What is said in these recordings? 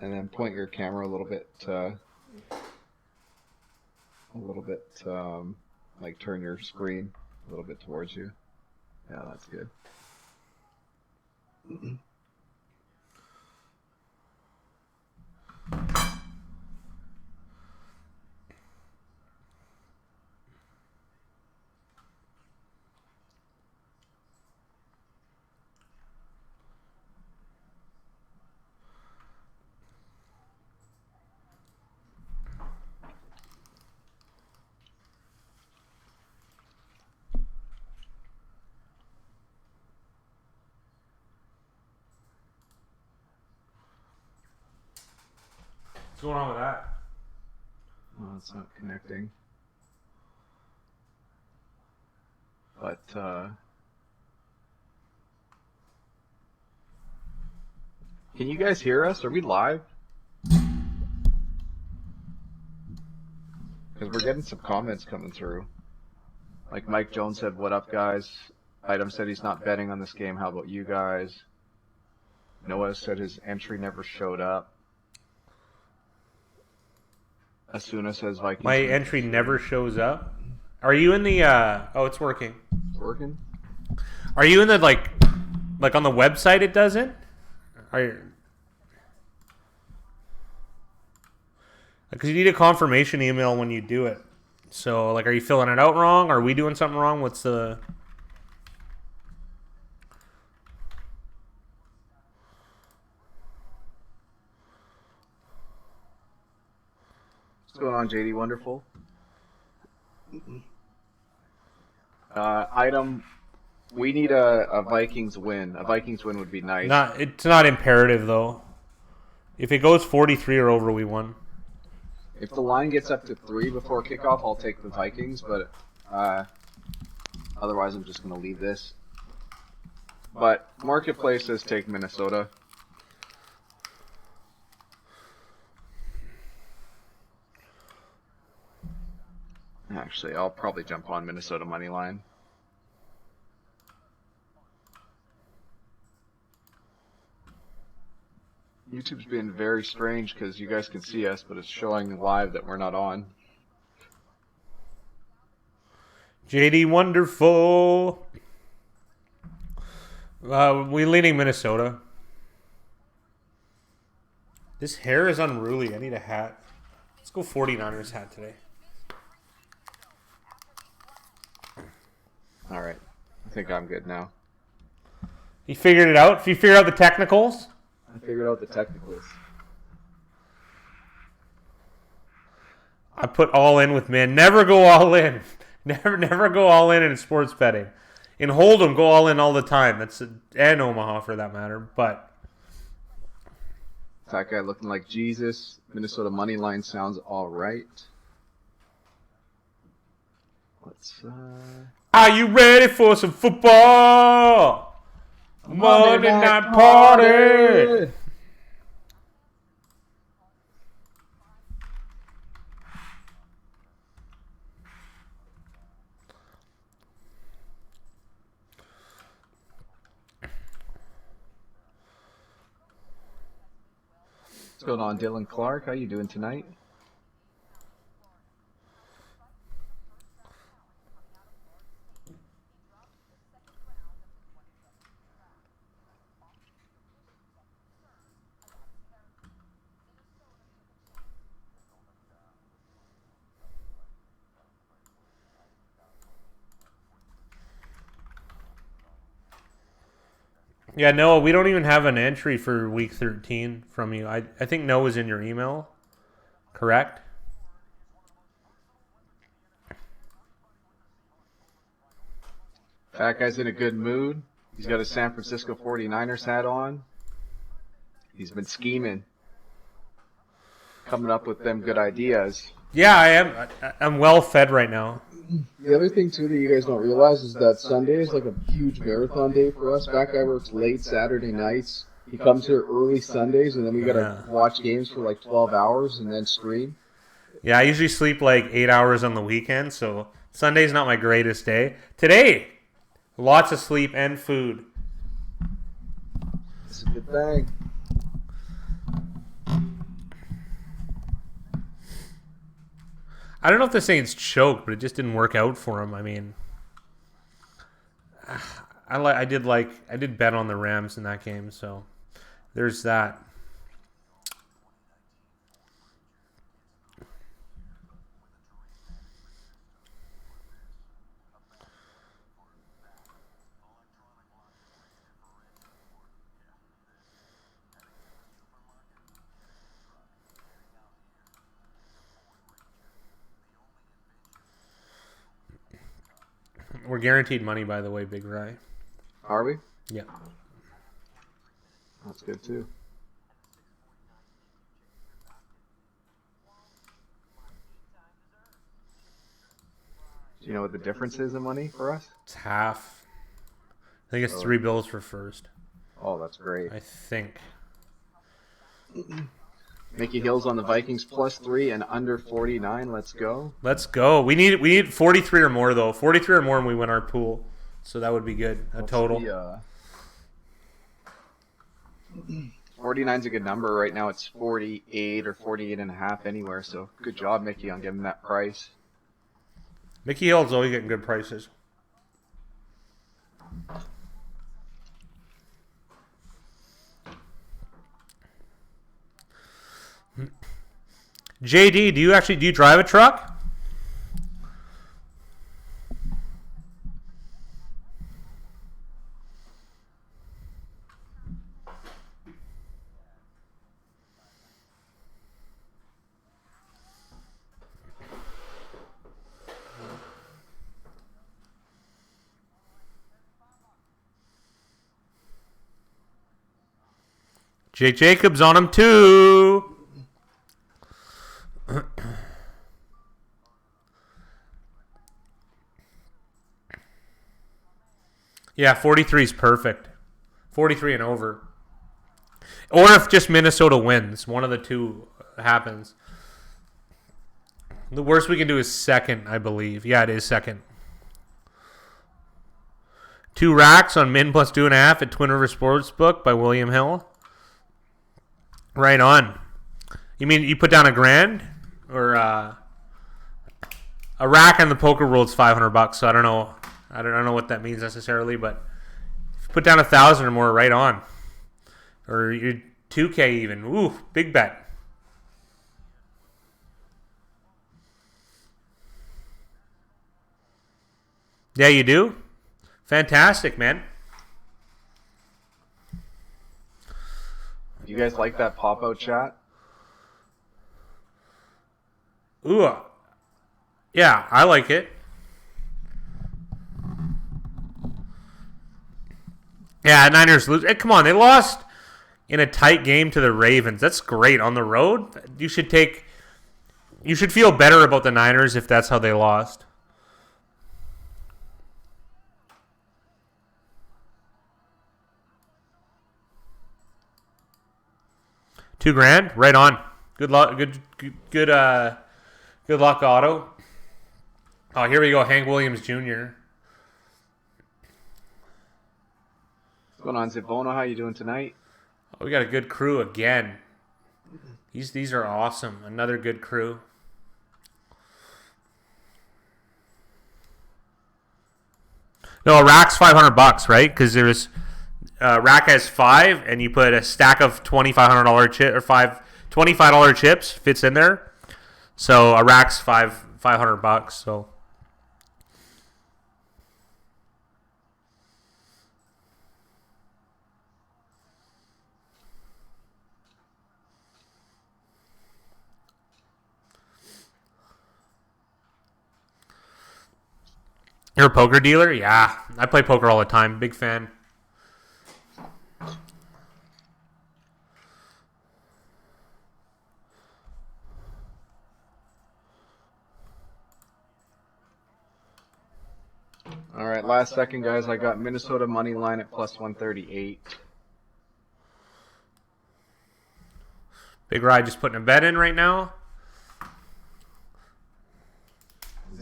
and then point your camera a little bit, like turn your screen a little bit towards you. Yeah, that's good. What's going on with that? Well, it's not connecting. But, can you guys hear us? Are we live? Because we're getting some comments coming through. Like Mike Jones said, "What up, guys?" Item said he's not betting on this game. How about you guys? Noah said his entry never showed up. Asuna says Vikings. My entry never shows up. Are you in the? Oh, it's working. It's working. Are you in the like on the website? It doesn't. Are you? Because you need a confirmation email when you do it. So, like, are you filling it out wrong? Are we doing something wrong? What's the? What's going on, JD Wonderful? Item, we need a Vikings win. A Vikings win would be nice. It's not imperative though. If it goes 43 or over, we won. If the line gets up to 3 before kickoff, I'll take the Vikings, but otherwise I'm just going to leave this. But Marketplace says take Minnesota. Actually, I'll probably jump on Minnesota money line. YouTube's being very strange because you guys can see us, but it's showing live that we're not on. JD Wonderful. We leaning Minnesota. This hair is unruly. I need a hat. Let's go 49ers hat today. All right. I think I'm good now. You figured it out? If you figure out the technicals? I figured out the technicals. I put all in with men. Never go all in. Never go all in sports betting. In Hold'em, go all in all the time. And Omaha for that matter. But that guy looking like Jesus. Minnesota money line sounds all right. Let's. Are you ready for some football? Monday night party. What's going on, Dylan Clark? How you doing tonight? Yeah, Noah, we don't even have an entry for week 13 from you. I think Noah's in your email, correct? Fat guy's in a good mood. He's got a San Francisco 49ers hat on. He's been scheming. Coming up with them good ideas. Yeah, I am. I'm well fed right now. The other thing, too, that you guys don't realize is that Sunday is like a huge marathon day for us. Fat guy works late Saturday nights. He comes here early Sundays, and then we got to watch games for like 12 hours and then stream. Yeah, I usually sleep like 8 hours on the weekend, so Sunday's not my greatest day. Today, lots of sleep and food. It's a good thing. I don't know if the Saints choked, but it just didn't work out for him. I mean, I did bet on the Rams in that game, so there's that. We're guaranteed money, by the way, Big Rye. Are we? Yeah. That's good too. Do you know what the difference is in money for us? It's half. I think it's 3 bills for first. Oh, that's great. I think. Mickey Hills on the Vikings +3 and under 49. Let's go. Let's go. We need 43 or more though. 43 or more, and we win our pool. So that would be good. A total. 49's a good number. Right now it's 48 or 48.5 anywhere. So good job, Mickey, on getting that price. Mickey Hill's always getting good prices. JD, do you drive a truck? Jake Jacobs on him too. Yeah, 43 is perfect. 43 and over. Or if just Minnesota wins, one of the two happens. The worst we can do is second, I believe. Yeah, it is second. 2 racks on min plus 2.5 at Twin River Sportsbook by William Hill. Right on. You mean you put down $1,000 or a rack on the poker world's $500? So I don't know. I don't know what that means necessarily, but if you put down 1,000 or more, right on. Or you 2K even. Ooh, big bet. Yeah, you do. Fantastic, man. You guys like that pop-out chat? Ooh. Yeah, I like it. Yeah, Niners lose. Hey, come on, they lost in a tight game to the Ravens. That's great on the road. You should feel better about the Niners if that's how they lost. $2,000, right on. Good luck, good luck, Otto. Oh, here we go, Hank Williams Jr. What's going on, Zibono? How you doing tonight? Oh, we got a good crew again. These are awesome. Another good crew. No, a rack's $500, right? Because there's rack has 5, and you put a stack of $2,500 chip or $25 chips fits in there. So a rack's $500. So. You're a poker dealer? Yeah. I play poker all the time. Big fan. All right, last second, guys. I got Minnesota money line at +138. Big Rye just putting a bet in right now.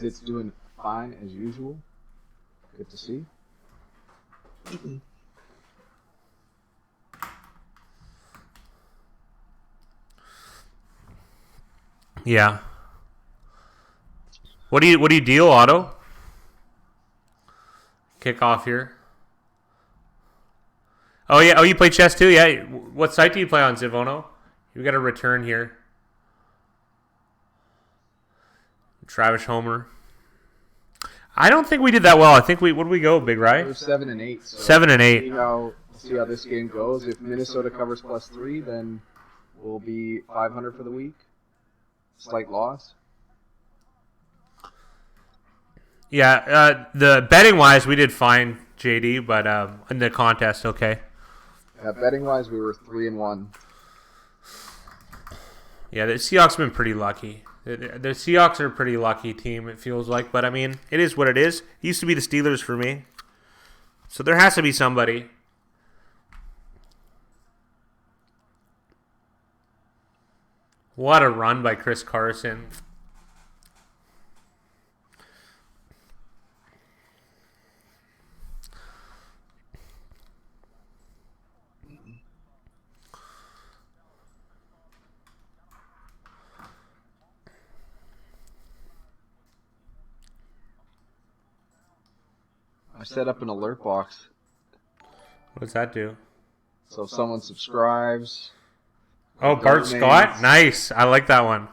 It's doing fine as usual. Good to see. Yeah. What do you deal, Otto? Kick off here. Oh yeah. Oh, you play chess too? Yeah. What site do you play on, Zivono? You got a return here. Travis Homer. I don't think we did that well. I think what did we go, Big Rye? We're 7 and 8. So 7 and 8. See how this game goes. If Minnesota covers +3, then we'll be 500 for the week. Slight loss. Yeah, the betting wise, we did fine, JD, but in the contest, okay. Betting wise, we were 3 and 1. Yeah, the Seahawks have been pretty lucky. The Seahawks are a pretty lucky team, it feels like. But, I mean, it is what it is. It used to be the Steelers for me. So there has to be somebody. What a run by Chris Carson. I set up an alert box. What does that do? So if someone subscribes... Oh, Bart Scott? Nice. I like that one.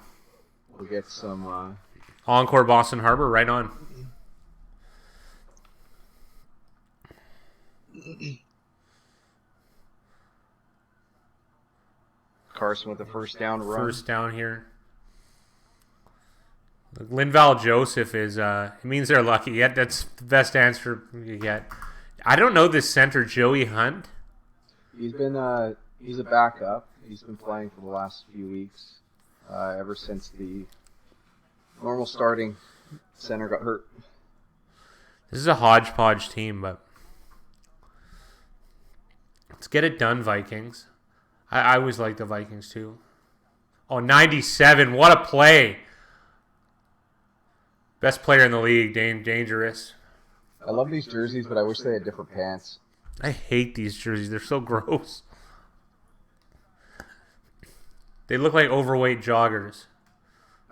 We'll get some... Encore Boston Harbor, right on. Carson with the first down run. First down here. Linval Joseph is, it means they're lucky. Yeah, that's the best answer you get. I don't know this center, Joey Hunt. He's a backup. He's been playing for the last few weeks, ever since the normal starting center got hurt. This is a hodgepodge team, but let's get it done, Vikings. I always like the Vikings, too. Oh, 97. What a play. Best player in the league, dangerous. I love these jerseys, but I wish they had different pants. I hate these jerseys. They're so gross. They look like overweight joggers.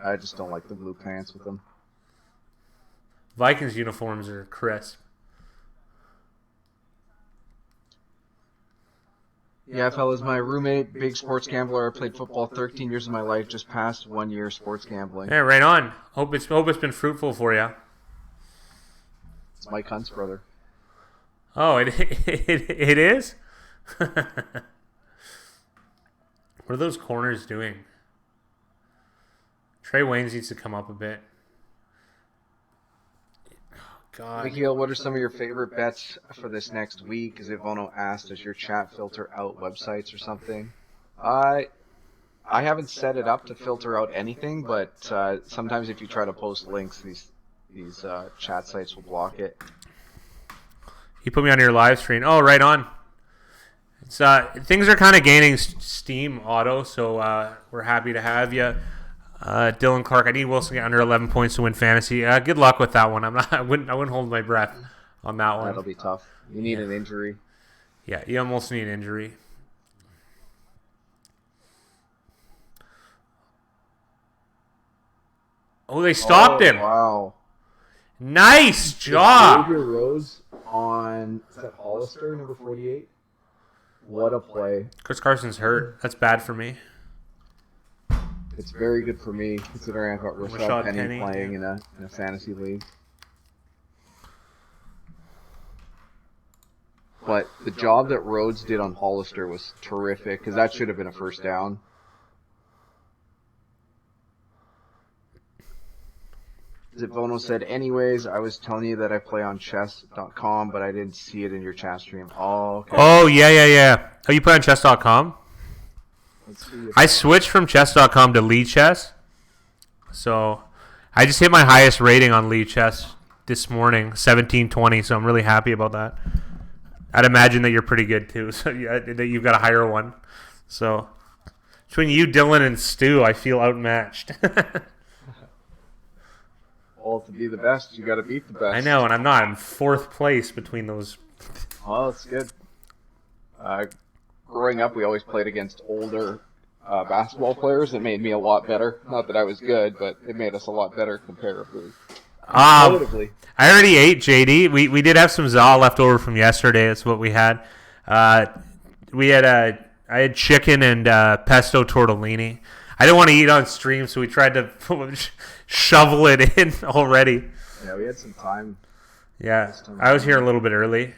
I just don't like the blue pants with them. Vikings uniforms are crisp. Yeah, fellas, my roommate, big sports gambler. I played football 13 years of my life, just passed 1 year sports gambling. Yeah, right on. Hope it's been fruitful for you. It's Mike Hunt's brother. Oh, it is? What are those corners doing? Trey Waynes needs to come up a bit. God. Nikhil, what are some of your favorite bets for this next week? As Ivono asked, does your chat filter out websites or something? I haven't set it up to filter out anything, but sometimes if you try to post links, these chat sites will block it. You put me on your live stream. Oh, right on. It's things are kind of gaining steam, Otto. So we're happy to have you. Dylan Clark, I need Wilson to get under 11 points to win fantasy. Good luck with that one. I wouldn't hold my breath on that one. That'll be tough. You need an injury. Yeah, you almost need injury. Oh, they stopped him. Wow. Nice job. Xavier Rose on, is that Hollister, number 48? What a play. Chris Carson's hurt. That's bad for me. It's very good for me, considering I've got Rashad Penny playing in a fantasy league. But the job that Rhodes did on Hollister was terrific, because that should have been a first down. Zivono said, anyways, I was telling you that I play on chess.com, but I didn't see it in your chat stream. Oh, okay. Oh, yeah. Oh, you play on chess.com? I switched from chess.com to Lead Chess. So I just hit my highest rating on Lead Chess this morning, 1720, so I'm really happy about that. I'd imagine that you're pretty good too, so that you've got a higher one. So between you, Dylan, and Stu, I feel outmatched. Well, to be the best, you got to beat the best. I know, and I'm not. I'm fourth place between those. Oh, that's good. Growing up, we always played against older basketball players. It made me a lot better. Not that I was good, but it made us a lot better comparatively. Competitively. I already ate, JD. We did have some za left over from yesterday. That's what we had. I had chicken and pesto tortellini. I didn't want to eat on stream, so we tried to shovel it in already. Yeah, we had some time. Yeah, I was here a little bit early,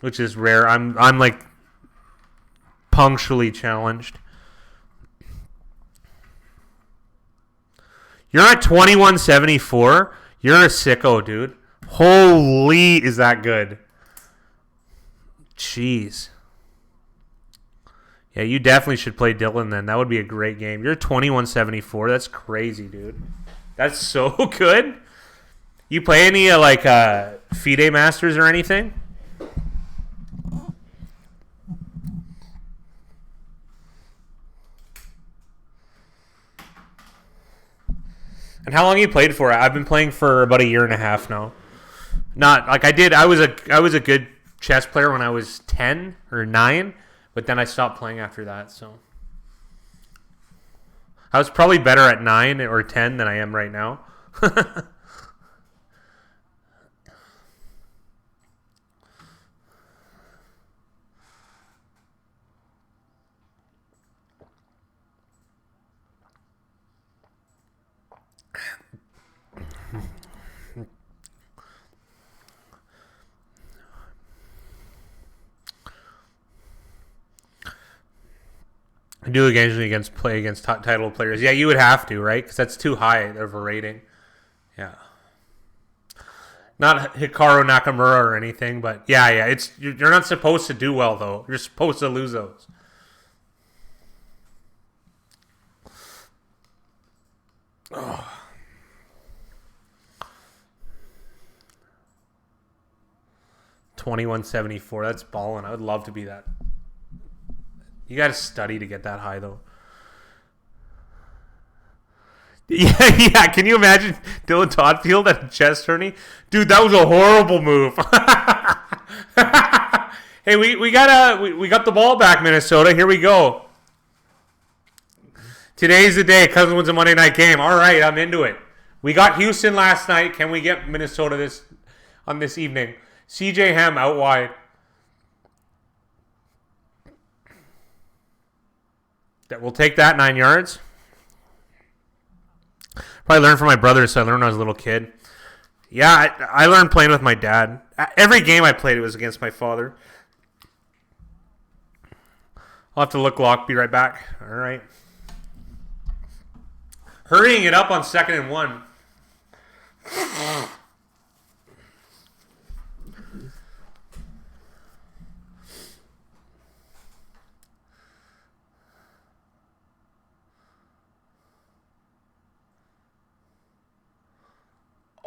which is rare. I'm like punctually challenged. You're at 2174. You're a sicko, dude. Holy, is that good? Jeez. Yeah, you definitely should play Dylan then. That would be a great game. You're 2174. That's crazy, dude. That's so good. You play any FIDE Masters or anything? And how long you played for? I've been playing for about a year and a half now. Not like I did. I was a good chess player when I was 10 or 9, but then I stopped playing after that. So I was probably better at 9 or 10 than I am right now. I do occasionally play against title players. Yeah, you would have to, right? Because that's too high of a rating. Yeah. Not Hikaru Nakamura or anything, but yeah. You're not supposed to do well though. You're supposed to lose those. Oh. 2174. That's balling. I would love to be that. You got to study to get that high, though. Yeah. Can you imagine Dylan Todfield at a chess tourney? Dude, that was a horrible move. Hey, we got the ball back, Minnesota. Here we go. Today's the day. Cousins wins a Monday night game. All right, I'm into it. We got Houston last night. Can we get Minnesota this evening? CJ Ham out wide. That will take that 9 yards. Probably learned from my brother, so I learned when I was a little kid. Yeah, I learned playing with my dad. Every game I played, it was against my father. I'll have to look lock. Be right back. All right. Hurrying it up on 2nd and 1.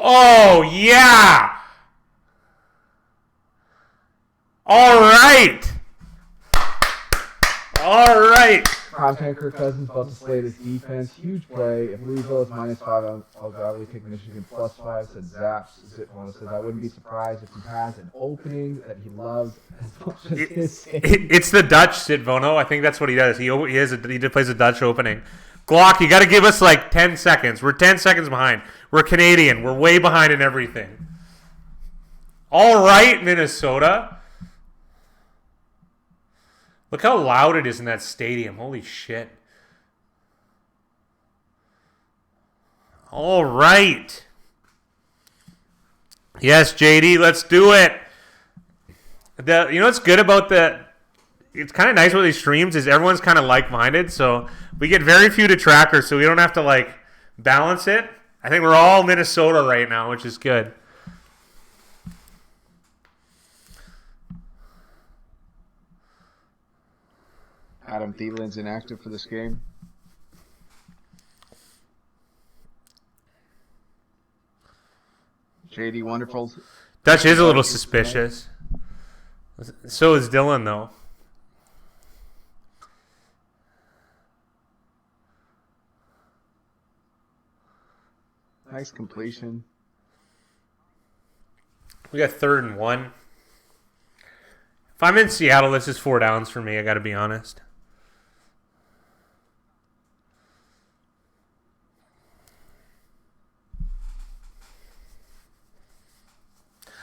Oh, yeah. All right. Primetime Kirk Cousins about to slate his defense. Huge play. If Louisville is -5, I'll gladly pick Michigan +5. Said Zaps. Zitmona says, I wouldn't be surprised if he has an opening that he loves as much as his game. It's the Dutch Sitvono. I think that's what he does. He plays a Dutch opening. Glock, you got to give us like 10 seconds. We're 10 seconds behind. We're Canadian. We're way behind in everything. All right, Minnesota. Look how loud it is in that stadium. Holy shit. All right. Yes, JD, let's do it. You know what's good about it's kind of nice with these streams is everyone's kind of like-minded, so we get very few detractors, so we don't have to balance it. I think we're all Minnesota right now, which is good. Adam Thielen's inactive for this game. JD Wonderful. Dutch is a little suspicious. So is Dylan, though. Nice completion. We got 3rd and 1. If I'm in Seattle, this is 4 downs for me, I got to be honest.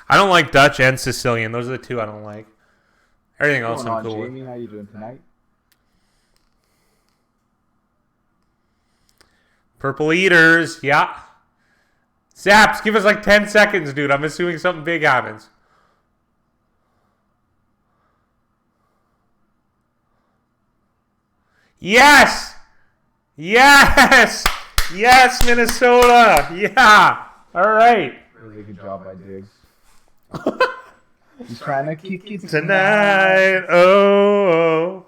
I don't like Dutch and Sicilian. Those are the two I don't like. Everything else What's I'm going cool on, with. Jamie? How you doing tonight? Purple Eaters, yeah. Zaps, give us like 10 seconds, dude. I'm assuming something big happens. Yes! Yes! Yes, Minnesota! Yeah! All right. Really good job by Diggs. He's trying to kick it Tonight, oh,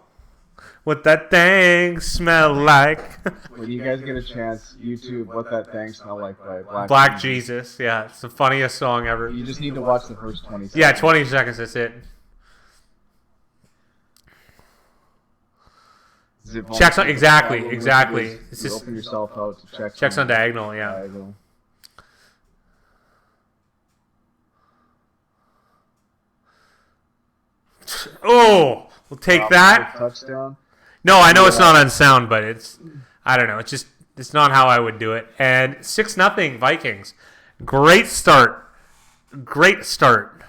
what that thing smell like. When you guys get a chance, YouTube What That Thing Smell Like by Black Jesus, yeah. It's the funniest song ever. You just need to watch the first 20 seconds. Yeah, 20 seconds, that's it. Checks on, exactly. It's just, open yourself out to checks on diagonal, yeah. Diagonal. Oh, we'll take that. Touchdown. No, I know it's not on sound, but I don't know. It's not how I would do it. And 6-0 Vikings. Great start. Great start.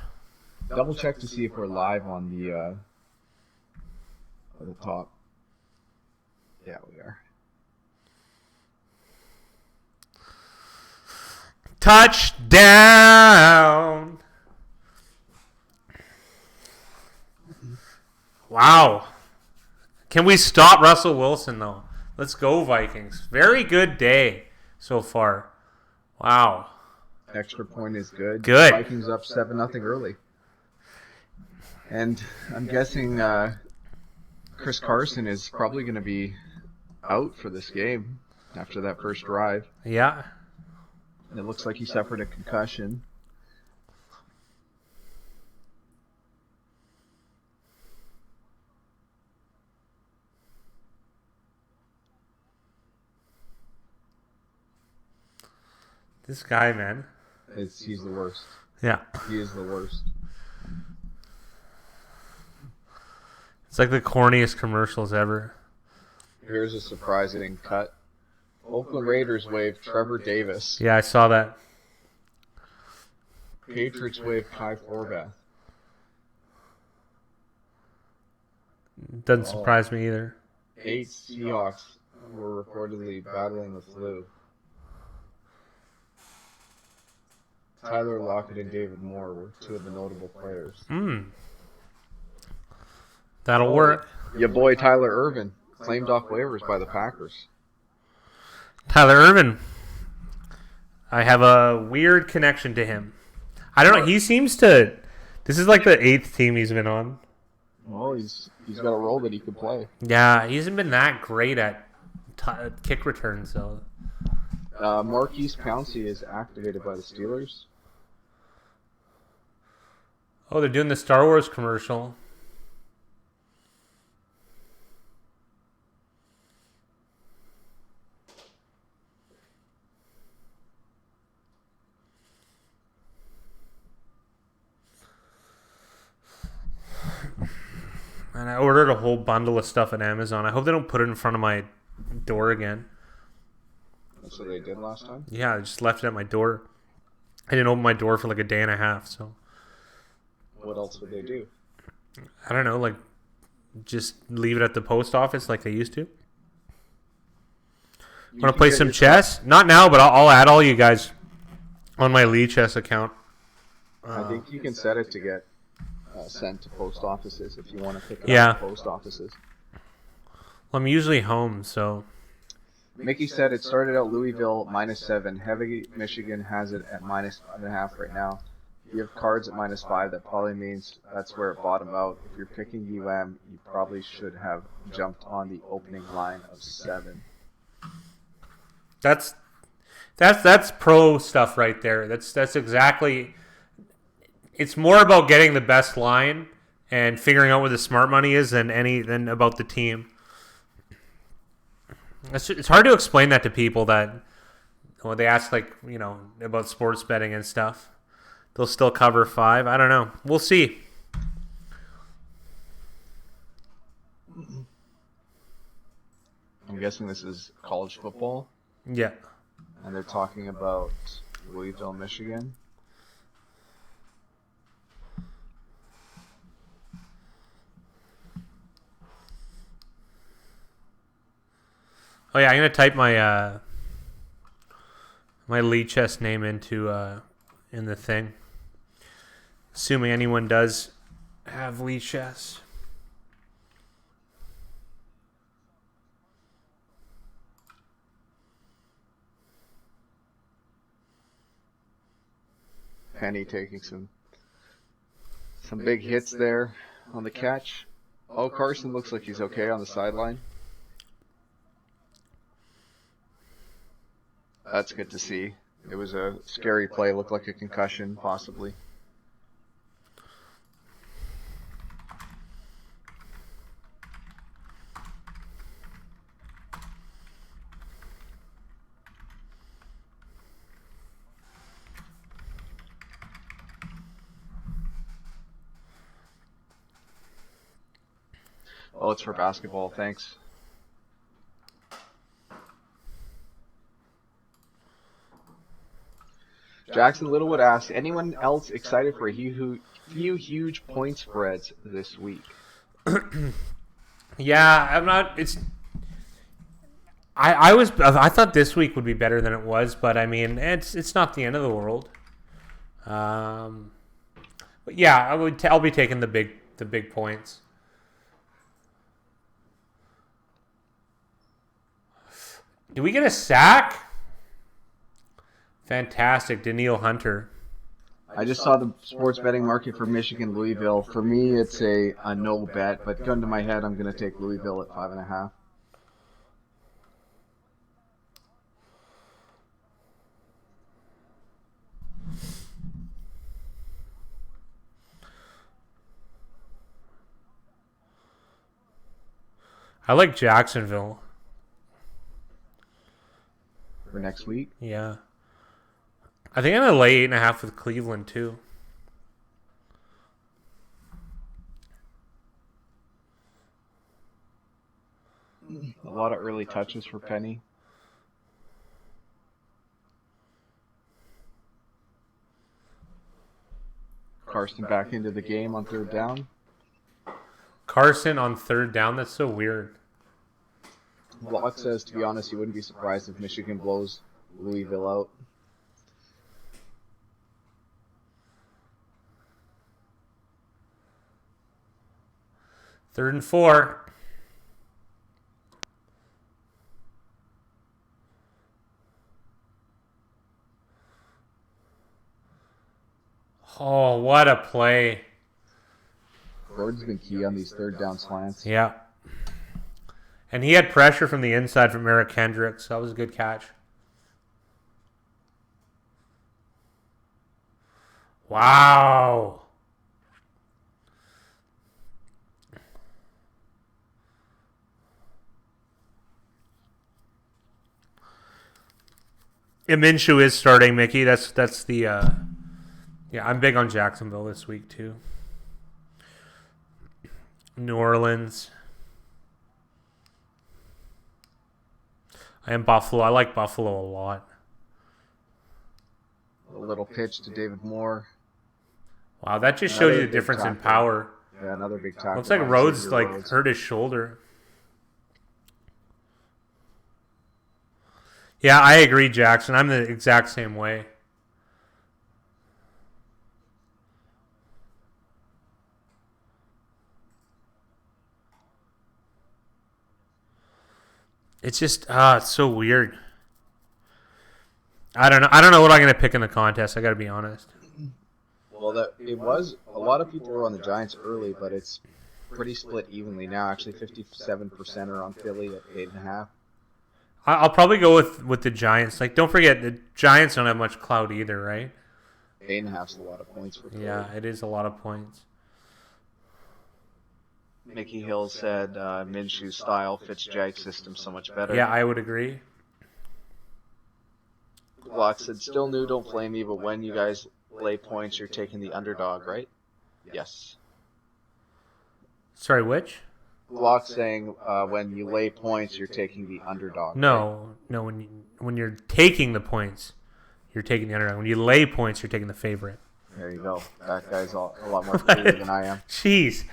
Double check to see if we're live on the top. Yeah, we are. Touchdown. Wow. Can we stop Russell Wilson, though? Let's go, Vikings. Very good day so far. Wow. Extra point is good. Good. Vikings up 7-0 early. And I'm guessing Chris Carson is probably going to be out for this game after that first drive. Yeah. It looks like he suffered a concussion. This guy, man. He's the worst. Yeah. He is the worst. It's like the corniest commercials ever. Here's a surprising cut. Oakland Raiders wave Trevor Davis. Yeah, I saw that. Patriots wave Kai Forbath. Doesn't surprise me either. 8 Seahawks were reportedly battling the flu. Tyler Lockett and David Moore were two of the notable players. That'll work. Your boy Tyler Irvin claimed off waivers by the Packers. Tyler Irvin. I have a weird connection to him. I don't know. He seems to. This is like the 8th team he's been on. Well, he's got a role that he could play. Yeah, he hasn't been that great at kick returns, though. Marquise Pouncey is activated by the Steelers. Oh, they're doing the Star Wars commercial. And I ordered a whole bundle of stuff at Amazon. I hope they don't put it in front of my door again. That's what they did last time? Yeah, I just left it at my door. I didn't open my door for like a day and a half, so. What else would they do? I don't know, like, just leave it at the post office like they used to. Want to play some chess? Not now, but I'll add all you guys on my Lee Chess account. I think you can set it to get sent to post offices if you want to pick it Yeah. up at post offices. Well, I'm usually home, so. Mickey said it started out Louisville -7. Heavy Michigan has it at -5.5 right now. If you have cards at -5, that probably means that's where it bottomed out. If you're picking UM, you probably should have jumped on the opening line of 7. That's pro stuff right there. That's exactly. It's more about getting the best line and figuring out where the smart money is than about the team. It's hard to explain that to people that when they ask about sports betting and stuff. They'll still cover 5. I don't know. We'll see. I'm guessing this is college football, Yeah. and they're talking about Louisville, Michigan. Oh yeah, I'm gonna type my Lee Chess name into in the thing. Assuming anyone does have Lee Chess. Penny taking some big hits there on the catch. Oh, Carson looks like he's okay on the sideline. That's good to see. It was a scary play, looked like a concussion, possibly. Oh, it's for basketball, thanks. Jackson Littlewood asks, anyone else excited for a few huge point spreads this week? Yeah, I'm not. I thought this week would be better than it was, but I mean, it's not the end of the world. But yeah, I'll be taking the big points. Do we get a sack? Fantastic, Daniil Hunter. I just saw the sports betting market for Michigan Louisville. For me, it's a no bet, but gun to my head, I'm going to take Louisville at 5.5. I like Jacksonville. For next week? Yeah. I think I'm going to lay 8.5 with Cleveland, too. A lot of early touches for Penny. Carson back into the game on third down. Carson on third down? That's so weird. Block says, to be honest, he wouldn't be surprised if Michigan blows Louisville out. Third and 4. Oh, what a play. Gordon's been key on these third down slants. Yeah. And he had pressure from the inside from Eric Kendricks. That was a good catch. Wow. And Minshew is starting, Mickey. That's the yeah, I'm big on Jacksonville this week too. New Orleans. I am Buffalo. I like Buffalo a lot. A little pitch to David Moore. Wow, that just shows you the difference in power. Yeah, another big tackle. Looks like Rhodes hurt his shoulder. Yeah, I agree, Jackson. I'm the exact same way. It's just it's so weird. I don't know what I'm gonna pick in the contest. I gotta be honest. Well, it was a lot of people were on the Giants early, but it's pretty split evenly now. Actually, 57% are on Philly at 8.5. I'll probably go with the Giants. Like, don't forget the Giants don't have much clout either, right? 8.5 is a lot of points for Philly. Yeah, it is a lot of points. Mickey Hill said Minshew's style fits Jag's system so much better. Yeah, I would agree. Glock said, still new, don't blame me, but when you guys lay points, you're taking the underdog, right? Yes. Sorry, which? Glock saying when you lay points, you're taking the underdog. No, right? no. When you're taking the points, you're taking the underdog. When you lay points, you're taking the favorite. There you go. That guy's a lot more creative than I am. Jeez,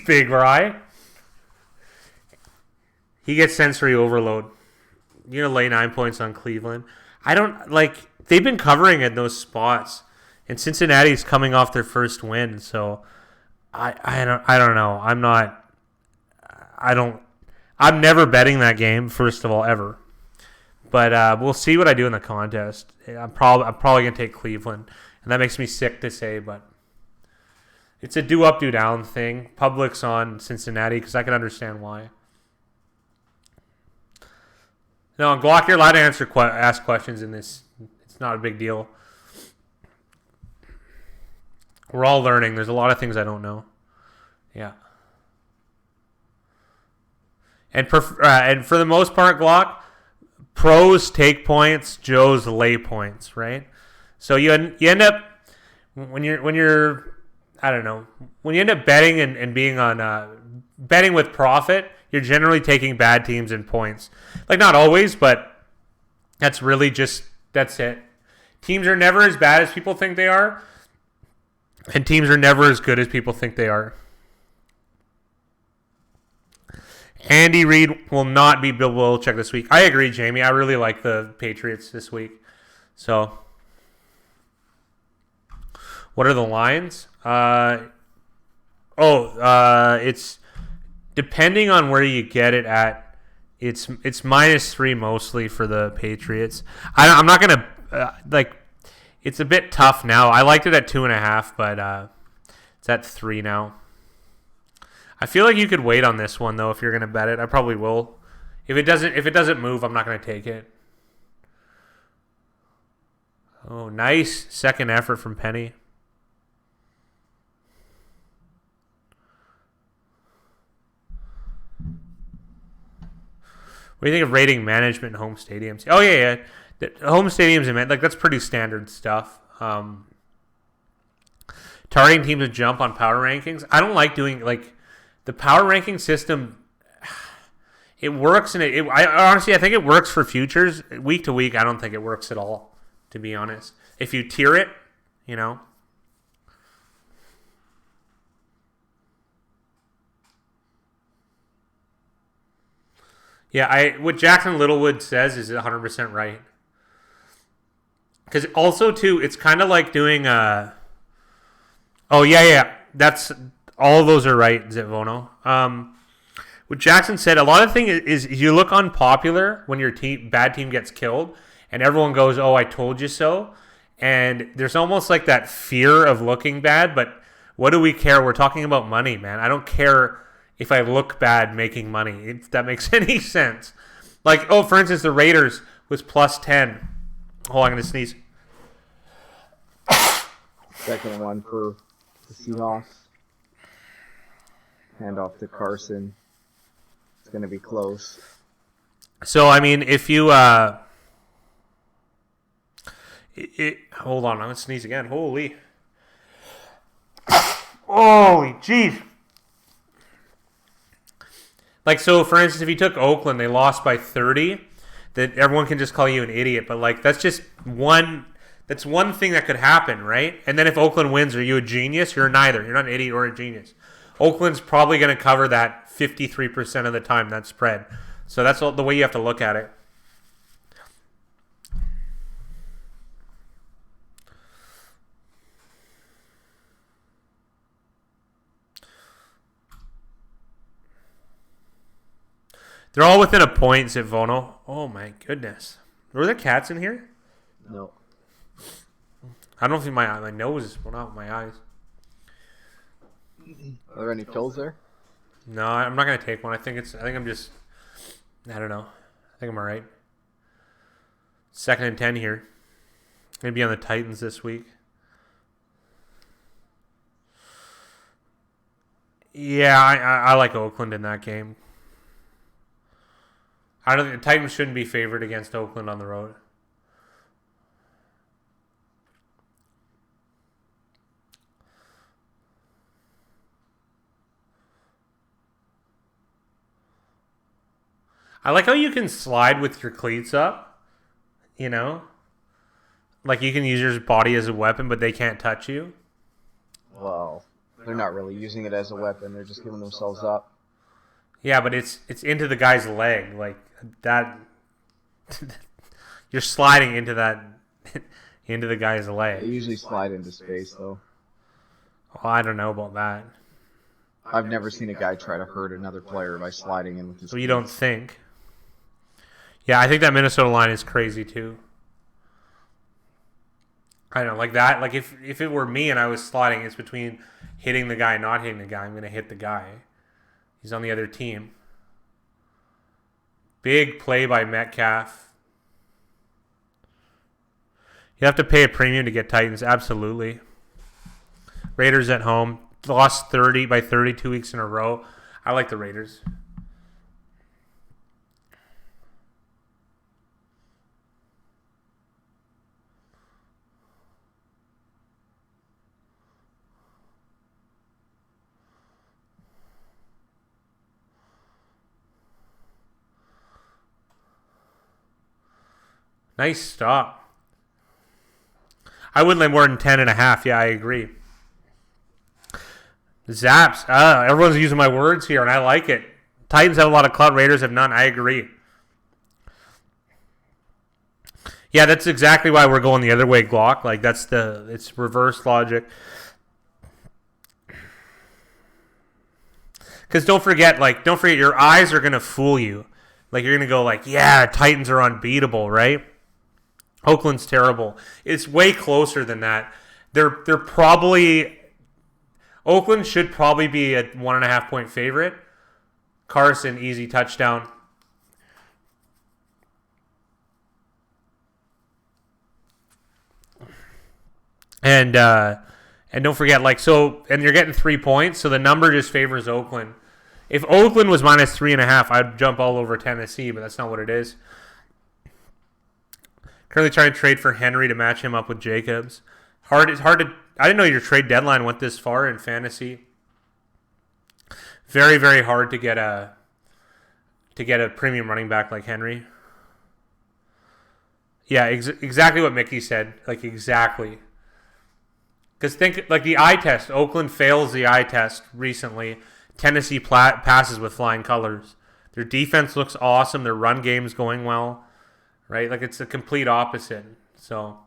Big Rye. He gets sensory overload. You're gonna lay 9 points on Cleveland. I don't like. They've been covering in those spots, and Cincinnati's coming off their first win. So I don't know. I'm never betting that game. First of all, ever. But we'll see what I do in the contest. I'm probably gonna take Cleveland, and that makes me sick to say, but it's a do up, do down thing. Public's on Cincinnati because I can understand why. No, Glock, you're allowed to ask questions in this. It's not a big deal. We're all learning. There's a lot of things I don't know. Yeah. And for the most part, Glock, pros take points, Joes lay points, right? So you end up when you're I don't know, when you end up betting and being on betting with profit, you're generally taking bad teams in points. Like, not always, but that's it. Teams are never as bad as people think they are, and teams are never as good as people think they are. Andy Reid will not be Bill Belichick this week. I agree, Jamie. I really like the Patriots this week. So, what are the lines? It's depending on where you get it at. It's -3 mostly for the Patriots. I'm not gonna It's a bit tough now. I liked it at 2.5, but it's at 3 now. I feel like you could wait on this one though if you're gonna bet it. I probably will. If it doesn't move, I'm not gonna take it. Oh, nice second effort from Penny. What do you think of rating management in home stadiums? Oh yeah. The home stadiums, that's pretty standard stuff. Targeting teams to jump on power rankings. I don't like doing the power ranking system. It works, and I honestly think it works for futures. Week to week, I don't think it works at all, to be honest. If you tier it, Yeah, what Jackson Littlewood says is 100% right. Because also, too, it's kind of like doing Oh, yeah. That's all of those are right, Zitvono. What Jackson said, a lot of the thing is you look unpopular when your bad team gets killed, and everyone goes, "Oh, I told you so." And there's almost like that fear of looking bad, but what do we care? We're talking about money, man. I don't care if I look bad making money, if that makes any sense. For instance, the Raiders was +10. Oh, I'm going to sneeze. Second one for the Seahawks. Hand off to Carson. It's going to be close. So, if you... hold on, I'm going to sneeze again. Holy jeez. So for instance, if you took Oakland, they lost by 30, that everyone can just call you an idiot. But that's just one thing that could happen, right? And then if Oakland wins, are you a genius? You're neither. You're not an idiot or a genius. Oakland's probably going to cover that 53% of the time, that spread. So that's the way you have to look at it. They're all within a point, Zitvono. Oh, my goodness. Were there cats in here? No. I don't think my nose is out my eyes. Are there any pills there? No, I'm not going to take one. I think I'm just... I don't know. I think I'm all right. 2nd and 10 here. Going to be on the Titans this week. Yeah, I like Oakland in that game. I don't think the Titans shouldn't be favored against Oakland on the road. I like how you can slide with your cleats up, Like you can use your body as a weapon, but they can't touch you. Well, they're not really using it as a weapon. They're just giving themselves up. Yeah, but it's into the guy's leg like that. You're sliding into that into the guy's They leg. usually slide into space, though. Well, I don't know about that. I've never seen a guy try to hurt another player by sliding in with his So you don't feet. think? Yeah, I think that Minnesota line is crazy too. I don't know, like that. Like if it were me and I was sliding, it's between hitting the guy and not hitting the guy. I'm gonna hit the guy. He's on the other team. Big play by Metcalf. You have to pay a premium to get Titans, absolutely. Raiders at home. Lost 30 by 32 weeks in a row. I like the Raiders. Nice stop. I wouldn't lay more than 10.5. Yeah, I agree. Zaps. Everyone's using my words here, and I like it. Titans have a lot of clout. Raiders have none. I agree. Yeah, that's exactly why we're going the other way, Glock. Like it's reverse logic. Because don't forget, your eyes are gonna fool you. Like you're gonna go like, yeah, Titans are unbeatable, right? Oakland's terrible. It's way closer than that. They're probably Oakland should probably be a 1.5 point favorite. Carson, easy touchdown. And don't forget, and you're getting 3 points, so the number just favors Oakland. If Oakland was minus 3.5, I'd jump all over Tennessee, but that's not what it is. Currently trying to trade for Henry to match him up with Jacobs. It's hard to. I didn't know your trade deadline went this far in fantasy. Very, very hard to get a premium running back like Henry. Yeah, exactly what Mickey said. Like exactly. Because think like the eye test. Oakland fails the eye test recently. Tennessee passes with flying colors. Their defense looks awesome. Their run game's going well. Right? Like it's the complete opposite. So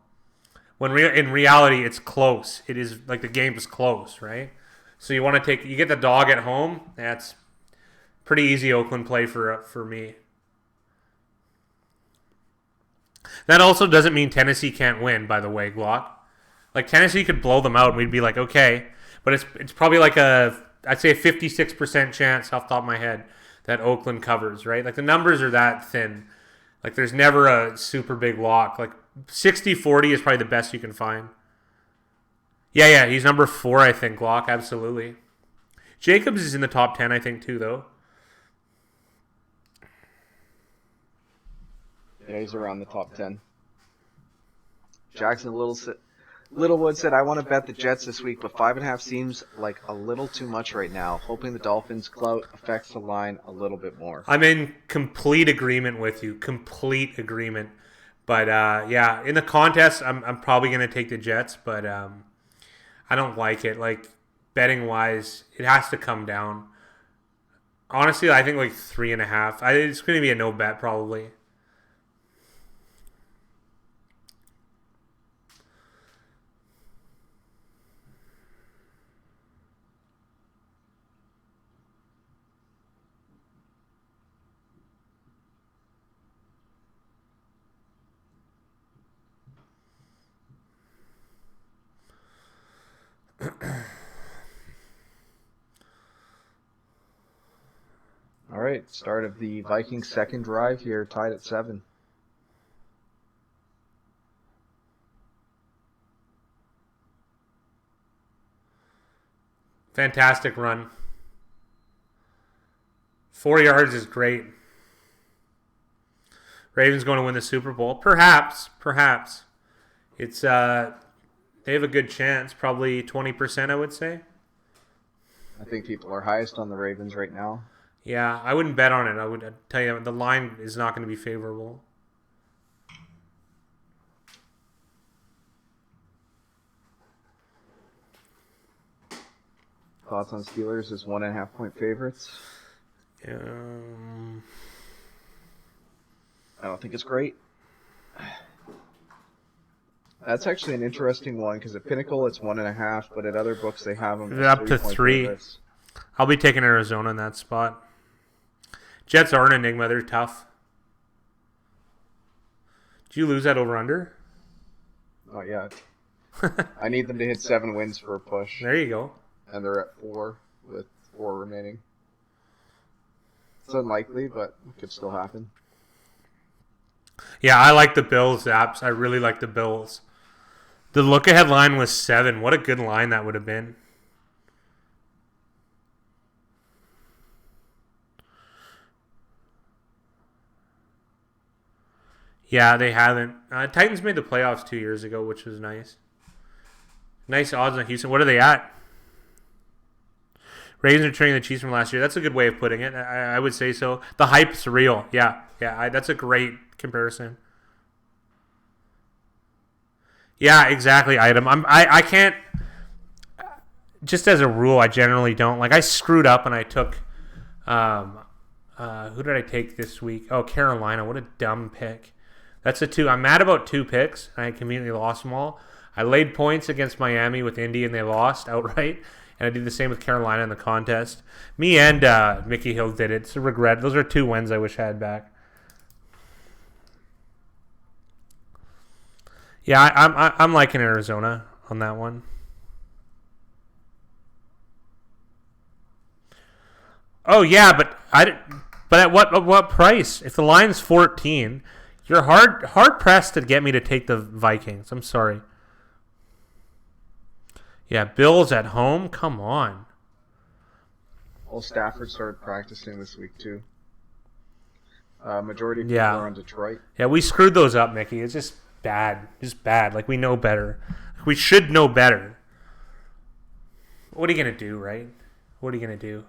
when in reality it's close. It is like the game is close, right? So you want to you get the dog at home. That's pretty easy Oakland play for me. That also doesn't mean Tennessee can't win, by the way, Glock. Like Tennessee could blow them out and we'd be like, okay. But it's probably like I'd say a 56% chance off the top of my head that Oakland covers, right? Like the numbers are that thin. Like there's never a super big lock. Like 60-40 is probably the best you can find. Yeah, he's number 4, I think, Glock, absolutely. Jacobs is in the top 10, I think, too, though. Yeah, he's around the top 10. Jackson Littlewood said, I want to bet the Jets this week, but 5.5 seems like a little too much right now. Hoping the Dolphins' clout affects the line a little bit more. I'm in complete agreement with you. Complete agreement. But, yeah, in the contest, I'm probably going to take the Jets, but I don't like it. Like, betting-wise, it has to come down. Honestly, I think like 3.5. It's going to be a no bet, probably. All right, start of the Vikings' second drive here, tied at 7. Fantastic run. 4 yards is great. Ravens going to win the Super Bowl. Perhaps. It's they have a good chance, probably 20%, I would say. I think people are highest on the Ravens right now. Yeah, I wouldn't bet on it. I'd tell you the line is not going to be favorable. Thoughts on Steelers as 1.5 point favorites? I don't think it's great. That's actually an interesting one because at Pinnacle it's 1.5, but at other books they have them They're up to 3. favorites. I'll be taking Arizona in that spot. Jets are an enigma. They're tough. Did you lose that over under? Not yet. I need them to hit 7 wins for a push. There you go. And they're at 4 with 4 remaining. It's unlikely, but it could still happen. Yeah, I like the Bills, Apps. I really like the Bills. The look-ahead line was 7. What a good line that would have been. Yeah, they haven't. Titans made the playoffs 2 years ago, which was nice. Nice odds on Houston. What are they at? Ravens are training the Chiefs from last year. That's a good way of putting it. I would say so. The hype's real. Yeah. That's a great comparison. Yeah, exactly. I can't. Just as a rule, I generally don't. Like, I screwed up and I took. Who did I take this week? Oh, Carolina. What a dumb pick. That's a 2. I'm mad about 2 picks. I conveniently lost them all. I laid points against Miami with Indy and they lost outright. And I did the same with Carolina in the contest. Me and Mickey Hill did it. It's a regret. Those are 2 wins I wish I had back. Yeah, I'm liking Arizona on that one. Oh yeah, but at what price? If the line's 14, you're hard pressed to get me to take the Vikings. I'm sorry. Yeah, Bills at home. Come on. Well, Stafford started practicing this week too. Majority of people are on Detroit. Yeah, we screwed those up, Mickey. It's just bad. Just bad. Like, we know better. We should know better. What are you gonna do, right? What are you gonna do?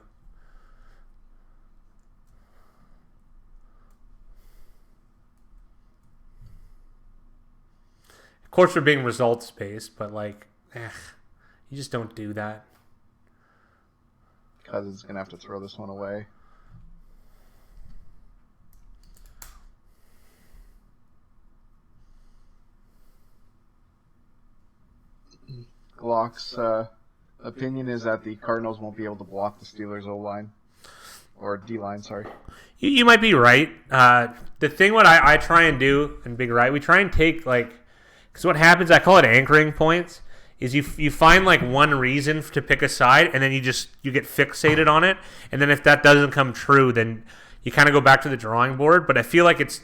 Of course, we're being results based, but like, you just don't do that. Cousins gonna have to throw this one away. Glock's opinion is that the Cardinals won't be able to block the Steelers' O-line. Or D-line, sorry. You might be right. The thing what I try and do in Big Right, we try and take, like, because what happens, I call it anchoring points, is you find like one reason to pick a side, and then you get fixated on it, and then if that doesn't come true, then you kind of go back to the drawing board. But I feel like it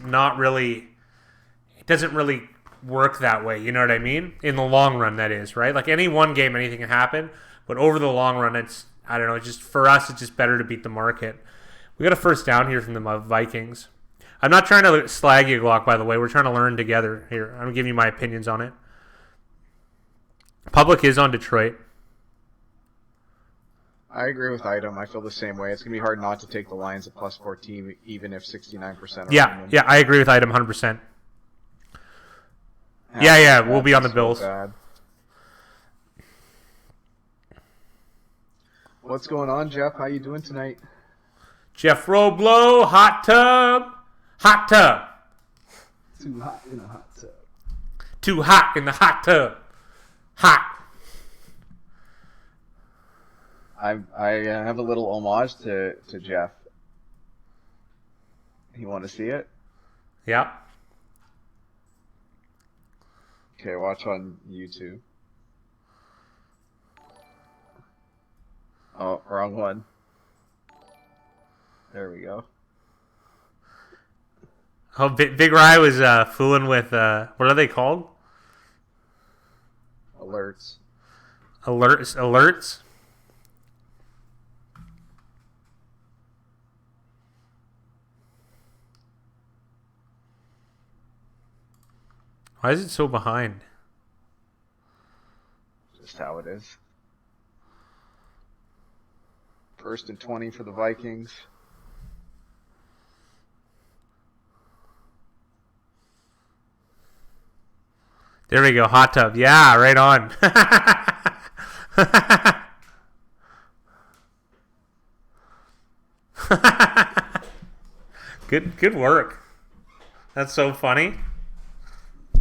doesn't really work that way. You know what I mean? In the long run, that is, right? Like, any one game, anything can happen, but over the long run, I don't know. It's just, for us, it's just better to beat the market. We got a first down here from the Vikings. I'm not trying to slag you, Glock, by the way. We're trying to learn together here. I'm giving you my opinions on it. Public is on Detroit. I agree with Item. I feel the same way. It's going to be hard not to take the Lions at plus 14, even if 69% are Yeah, I agree with Item 100%. Yeah, we'll be on the Bills. Bad. What's going on, Jeff? How you doing tonight? Jeff Roblo, hot tub. Hot tub. Too hot in a hot tub. Too hot in the hot tub. Hot. I have a little homage to Jeff. You want to see it? Yeah. Okay, watch on YouTube. Oh, wrong one. There we go. Oh, Big Rye was fooling with, what are they called? Alerts. Alerts? Why is it so behind? Just how it is. 1st and 20 for the Vikings. There we go, hot tub. Yeah, right on. Good work. That's so funny. I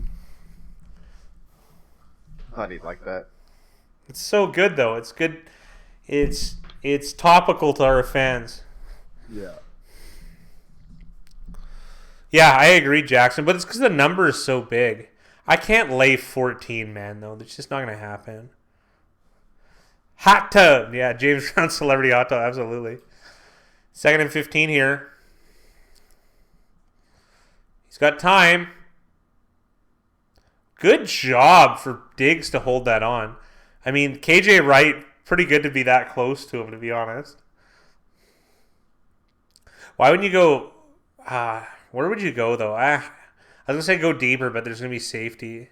thought he'd like that. It's so good though. It's good. It's topical to our fans. Yeah. Yeah, I agree, Jackson. But it's because the number is so big. I can't lay 14, man. Though it's just not gonna happen. Hot tub. Yeah, James Brown celebrity hot tub. Absolutely. 2nd and 15 here. He's got time. Good job for Diggs to hold that on. I mean, KJ Wright, pretty good to be that close to him, to be honest. Why wouldn't you go... where would you go, though? I was going to say go deeper, but there's going to be safety.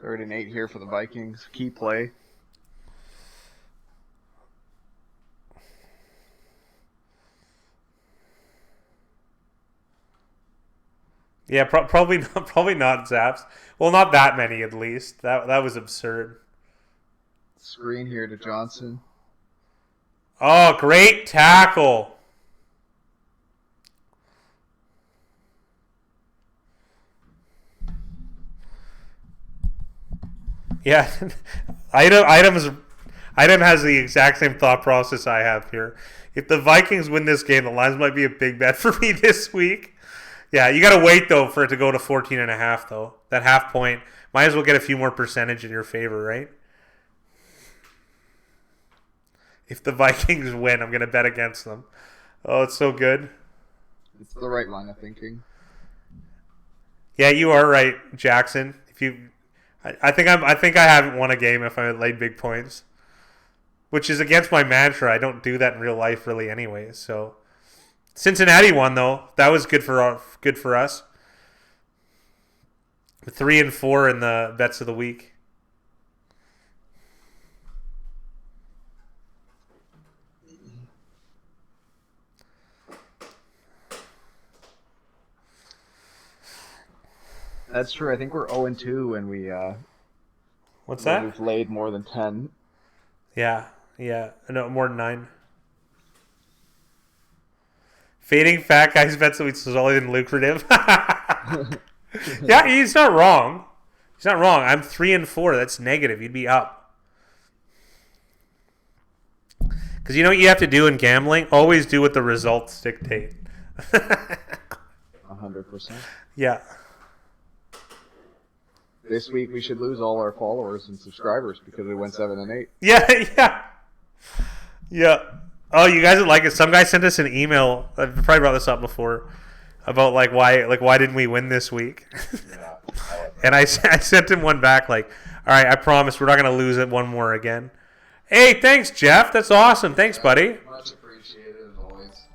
3rd and 8 here for the Vikings. Key play. Yeah, probably not. Probably not Zaps. Well, not that many at least. That was absurd. Screen here to Johnson. Oh, great tackle. Yeah, Item has the exact same thought process I have here. If the Vikings win this game, the lines might be a big bet for me this week. Yeah, you got to wait, though, for it to go to 14.5, though. That half point. Might as well get a few more percentage in your favor, right? If the Vikings win, I'm going to bet against them. Oh, it's so good. It's the right line of thinking. Yeah, you are right, Jackson. I think I haven't won a game if I laid big points, which is against my mantra. I don't do that in real life really, anyways. So Cincinnati won though. That was good for us. 3 and 4 in the bets of the week. That's true. I think we're 0-2 when What's that? We've laid more than 10. Yeah. No, more than 9. Fading fat guys bets that it's only than lucrative. Yeah, he's not wrong. I'm 3 and 4. That's negative. You'd be up. Because you know what you have to do in gambling? Always do what the results dictate. 100%. Yeah. This week we should lose all our followers and subscribers because we went 7 and 8. Yeah. Oh, you guys would like it. Some guy sent us an email. I've probably brought this up before about why didn't we win this week? Yeah. And I sent him one back all right, I promise we're not going to lose it one more again. Hey, thanks, Jeff. That's awesome. Thanks, buddy. Much appreciated as always.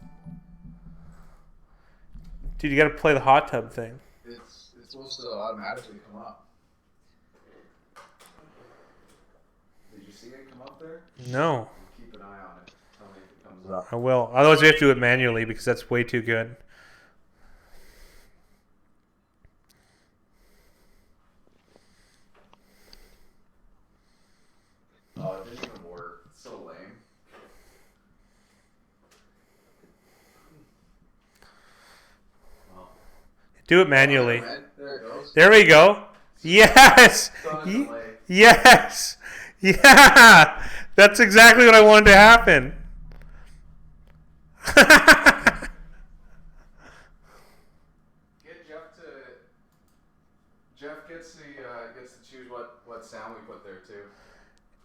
Dude, you got to play the hot tub thing. It's supposed to automatically come up. Did you see it come up there? No. Keep an eye on it. Tell me if it comes up. I will. Otherwise, we have to do it manually because that's way too good. Oh, it didn't even work. It's so lame. Do it manually. There it goes. There we go. Yes. Yes. Yeah. That's exactly what I wanted to happen. Get Jeff to. Jeff gets to choose what sound we put there too.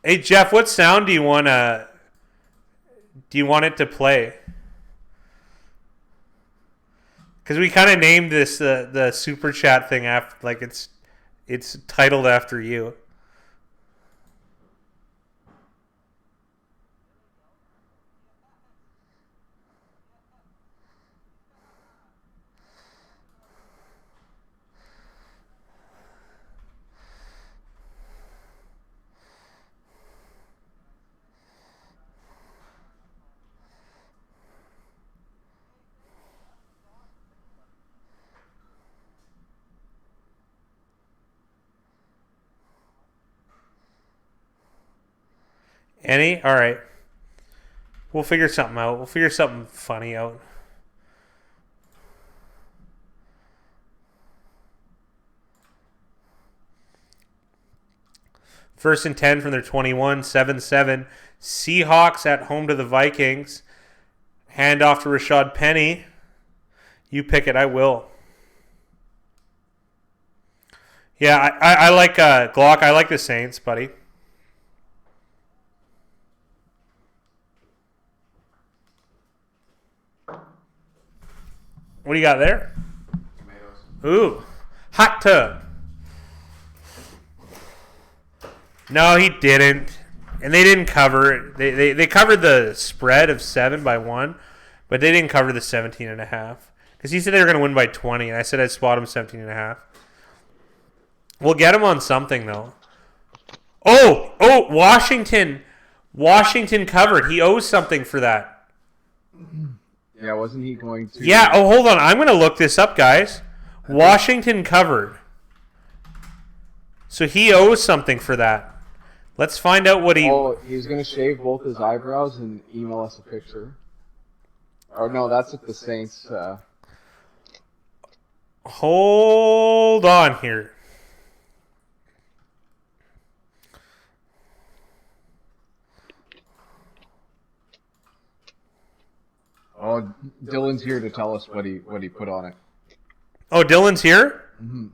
Hey Jeff, what sound do you want it to play? Because we kind of named this the super chat thing after it's titled after you. Any? All right. We'll figure something out. We'll figure something funny out. First and 10 from their 21, 7-7. Seahawks at home to the Vikings. Hand off to Rashad Penny. You pick it, I will. Yeah, I like Glock. I like the Saints, buddy. What do you got there? Tomatoes. Ooh, hot tub. No, he didn't. And they didn't cover. They covered the spread of 7 by 1, but they didn't cover the 17.5. Because he said they were going to win by 20, and I said I'd spot him 17.5. We'll get him on something, though. Oh, Washington. Washington covered. He owes something for that. Yeah, wasn't he going to? Yeah, hold on. I'm going to look this up, guys. Washington covered. So he owes something for that. Let's find out what he... Oh, he's going to shave both his eyebrows and email us a picture. Oh, no, that's at the Saints. Hold on here. Oh, Dylan's here to tell us what he put on it. Oh, Dylan's here? Mm-hmm.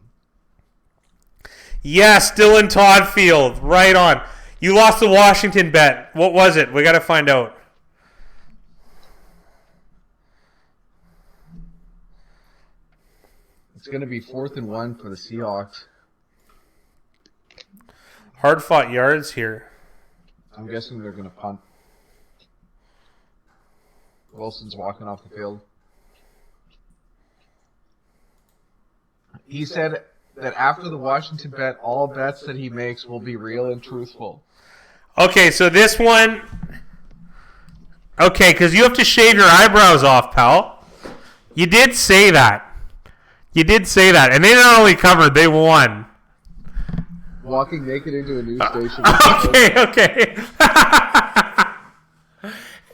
Yes, Dylan Toddfield. Right on. You lost the Washington bet. What was it? We got to find out. It's going to be 4th and 1 for the Seahawks. Hard-fought yards here. I'm guessing they're going to punt. Wilson's walking off the field. He said that after the Washington bet, all bets that he makes will be real and truthful. Okay, so this one... Okay, because you have to shave your eyebrows off, pal. You did say that. You did say that. And they not only covered, they won. Walking naked into a news station. Okay.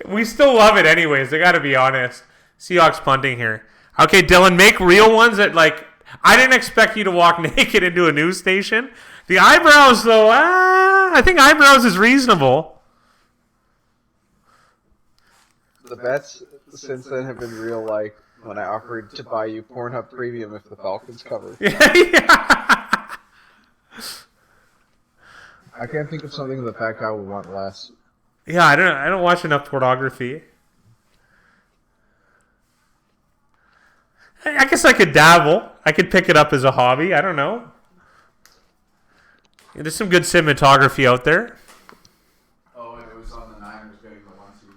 We still love it anyways. I got to be honest. Seahawks punting here. Okay, Dylan, make real ones that, like... I didn't expect you to walk naked into a news station. The eyebrows, though, I think eyebrows is reasonable. The bets since then have been real, like when I offered to buy you Pornhub Premium if the Falcons covered. Yeah. I can't think of something that that guy would want less. Yeah, I don't watch enough pornography. I guess I could dabble. I could pick it up as a hobby. I don't know. Yeah, there's some good cinematography out there. Oh, it was on the Niners getting the 1 seed.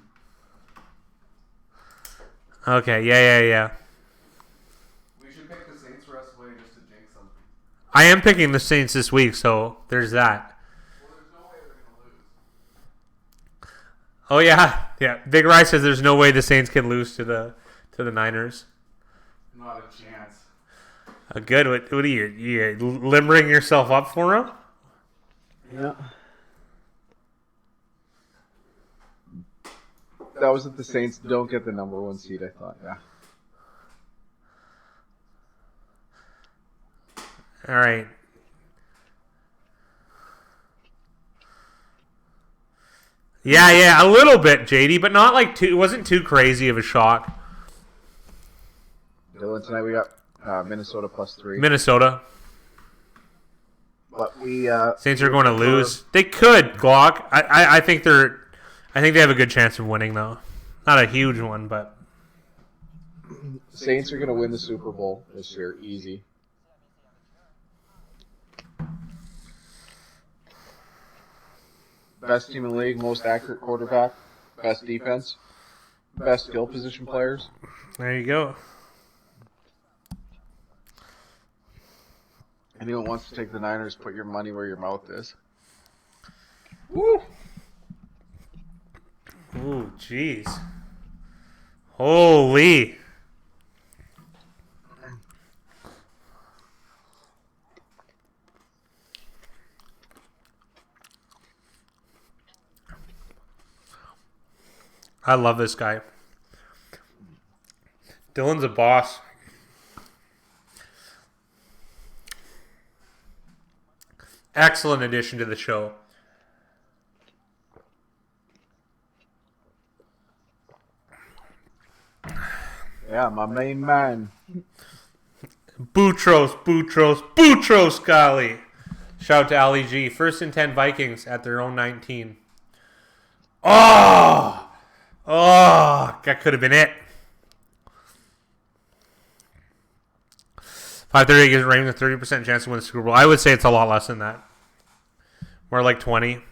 Okay, yeah. We should pick the Saints rest away just to jinx them. I am picking the Saints this week, so there's that. Well, there's no way they're going to lose. Oh yeah. Big Rye says there's no way the Saints can lose to the Niners. Not a chance. Good. What are you limbering yourself up for them? Yeah. That was if the Saints don't get the number 1 seed, I thought, yeah. All right. Yeah, a little bit, JD, but not like too. It wasn't too crazy of a shock. Dylan, tonight we got Minnesota +3. Minnesota. But we Saints are going to lose. They could, Glock. I think they're. I think they have a good chance of winning, though. Not a huge one, but Saints are going to win the Super Bowl this year, easy. Best team in the league, most accurate quarterback, best defense, best skill position players. there you go. Anyone wants to take the Niners, put your money where your mouth is. Woo! Ooh, jeez. Holy. I love this guy. Dylan's a boss. Excellent addition to the show. Yeah, my main man. Boutros Ghali. Shout out to Ali G. 1st and 10 Vikings at their own 19. Oh, that could have been it. 530 gives Ravens a 30% chance to win the Super Bowl. I would say it's a lot less than that. More like 20.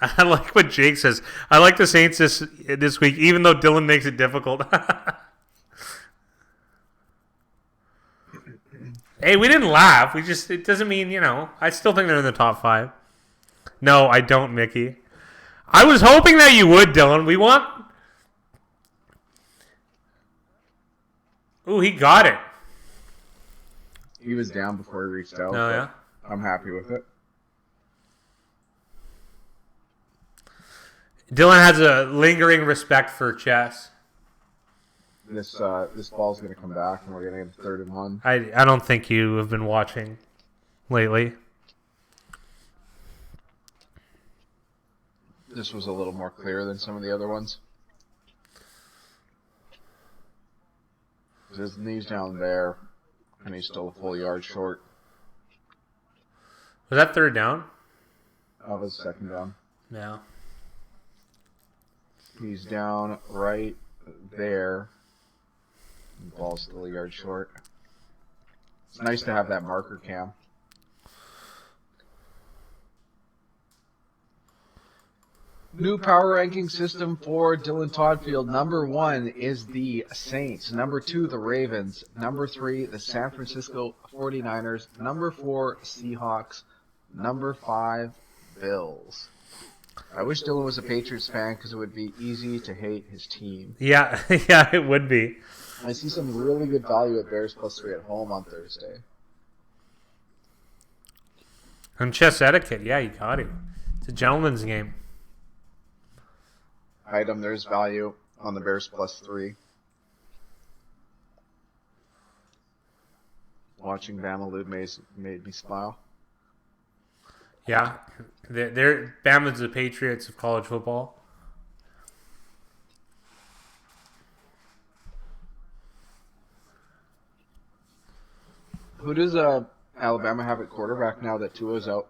I like what Jake says. I like the Saints this week, even though Dylan makes it difficult. Hey, we didn't laugh. It doesn't mean, I still think they're in the top 5. No, I don't, Mickey. I was hoping that you would, Dylan. We want... Ooh, he got it. He was down before he reached out. Oh, yeah? I'm happy with it. Dylan has a lingering respect for chess. This ball's going to come back, and we're going to get a 3rd and 1. I don't think you have been watching lately. This was a little more clear than some of the other ones. His knee's down there, and he's still a full yard short. Was that 3rd down? That was 2nd down. Yeah. He's down right there. The ball's still a yard short. It's nice to have that marker cam. New power ranking system for Dylan Toddfield. Number 1 is the Saints. Number 2, the Ravens. Number 3, the San Francisco 49ers. Number 4, Seahawks. Number 5, Bills. I wish Dylan was a Patriots fan because it would be easy to hate his team. Yeah, yeah, it would be. I see some really good value at Bears +3 at home on Thursday. And chess etiquette, yeah, you got it. It's a gentleman's game. Item, there's value on the Bears +3. Watching Bama lose made me smile. Yeah, they're Bama's the Patriots of college football. Who does Alabama have at quarterback now that Tua's out?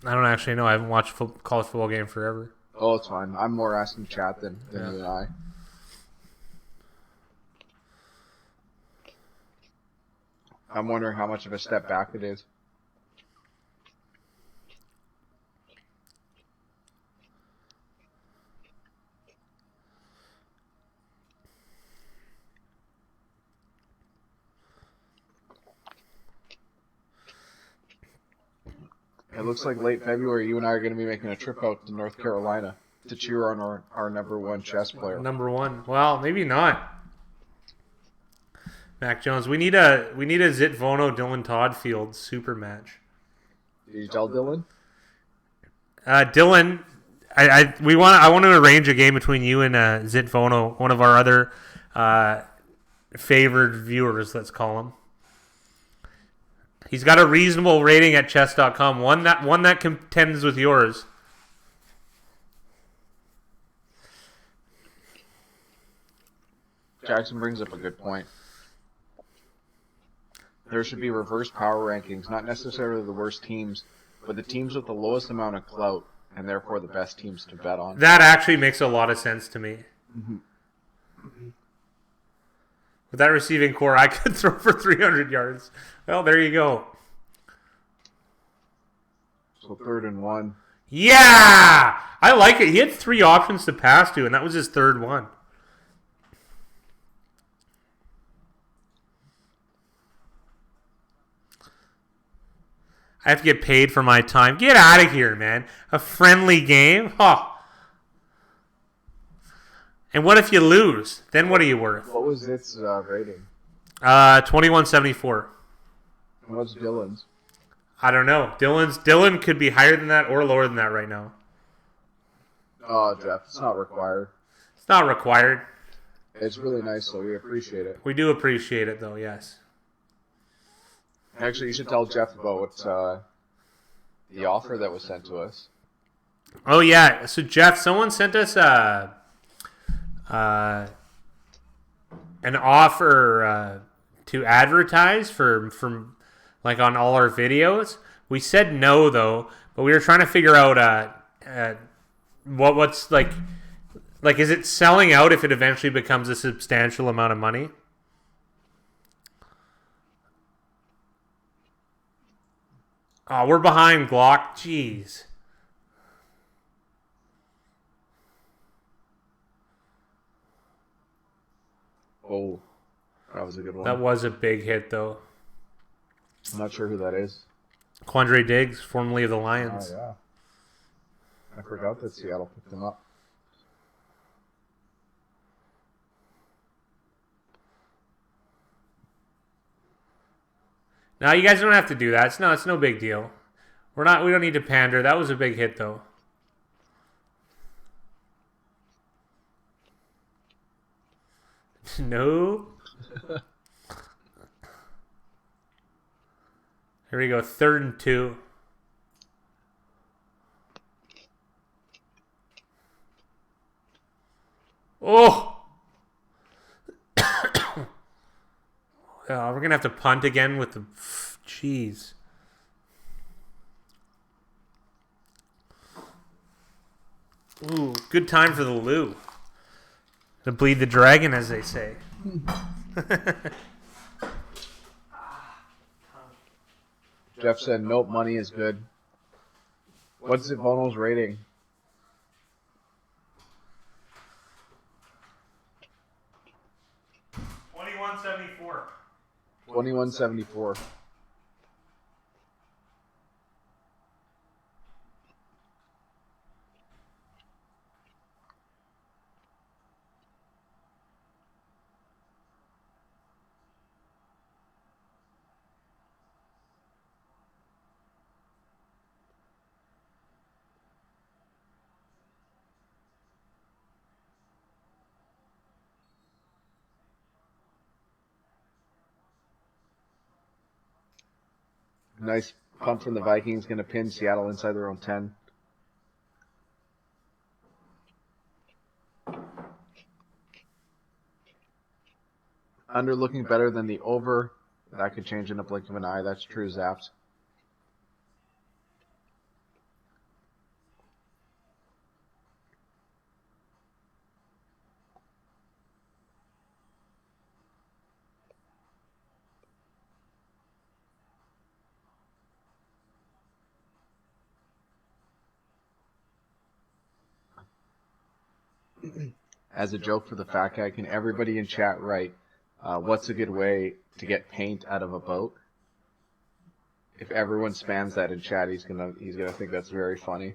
I don't actually know. I haven't watched a college football game forever. Oh, it's fine. I'm more asking chat than you and I. I'm wondering how much of a step back it is. It looks like late February, you and I are going to be making a trip out to North Carolina to cheer on our number 1 chess player. Number 1. Well, maybe not. Mac Jones. We need a Zit Vono Dylan Toddfield super match. Did you tell Dylan? Dylan, I want to arrange a game between you and Zit Vono, one of our other favored viewers, let's call him. He's got a reasonable rating at chess.com, one that contends with yours. Jackson brings up a good point. There should be reverse power rankings, not necessarily the worst teams, but the teams with the lowest amount of clout, and therefore the best teams to bet on. That actually makes a lot of sense to me. Mm-hmm. With that receiving core, I could throw for 300 yards. Well, there you go. So 3rd and 1. Yeah! I like it. He had 3 options to pass to, and that was his 3rd one. I have to get paid for my time. Get out of here, man. A friendly game? Huh. And what if you lose? Then what are you worth? What was its rating? 2174. And what's Dylan's? I don't know. Dylan could be higher than that or lower than that right now. Oh, Jeff, it's not required. It's not required. It's really nice, so we appreciate it. We do appreciate it, though. Yes. Actually, you should tell Jeff about the offer that was sent to us. Oh yeah. So Jeff, someone sent us an offer to advertise from like on all our videos. We said no though, but we were trying to figure out what's like is it selling out if it eventually becomes a substantial amount of money? Oh, we're behind Glock. Jeez. Oh, that was a good one. That was a big hit though. I'm not sure who that is. Quandre Diggs, formerly of the Lions. Oh, yeah. I forgot that Seattle picked him up. No, you guys don't have to do that. It's no big deal. We don't need to pander. That was a big hit though. No. Here we go. 3rd and 2. Oh! We're going to have to punt again with the... Jeez. Ooh, good time for the Lou. To bleed the dragon, as they say. Jeff said, nope, money is good. What's Bono's rating? $21.74. 21.74. Nice punt from the Vikings, going to pin Seattle inside their own 10. Under looking better than the over. That could change in a blink of an eye. That's true, Zapped. As a joke for the fat guy, can everybody in chat write, what's a good way to get paint out of a boat? If everyone spams that in chat, he's gonna think that's very funny.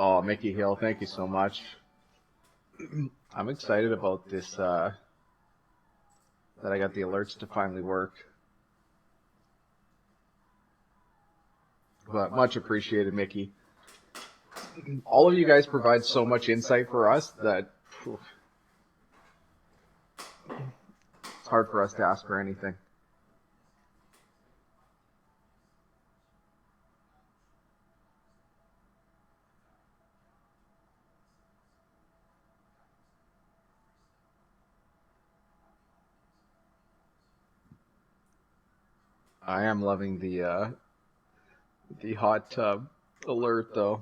Oh, Mickey Hill, thank you so much. I'm excited about this, that I got the alerts to finally work. But much appreciated, Mickey. All of you guys provide so much insight for us that it's hard for us to ask for anything. I am loving the hot tub alert though.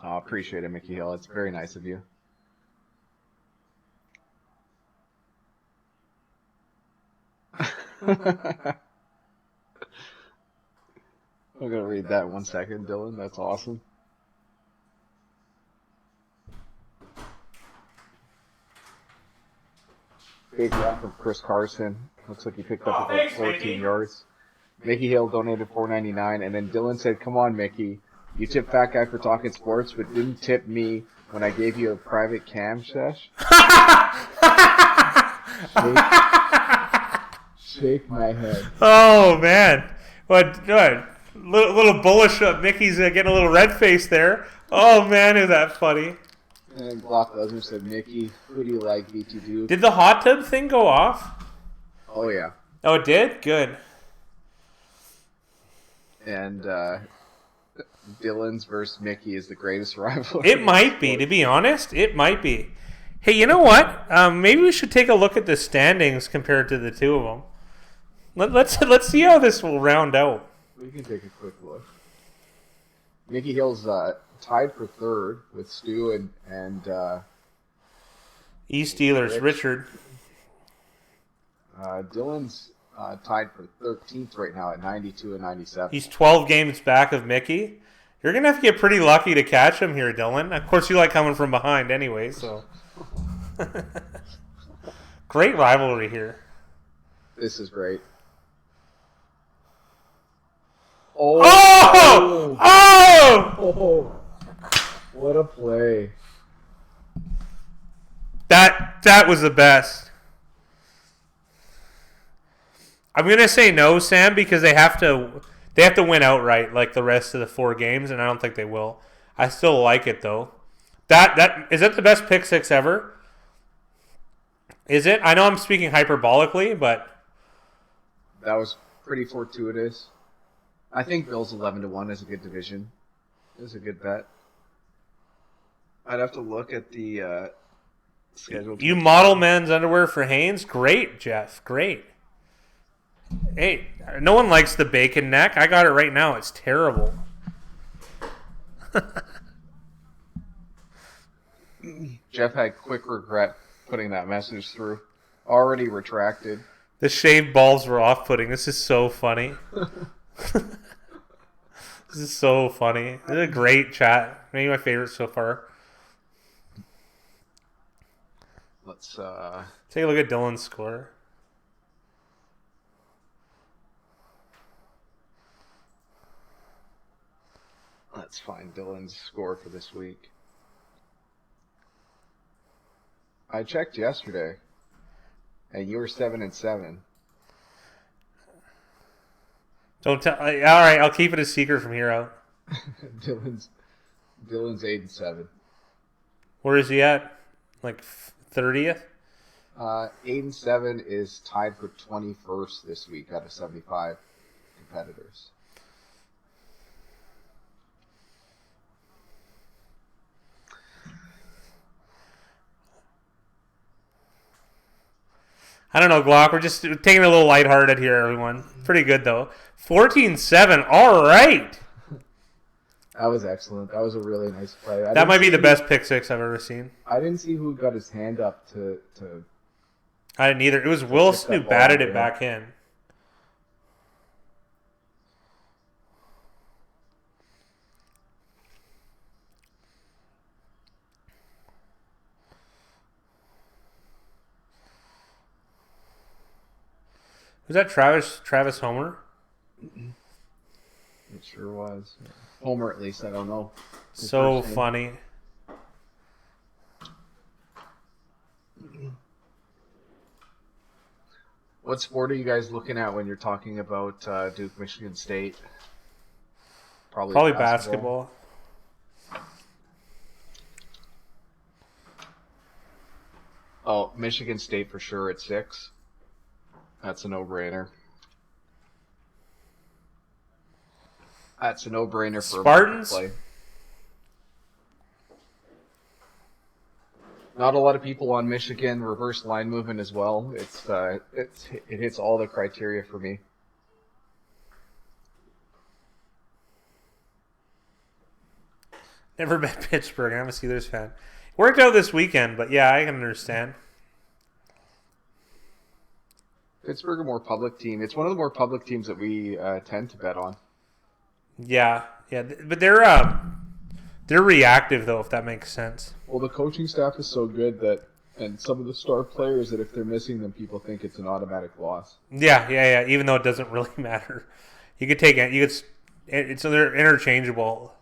Oh, appreciate it, Mickey Hill. It's very nice of you. I'm gonna read that 1 second, Dylan. That's awesome. Big run from Chris Carson. Looks like he picked up about 14 yards. Mickey Hill donated $4.99, and then Dylan said, "Come on, Mickey. You tipped Fat Guy for talking sports, but didn't tip me when I gave you a private cam sesh." Shake my head. Oh man, what? Little bullish. Mickey's getting a little red face there. Oh man, is that funny? And then Glock Lesnar said, "Mickey, who do you like, BT Duke?" Did the hot tub thing go off? Oh yeah. Oh, it did. Good. And Dylan's versus Mickey is the greatest rivalry. It might be, to be honest. It might be. Hey, you know what? Maybe we should take a look at the standings compared to the two of them. Let's see how this will round out. We can take a quick look. Mickey Hill's tied for third with Stu and East Steelers, Richard. Dylan's tied for 13th right now at 92 and 97. He's 12 games back of Mickey. You're going to have to get pretty lucky to catch him here, Dylan. Of course, you like coming from behind anyway, so. Great rivalry here. This is great. Oh! Oh! What a play. That was the best. I'm going to say no, Sam, because they have to win outright like the rest of the 4 games, and I don't think they will. I still like it, though. That is that the best pick six ever? Is it? I know I'm speaking hyperbolically, but that was pretty fortuitous. I think Bills 11-1 is a good division. It's a good bet. I'd have to look at the schedule. You model men's underwear for Hanes? Great, Jeff. Great. Hey, no one likes the bacon neck. I got it right now. It's terrible. Jeff had quick regret putting that message through. Already retracted. The shaved balls were off-putting. This is so funny. This is so funny. This is a great chat. Maybe my favorite so far. Let's take a look at Dylan's score. Let's find Dylan's score for this week. I checked yesterday, and you were 7-7. Don't tell. All right, I'll keep it a secret from here out. Dylan's 8-7. Where is he at? Like 30th? 8-7 is tied for 21st this week out of 75 competitors. I don't know, Glock. We're just taking it a little lighthearted here, everyone. Pretty good, though. 14-7. All right. That was excellent. That was a really nice play. That might be the best pick six I've ever seen. I didn't see who got his hand up to I didn't either. It was Wilson who batted it back in. Was that Travis Homer? It sure was. Homer, at least. I don't know. So funny. What sport are you guys looking at when you're talking about Duke, Michigan State? Probably basketball. Oh, Michigan State for sure at 6. That's a no-brainer. That's a no-brainer for Spartans. Play. Not a lot of people on Michigan reverse line movement as well. It hits all the criteria for me. Never bet Pittsburgh. I'm a Steelers fan. Worked out this weekend, but yeah, I can understand. Pittsburgh, a more public team. It's one of the more public teams that we tend to bet on. Yeah, but they're reactive though, if that makes sense. Well, the coaching staff is so good that, and some of the star players that if they're missing them, people think it's an automatic loss. Yeah. Even though it doesn't really matter, you could take it. So they're interchangeable.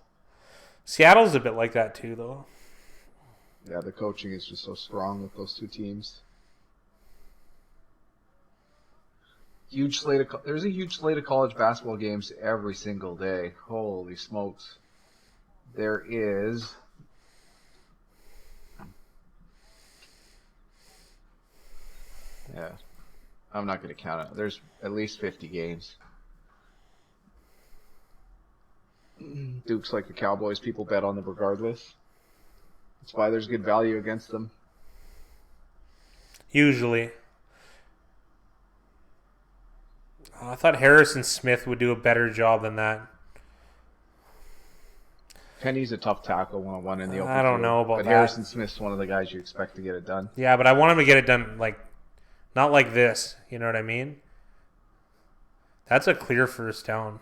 Seattle's a bit like that too, though. Yeah, the coaching is just so strong with those two teams. There's a huge slate of college basketball games every single day. Holy smokes. There is I'm not going to count it. There's at least 50 games. Duke's like the Cowboys. People bet on them regardless. That's why there's good value against them. Usually. I thought Harrison Smith would do a better job than that. Penny's a tough tackle one-on-one in the open I don't field, know about but that. Harrison Smith's one of the guys you expect to get it done. Yeah, but I want him to get it done not like this. You know what I mean? That's a clear first down.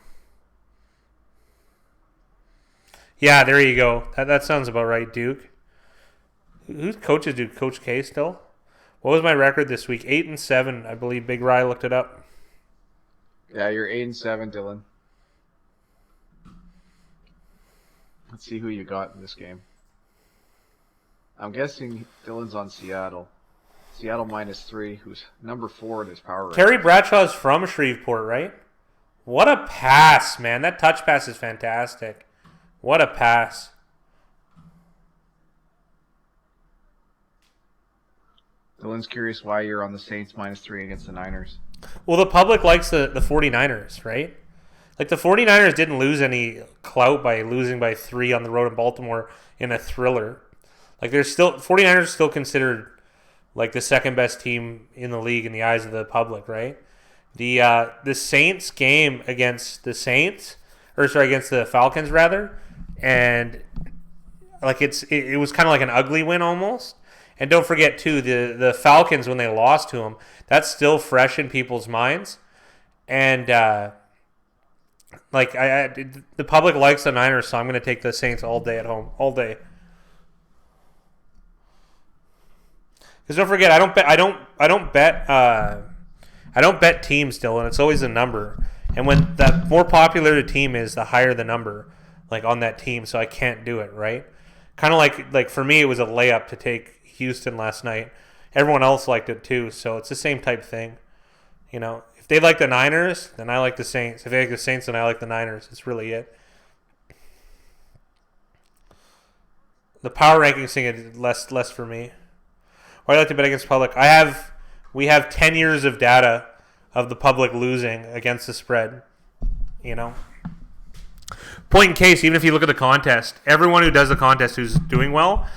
Yeah, there you go. That sounds about right, Duke. Who's coaches Duke? Coach K still? What was my record this week? 8-7, I believe. Big Rye looked it up. Yeah, you're 8-7, Dylan. Let's see who you got in this game. I'm guessing Dylan's on Seattle. Seattle -3, who's number 4 in his power ranking. Terry Bradshaw's from Shreveport, right? What a pass, man. That touch pass is fantastic. What a pass. Dylan's curious why you're on the Saints -3 against the Niners. Well, the public likes the 49ers, right? Like, the 49ers didn't lose any clout by losing by 3 on the road in Baltimore in a thriller. Like, 49ers are still considered, like, the second best team in the league in the eyes of the public, right? The Saints game against the against the Falcons, rather, and, like, it was kind of like an ugly win almost. And don't forget, too, the Falcons, when they lost to them, that's still fresh in people's minds. And, the public likes the Niners, so I'm going to take the Saints all day at home. All day. Because don't forget, I don't bet teams, Dylan. It's always a number. And when the more popular the team is, the higher the number, like, on that team. So I can't do it, right? Kind of like for me, it was a layup to take Houston last night. Everyone else liked it too, so it's the same type thing. You know, if they like the Niners, then I like the Saints. If they like the Saints, then I like the Niners. That's really it. The power rankings thing is less for me. Why do I like to bet against public? We have 10 years of data of the public losing against the spread. You know? Point in case, even if you look at the contest, everyone who does the contest who's doing well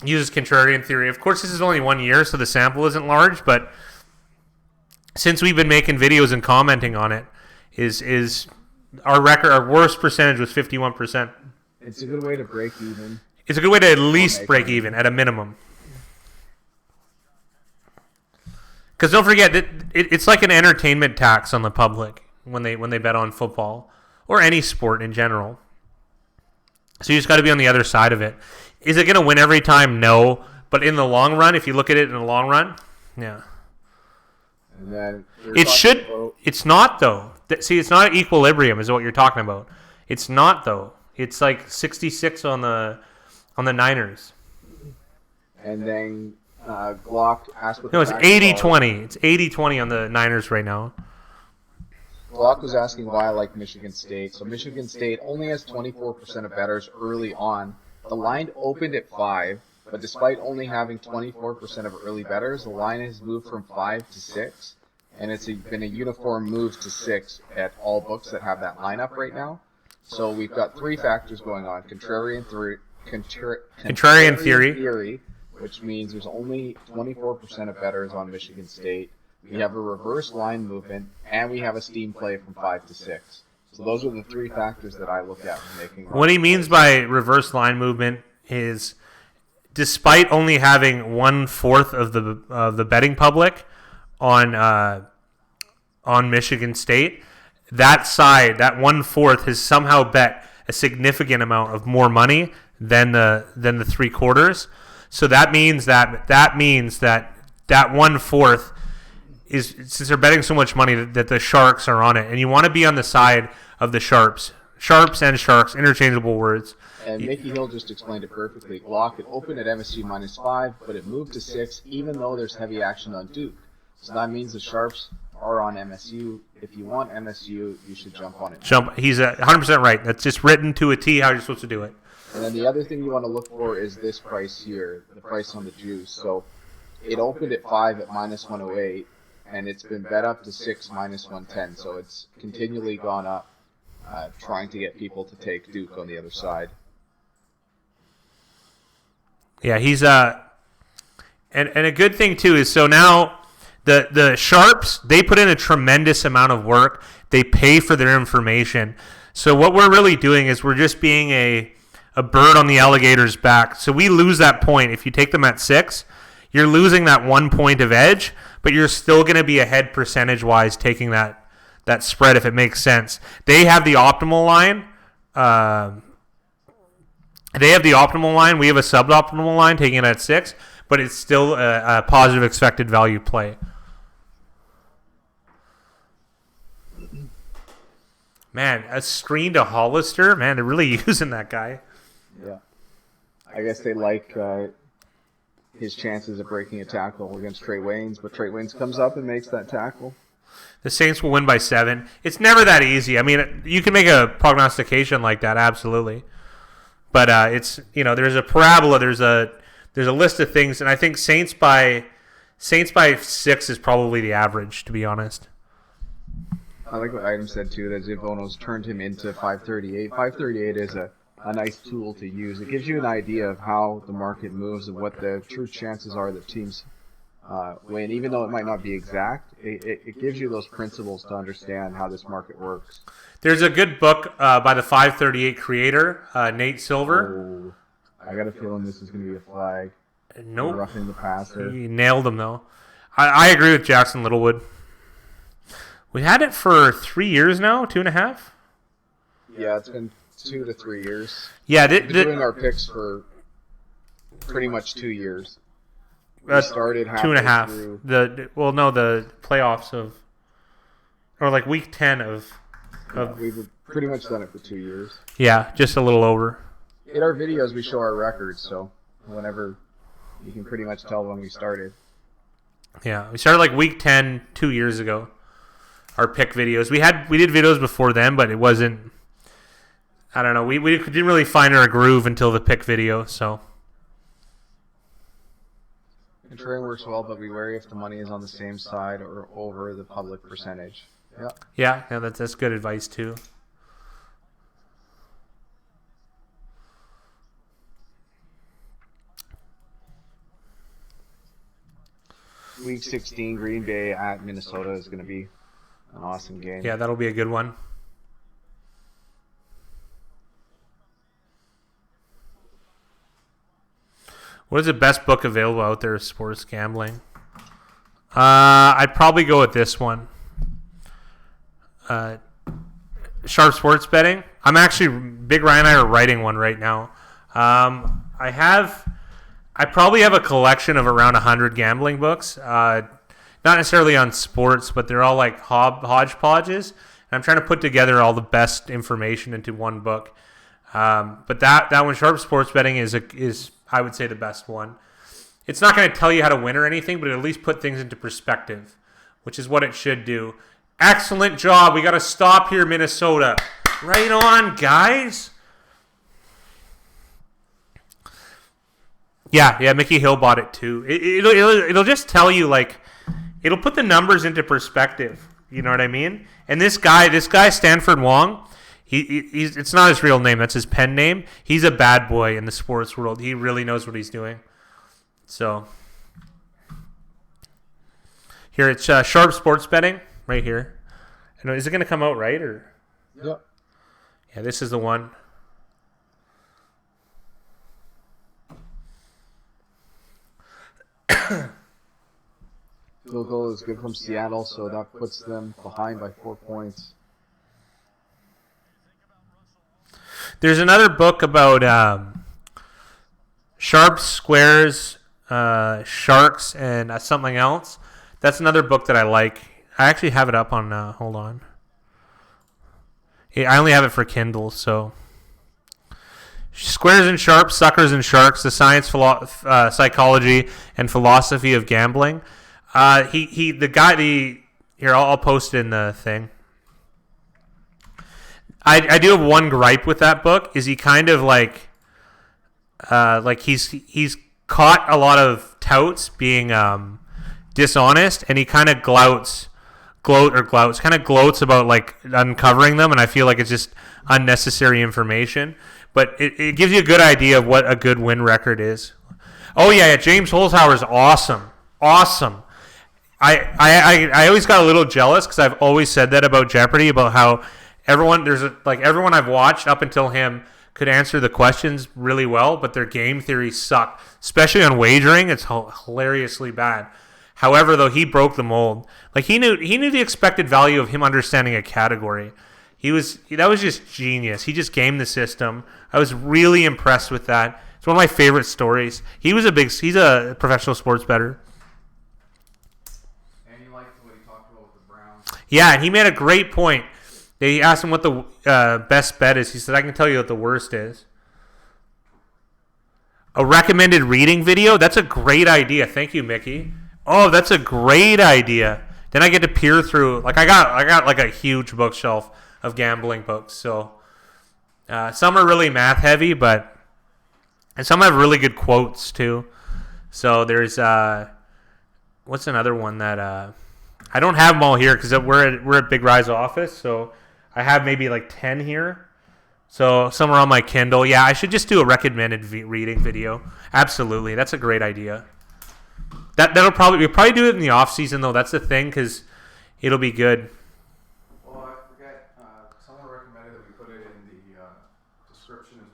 uses contrarian theory. Of course, this is only 1 year, so the sample isn't large, but since we've been making videos and commenting on it, is our worst percentage was 51%. It's a good way to break even. It's a good way to at least break even, at a minimum. Because don't forget, that it's like an entertainment tax on the public when they bet on football or any sport in general. So you just got to be on the other side of it. Is it going to win every time? No. But in the long run, if you look at it in the long run, yeah. And then It should. It's not, though. See, it's not equilibrium is what you're talking about. It's not, though. It's like 66 on the Niners. And then Glock asked what No, it's 80-20. It's 80-20 on the Niners right now. Glock was asking why I like Michigan State. So Michigan State only has 24% of bettors early on. The line opened at 5, but despite only having 24% of early bettors, the line has moved from 5 to 6, and it's been a uniform move to 6 at all books that have that lineup right now. So we've got 3 factors going on: contrarian theory, which means there's only 24% of bettors on Michigan State. We have a reverse line movement, and we have a steam play from 5 to 6. So those are the three factors that I look at when making. What he means by reverse line movement is, despite only having 1/4 of the betting public on Michigan State, that side, that 1/4, has somehow bet a significant amount of more money than the 3/4. So that means that 1/4 is, since they're betting so much money, that the sharks are on it, and you want to be on the side of the sharps and sharks, interchangeable words. And Mickey Hill just explained it perfectly. Glock, it opened at MSU -5, but it moved to 6, even though there's heavy action on Duke. So that means the sharps are on MSU. If you want MSU, you should jump on it. He's 100% right. That's just written to a T how you're supposed to do it. And then the other thing you want to look for is this price here, the price on the juice. So it opened at 5 at -108, and it's been bet up to 6 -110. So it's continually gone up, trying to get people to take Duke on the other side. Yeah, he's and a good thing too is, so now the sharps, they put in a tremendous amount of work. They pay for their information. So what we're really doing is we're just being a bird on the alligator's back. So we lose that point. If you take them at 6, you're losing that 1 point of edge, but you're still going to be ahead percentage-wise taking that spread, if it makes sense. They have the optimal line. We have a suboptimal line taking it at 6, but it's still a positive expected value play. Man, a screen to Hollister. Man, they're really using that guy. Yeah. I guess they like his chances of breaking a tackle against Trey Waynes, but Trey Waynes comes up and makes that tackle. The Saints will win by 7. It's never that easy. I mean, you can make a prognostication like that, absolutely. But it's, there's a parabola, there's a list of things, and I think Saints by 6 is probably the average, to be honest. I like what Item said too, that Zivono's turned him into 538. 538 is a nice tool to use. It gives you an idea of how the market moves and what the true chances are that teams win. Even though it might not be exact, it gives you those principles to understand how this market works. There's a good book by the 538 creator, Nate Silver. Oh, I got a feeling this is going to be a flag. Nope. Roughing the passer. He nailed him, though. I agree with Jackson Littlewood. We had it for 3 years now, 2.5? Yeah, it's been 2 to 3 years. Yeah, We've been doing our picks for pretty much 2 years. We started halfway 2.5. through. The playoffs or like week 10 of. We've pretty much done it for 2 years. Yeah, just a little over. In our videos, we show our records, so whenever you can pretty much tell when we started. Yeah, we started like week 10 2 years ago. Our pick videos. We did videos before then, but it wasn't. I don't know. We didn't really find our groove until the pick video. So. Contrarian works well, but be wary if the money is on the same side or over the public percentage. Yeah. Yeah, that's good advice too. Week 16, Green Bay at Minnesota is going to be an awesome game. Yeah, that'll be a good one. What is the best book available out there of sports gambling? I'd probably go with this one. Sharp Sports Betting. I'm actually, Big Ryan and I are writing one right now. I probably have a collection of around 100 gambling books. Not necessarily on sports, but they're all like hodgepodges. And I'm trying to put together all the best information into one book. But that one, Sharp Sports Betting, is I would say the best one. It's not going to tell you how to win or anything, but at least put things into perspective, which is what it should do. Excellent job. We got to stop here, Minnesota. Right on, guys. Yeah, Mickey Hill bought it too. It'll just tell you, like, it'll put the numbers into perspective. You know what I mean? And this guy, Stanford Wong, he's it's not his real name. That's his pen name. He's a bad boy in the sports world. He really knows what he's doing. So here it's Sharp Sports Betting right here. Is it going to come out right or? Yep. Yeah, this is the one. Field goal is good from Seattle, so that puts them behind by 4 points. There's another book about sharps, squares, sharks, and something else. That's another book that I like. I actually have it up on. Hold on. I only have it for Kindle, so. Squares and Sharps, Suckers and Sharks: The Science, Psychology, and Philosophy of Gambling. Here, I'll post it in the thing. I do have one gripe with that book. Is he kind of like he's caught a lot of touts being dishonest, and he kind of gloats about like uncovering them, and I feel like it's just unnecessary information. But it gives you a good idea of what a good win record is. Oh yeah, James Holzhauer is awesome. I always got a little jealous because I've always said that about Jeopardy, about how everyone I've watched up until him could answer the questions really well, but their game theory sucked, especially on wagering. It's hilariously bad. However, though, he broke the mold. Like he knew the expected value of him understanding a category. That was just genius. He just gamed the system. I was really impressed with that. It's one of my favorite stories. He's a professional sports bettor. And you liked what he talked about with the Browns. Yeah, and he made a great point. They asked him what the best bet is. He said, I can tell you what the worst is. A recommended reading video? That's a great idea. Thank you, Mickey. Oh, that's a great idea. Then I get to peer through. Like I got like a huge bookshelf of gambling books. So some are really math heavy, and some have really good quotes too. So there's what's another one that I don't have them all here because we're at Big Rise office. So I have maybe like 10 here. So some are on my Kindle. Yeah, I should just do a recommended reading video. Absolutely, that's a great idea. We'll probably do it in the off season though. That's the thing because it'll be good. Well, I forget. Someone recommended that we put it in the description as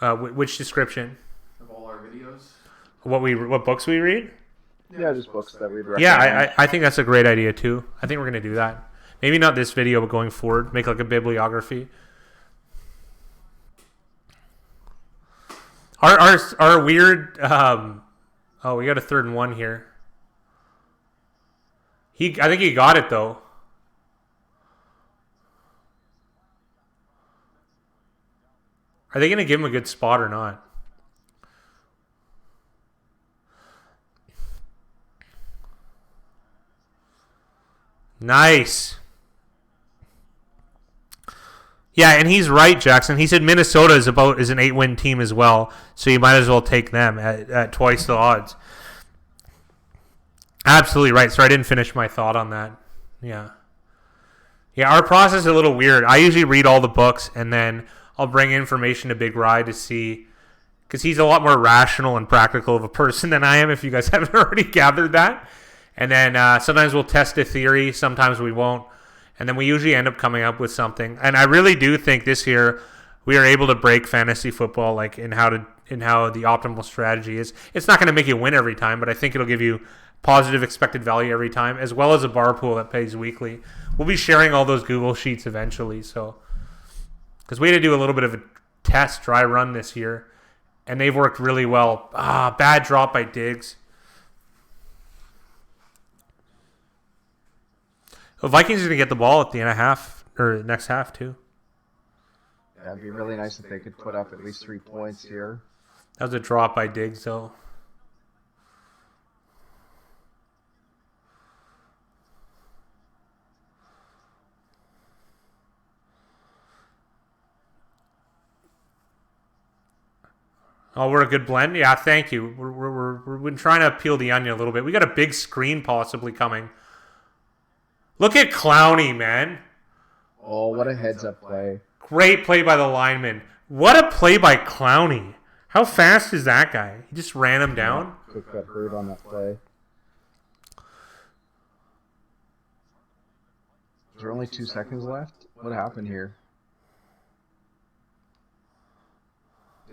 well. Which description? Of all our videos. What books we read? Yeah, just books that we'd recommend. Yeah, I think that's a great idea too. I think we're gonna do that. Maybe not this video, but going forward, make like a bibliography. Our weird. Oh, we got a 3rd and 1 here. I think he got it though. Are they going to give him a good spot or not? Nice. Yeah, and he's right, Jackson. He said Minnesota is an 8-win team as well, so you might as well take them at twice the odds. Absolutely right. So I didn't finish my thought on that. Yeah. Yeah, our process is a little weird. I usually read all the books, and then I'll bring information to Big Rye to see, because he's a lot more rational and practical of a person than I am, if you guys haven't already gathered that. And then sometimes we'll test a theory, sometimes we won't. And then we usually end up coming up with something. And I really do think this year we are able to break fantasy football, like in how the optimal strategy is. It's not going to make you win every time, but I think it'll give you positive expected value every time, as well as a bar pool that pays weekly. We'll be sharing all those Google Sheets eventually, so because we had to do a little bit of a test dry run this year, and they've worked really well. Bad drop by Diggs. The Vikings are going to get the ball at the end of half, or next half, too. Yeah, it'd be really nice if they could put up at least 3 points here. That was a drop by Diggs, though. Oh, we're a good blend? Yeah, thank you. We've been trying to peel the onion a little bit. We got a big screen possibly coming. Look at Clowney, man. Oh, what a heads-up play. Great play by the lineman. What a play by Clowney. How fast is that guy? He just ran him down. Cook got hurt on that play. Is there only 2 seconds left? What happened here?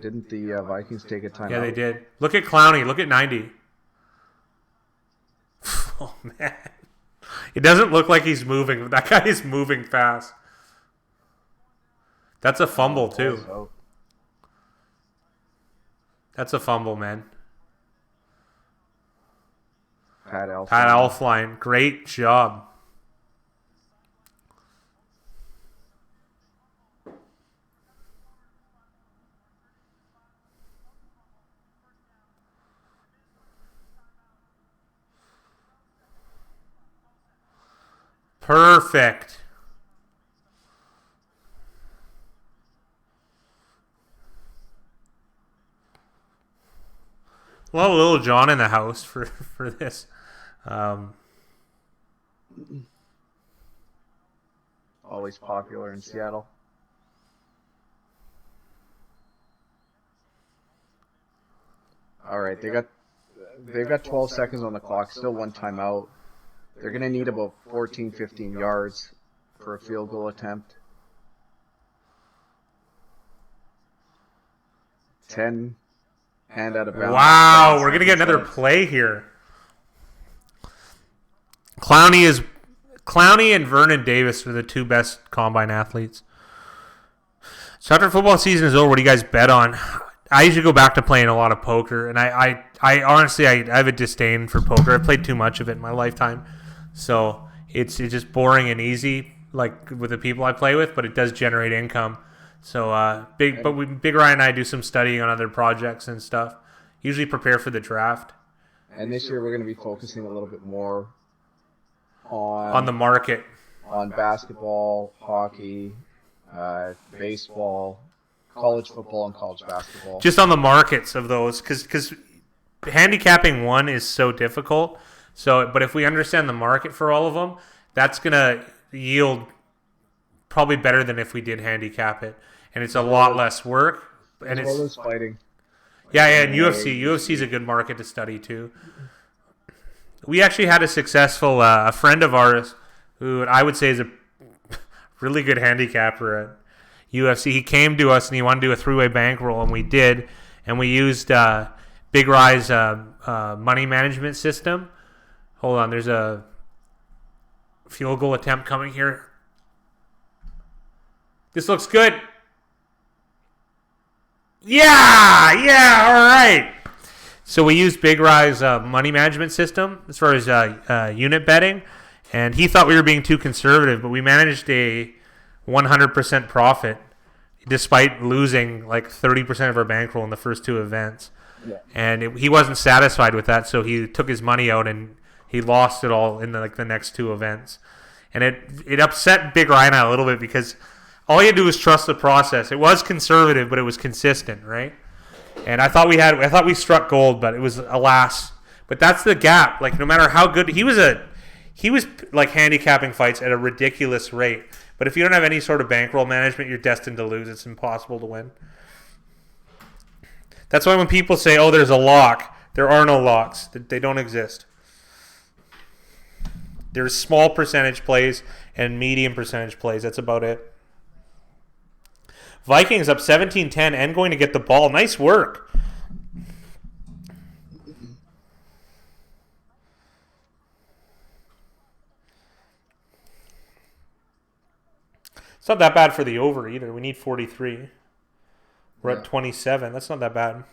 Didn't the Vikings take a timeout? Yeah, they did. Look at Clowney. Look at 90. Oh, man. It doesn't look like he's moving, but that guy is moving fast. That's a fumble, too. So, That's a fumble, man. Pat Elflein. Great job. Perfect. Well, Little John in the house for this. Always popular in Seattle. All right, they've got 12 seconds on the clock. Still one timeout. They're going to need about 14, 15 yards for a field goal attempt. 10 hand out of bounds. Wow, we're going to get another play here. Clowney and Vernon Davis are the two best combine athletes. So after football season is over, what do you guys bet on? I usually go back to playing a lot of poker, and I honestly I have a disdain for poker. I've played too much of it in my lifetime, so it's just boring and easy, like with the people I play with. But it does generate income. So Big Ryan and I do some studying on other projects and stuff. Usually prepare for the draft. And this year we're going to be focusing a little bit more on the market, on basketball, hockey, baseball, college football, and college basketball. Just on the markets of those, because handicapping one is so difficult. So, but if we understand the market for all of them, that's gonna yield probably better than if we did handicap it, and it's a lot less work. And as well as fighting. Yeah, and UFC is a good market to study too. We actually had a successful a friend of ours who I would say is a really good handicapper at UFC. He came to us and he wanted to do a three-way bankroll, and we did. And we used Big Rye's money management system. Hold on, there's a field goal attempt coming here. This looks good. Yeah, all right. So we used Big Rye's money management system as far as unit betting, and he thought we were being too conservative, but we managed a 100% profit despite losing like 30% of our bankroll in the first two events. Yeah. And he wasn't satisfied with that, so he took his money out and he lost it all in the next two events. And it upset Big Ryan a little bit because all you had to do was trust the process. It was conservative, but it was consistent, right? And I thought we struck gold, but it was alas. But that's the gap. Like no matter how good he was like handicapping fights at a ridiculous rate. But if you don't have any sort of bankroll management, you're destined to lose. It's impossible to win. That's why when people say, "Oh, there's a lock," there are no locks. They don't exist. There's small percentage plays and medium percentage plays. That's about it. Vikings up 17-10 and going to get the ball. Nice work. It's not that bad for the over either. We need 43. We're at 27. That's not that bad.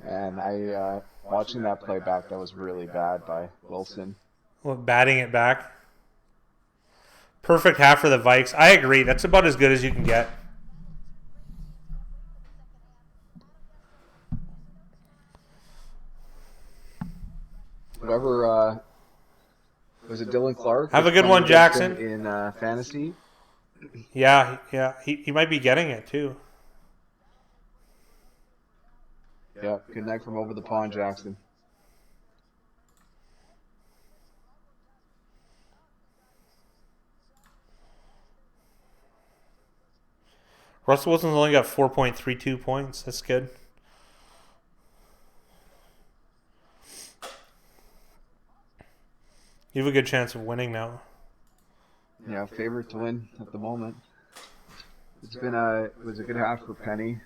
And watching that play back, that was really bad by Wilson. Well, batting it back. Perfect half for the Vikes. I agree. That's about as good as you can get. Whoever was it, Dylan Clark? Have a good one, Jackson. In fantasy. Yeah. He might be getting it too. Yeah, good night from over the pond, Jackson. Russell Wilson's only got 4.32 points. That's good. You have a good chance of winning now. Yeah, favorite to win at the moment. It was a good half for Penny.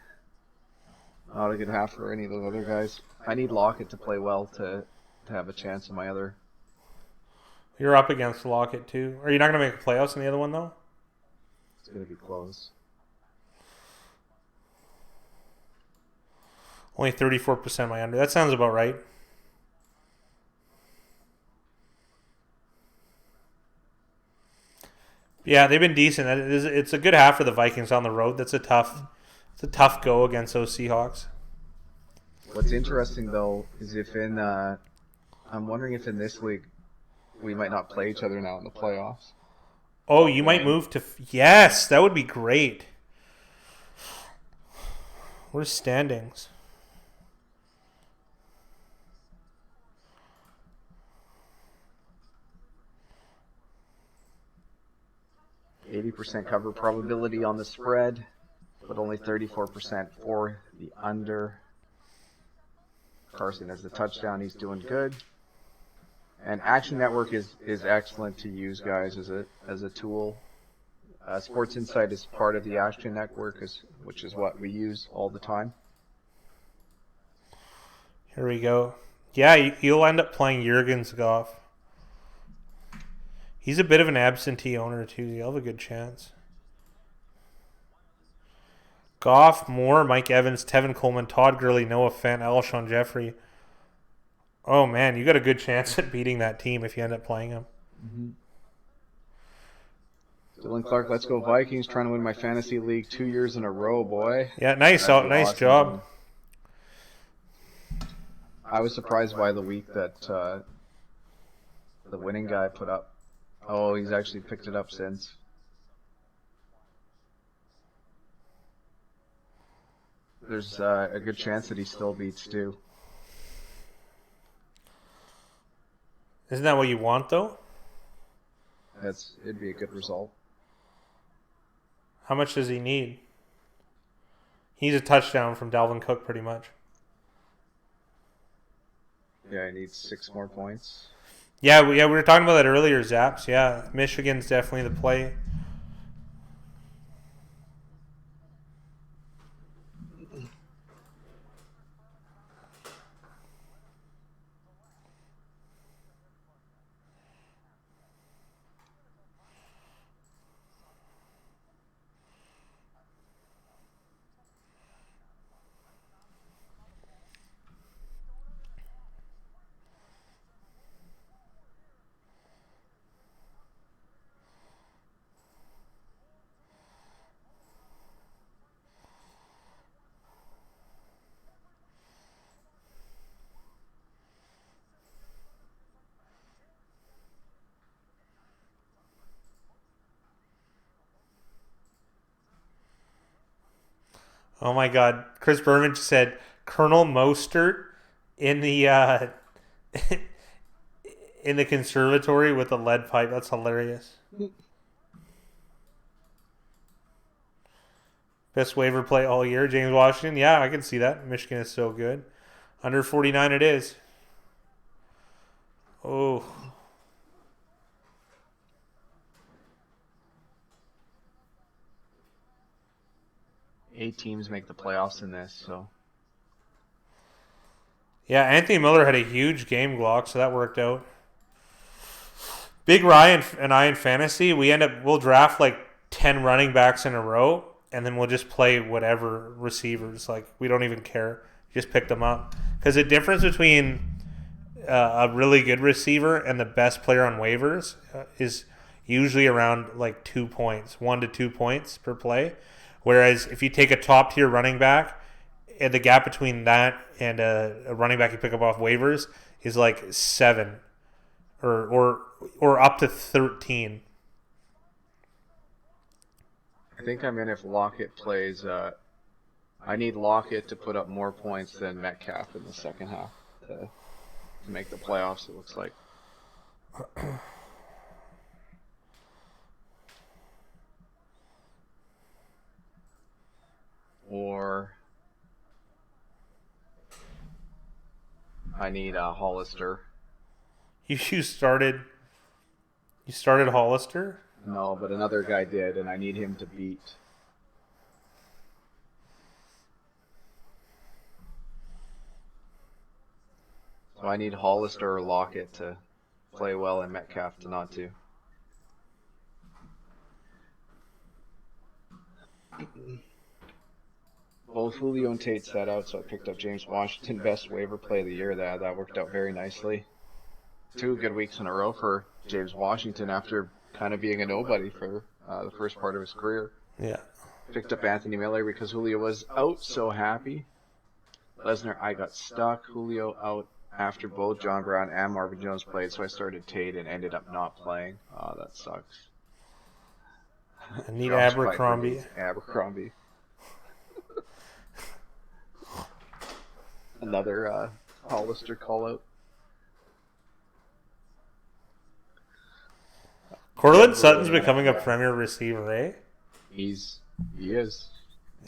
Not a good half for any of those other guys. I need Lockett to play well to have a chance in my other. You're up against Lockett too. Are you not going to make the playoffs in the other one though? It's going to be close. Only 34% my under. That sounds about right. Yeah, they've been decent. It's a good half for the Vikings on the road. It's a tough go against those Seahawks. What's interesting though is I'm wondering if in this league we might not play each other now in the playoffs. Oh, you might move to... Yes, that would be great. Where's standings? %80 cover probability on the spread, but only 34% for the under. Carson has the touchdown. He's doing good. And Action Network is excellent to use, guys, as a tool. Sports Insight is part of the Action Network, which is what we use all the time. Here we go. Yeah, you'll end up playing Jurgens Goff. He's a bit of an absentee owner, too. You'll have a good chance. Goff, Moore, Mike Evans, Tevin Coleman, Todd Gurley, Noah Fant, Alshon Jeffrey. Oh, man, you got a good chance at beating that team if you end up playing them. Mm-hmm. Dylan Clark, let's go Vikings. Trying to win my fantasy league 2 years in a row, boy. Yeah, nice awesome job. I was surprised by the week that the winning guy put up. Oh, he's actually picked it up since. There's a good chance that he still beats Stu. Isn't that what you want, though? It'd be a good result. How much does he need? He needs a touchdown from Dalvin Cook, pretty much. Yeah, he needs 6 more points. Yeah, we were talking about that earlier, Zaps. Yeah, Michigan's definitely the play. Oh my God! Chris Berman just said Colonel Mostert in the in the conservatory with the lead pipe. That's hilarious. Best waiver play all year, James Washington. Yeah, I can see that. Michigan is so good. Under 49 it is. Oh. Eight teams make the playoffs in this, so. Yeah, Anthony Miller had a huge game block, so that worked out. Big Ryan and I in fantasy, we'll draft like 10 running backs in a row, and then we'll just play whatever receivers. Like, we don't even care. Just pick them up. Because the difference between a really good receiver and the best player on waivers is usually around like 2 points, 1 to 2 points per play. Whereas if you take a top tier running back, and the gap between that and a running back you pick up off waivers is like 7 or up to 13. I think I'm in if Lockett plays. I I need Lockett to put up more points than Metcalf in the second half to make the playoffs, it looks like. Or I need Hollister. You started Hollister? No, but another guy did, and I need him to beat. So I need Hollister or Lockett to play well and Metcalf to not to. Both Julio and Tate sat out, so I picked up James Washington, best waiver play of the year. That worked out very nicely. 2 good weeks in a row for James Washington after kind of being a nobody for the first part of his career. Yeah. Picked up Anthony Miller because Julio was out, so happy. Lesnar, I got stuck. Julio out after both John Brown and Marvin Jones played, so I started Tate and ended up not playing. Oh, that sucks. I need Josh Abercrombie. Abercrombie. Another Hollister call out. Cortland Sutton's becoming a premier receiver, eh? He is.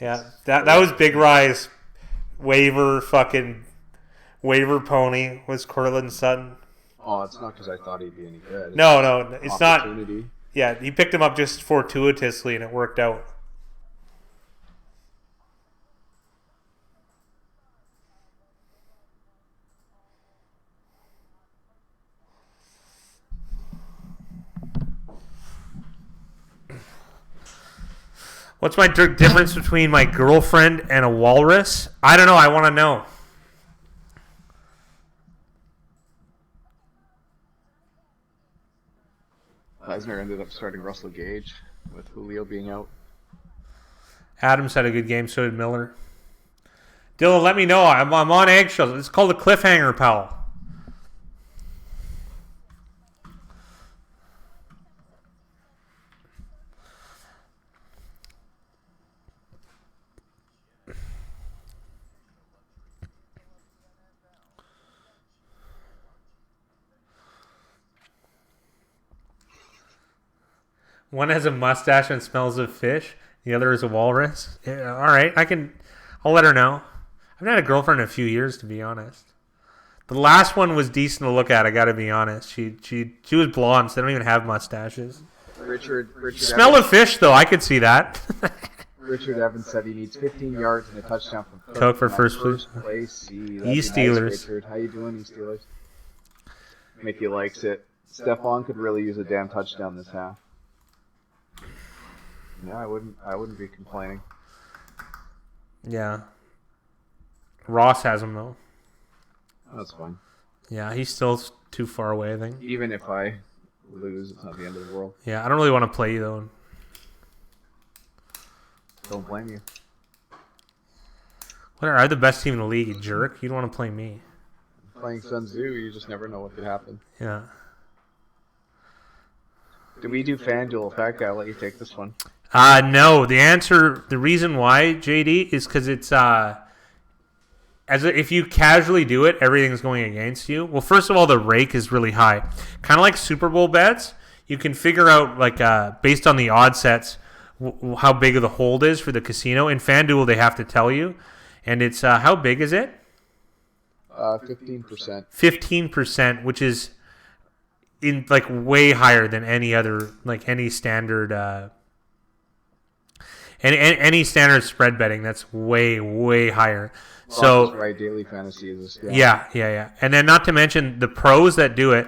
Yeah, that was Big Rye's waiver pony was Cortland Sutton. Oh, it's not because I thought he'd be any good. No, it's not. Opportunity. Yeah, he picked him up just fortuitously, and it worked out. What's my difference between my girlfriend and a walrus? I don't know. I want to know. Lesnar ended up starting Russell Gage with Julio being out. Adams had a good game. So did Miller. Dylan, let me know. I'm on eggshells. It's called a cliffhanger, pal. One has a mustache and smells of fish. The other is a walrus. Yeah, all right, I'll let her know. I've not had a girlfriend in a few years, to be honest. The last one was decent to look at. I got to be honest. She was blonde, so they don't even have mustaches. Richard Smell Evans, of fish, though. I could see that. Richard Evans said he needs 15 yards and a touchdown from Cook for my first place. See, that'd East be nice, Steelers. Richard. How you doing, East Steelers? Mickey likes it. Stephon could really use a damn touchdown this half. Yeah, I wouldn't be complaining. Yeah. Ross has him, though. That's fine. Yeah, he's still too far away, I think. Even if I lose, it's not the end of the world. Yeah, I don't really want to play you, though. Don't blame you. Whatever, I'm the best team in the league, you jerk. You don't want to play me. Playing Sun Tzu, you just never know what could happen. Yeah. Do we do FanDuel? Fat guy, I'll let you take this one. No. The reason why, JD, is because it's if you casually do it, everything's going against you. Well, first of all, the rake is really high. Kind of like Super Bowl bets. You can figure out, based on the odd sets, how big of the hold is for the casino. In FanDuel, they have to tell you. And it's, how big is it? 15%. 15%, which is in way higher than any other, any standard any standard spread betting. That's way higher. So right, daily fantasy is a scam. Yeah. And then not to mention the pros that do it,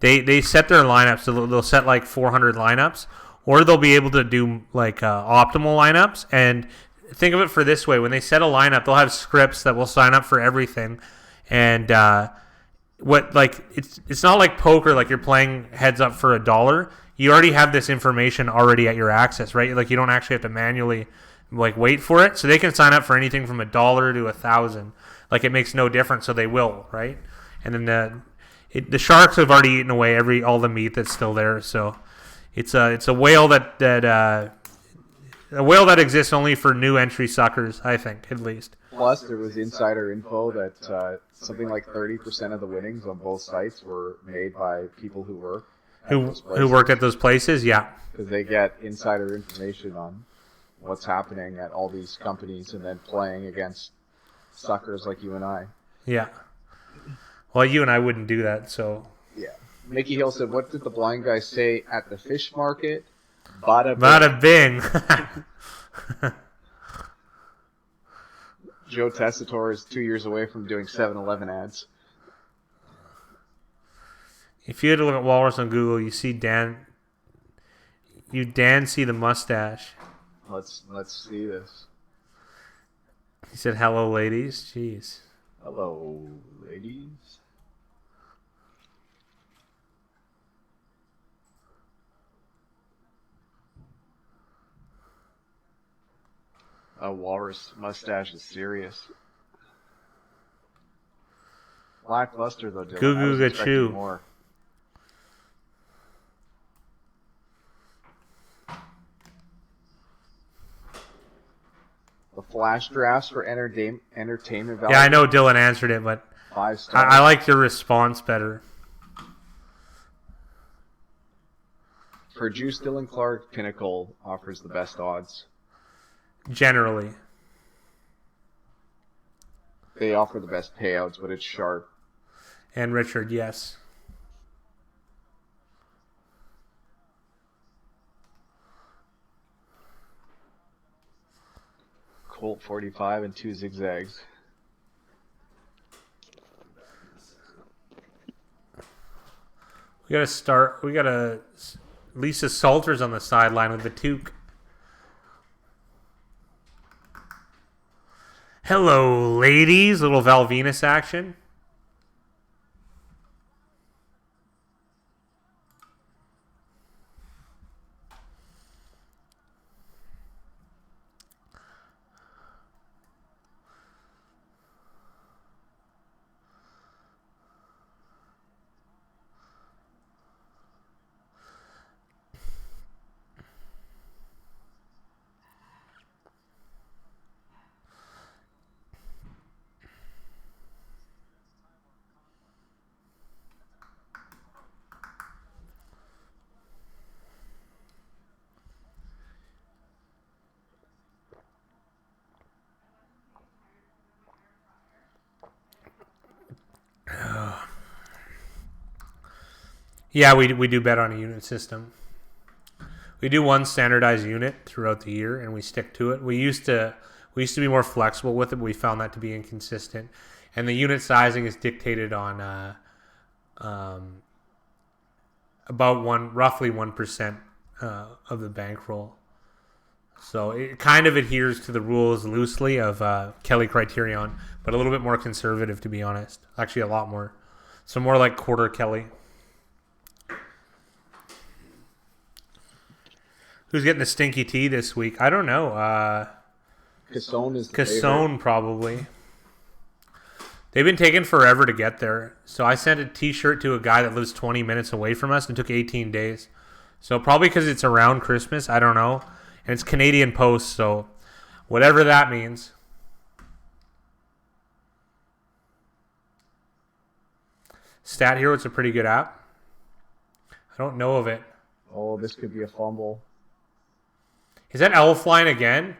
they set their lineups. So they'll set 400 lineups, or they'll be able to do optimal lineups. And think of it for this way: when they set a lineup, they'll have scripts that will sign up for everything. And it's not like poker, you're playing heads up for $1. You already have this information already at your access, right? You don't actually have to manually wait for it. So they can sign up for anything from $1 to 1,000. It makes no difference, so they will, right? And then the sharks have already eaten away all the meat that's still there. So it's a whale that a whale that exists only for new entry suckers, I think, at least. Plus, there was insider info that something like 30% of the winnings on both sites were made by people who work Who worked at those places, yeah. Because they get insider information on what's happening at all these companies and then playing against suckers like you and I. Yeah. Well, you and I wouldn't do that, so... Yeah. Mickey Hill said, what did the blind guy say at the fish market? Bada bing. Bada bing. Joe Tessitore is 2 years away from doing 7-Eleven ads. If you had to look at Walrus on Google, you see Dan. Dan see the mustache. Let's see this. He said, "Hello, ladies." Jeez. Hello, ladies. A walrus mustache is serious. Lackluster though, Dylan. Goo I was goo expecting gachoo. more. The flash drafts for entertainment value. Yeah, I know Dylan answered it, but 5 stars. I liked your response better. For Juice, Dylan Clark, Pinnacle offers the best odds. Generally. They offer the best payouts, but it's sharp. And Richard, yes. Colt 45 and 2 zigzags. We got Lisa Salters on the sideline with the toque. Hello, ladies. Little Val Venus action. Yeah, we do bet on a unit system. We do one standardized unit throughout the year, and we stick to it. We used to be more flexible with it, but we found that to be inconsistent. And the unit sizing is dictated on roughly 1% of the bankroll. So it kind of adheres to the rules loosely of Kelly Criterion, but a little bit more conservative, to be honest. Actually, a lot more. So more like quarter Kelly. Who's getting the stinky tea this week? I don't know. Cassone is the Cassone, probably. They've been taking forever to get there. So I sent a T-shirt to a guy that lives 20 minutes away from us and it took 18 days. So probably because it's around Christmas. I don't know. And it's Canadian Post, so whatever that means. Stat Hero, it's a pretty good app. I don't know of it. Oh, this could be a fumble. Is that Elfline again?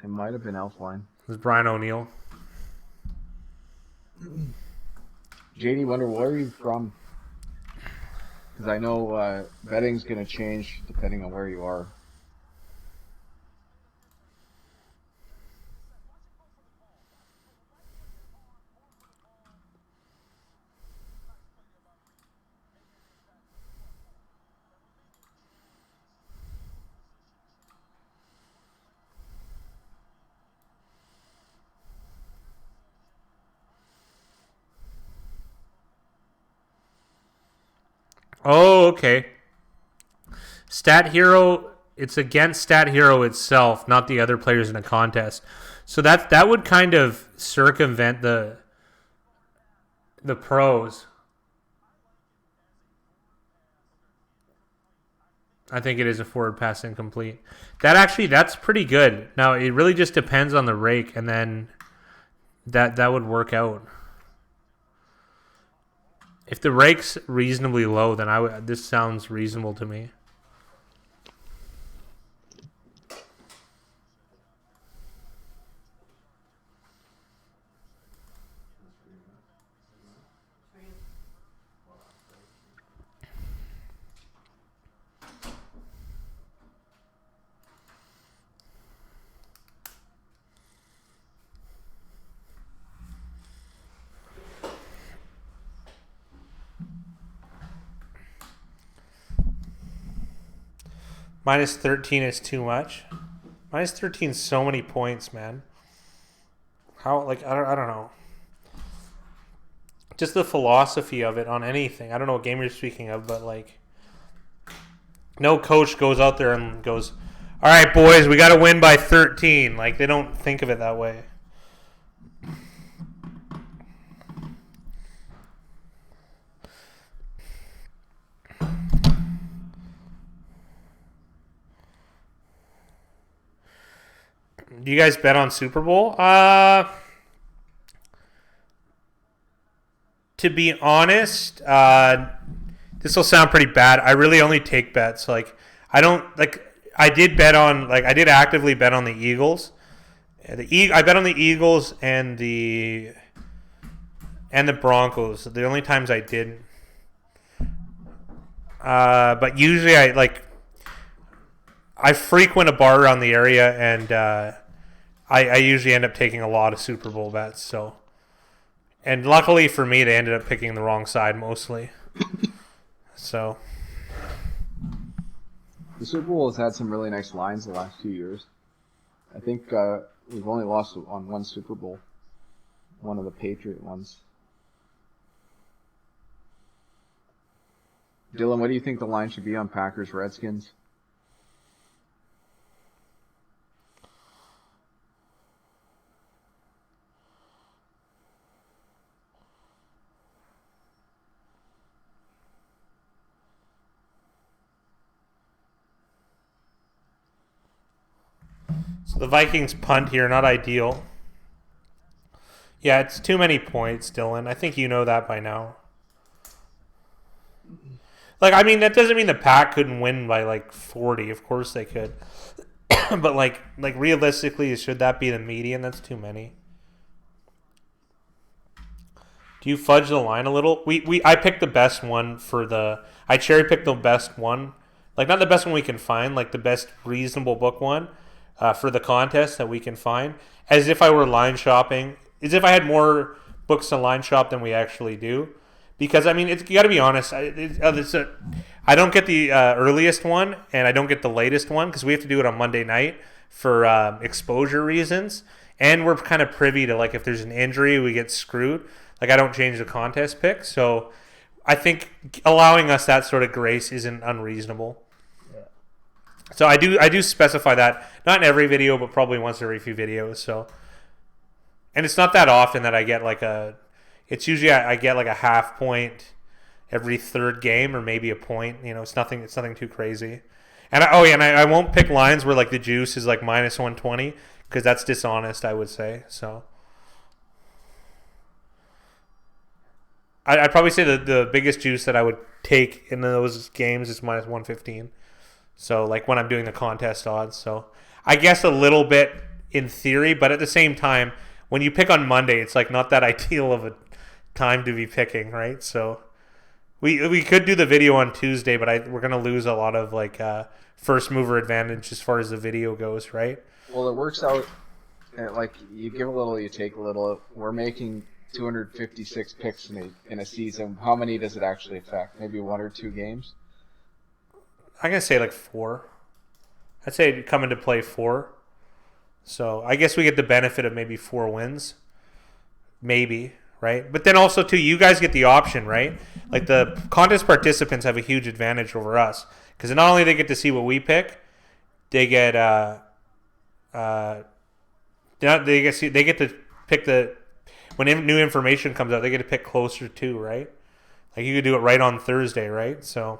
It might have been Elfline. It was Brian O'Neill. JD, wonder where are you from? Because I know betting's going to change depending on where you are. Oh, okay. Stat Hero, it's against Stat Hero itself, not the other players in a contest. So that would kind of circumvent the pros. I think it is a forward pass incomplete. That's pretty good. Now it really just depends on the rake, and then that would work out. If the rake's reasonably low, then this sounds reasonable to me. Minus 13 is too much. Minus 13 is so many points, man. How, like, I don't know. Just the philosophy of it on anything. I don't know what game you're speaking of, but, like, no coach goes out there and goes, all right, boys, we got to win by 13. Like, they don't think of it that way. Do you guys bet on Super Bowl? To be honest, this will sound pretty bad. I really only take bets. Like, I did actively bet on the Eagles. I bet on the Eagles and the Broncos. The only times I did. But usually I frequent a bar around the area, and I usually end up taking a lot of Super Bowl bets. So, and luckily for me, they ended up picking the wrong side mostly. So, the Super Bowl has had some really nice lines the last 2 years. I think we've only lost on one Super Bowl, one of the Patriot ones. Dylan, what do you think the line should be on Packers-Redskins? So the Vikings punt here, not ideal. Yeah, it's too many points, Dylan. I think you know that by now. Like, I mean, that doesn't mean the Pack couldn't win by, like, 40. Of course they could. But, like realistically, should that be the median? That's too many. Do you fudge the line a little? I picked the best one I cherry-picked the best one. Like, not the best one we can find, like the best reasonable book one. For the contest that we can find, as if I were line shopping, as if I had more books to line shop than we actually do. Because, I mean, you got to be honest, I don't get the earliest one, and I don't get the latest one, because we have to do it on Monday night for exposure reasons, and we're kind of privy to, like, if there's an injury, we get screwed. Like, I don't change the contest pick, so I think allowing us that sort of grace isn't unreasonable. So I do specify that, not in every video, but probably once every few videos. So, and it's not that often that I get it's usually I get like a half point every third game, or maybe a point. You know, it's nothing too crazy. And I won't pick lines where like the juice is like minus 120, because that's dishonest, I would say. So I'd probably say the biggest juice that I would take in those games is minus 115. So, like, when I'm doing the contest odds. So, I guess a little bit in theory, but at the same time, when you pick on Monday, it's, like, not that ideal of a time to be picking, right? So, we could do the video on Tuesday, but we're going to lose a lot of, like, first mover advantage as far as the video goes, right? Well, it works out, like, you give a little, you take a little. We're making 256 picks in a season. How many does it actually affect? Maybe 1 or 2 games? I'm going to say like 4. I'd say it'd come into play 4. So I guess we get the benefit of maybe 4 wins. Maybe, right? But then also, too, you guys get the option, right? Like, the contest participants have a huge advantage over us. Because not only they get to see what we pick, they get they get to pick when new information comes out, they get to pick closer to, right? Like, you could do it right on Thursday, right? So...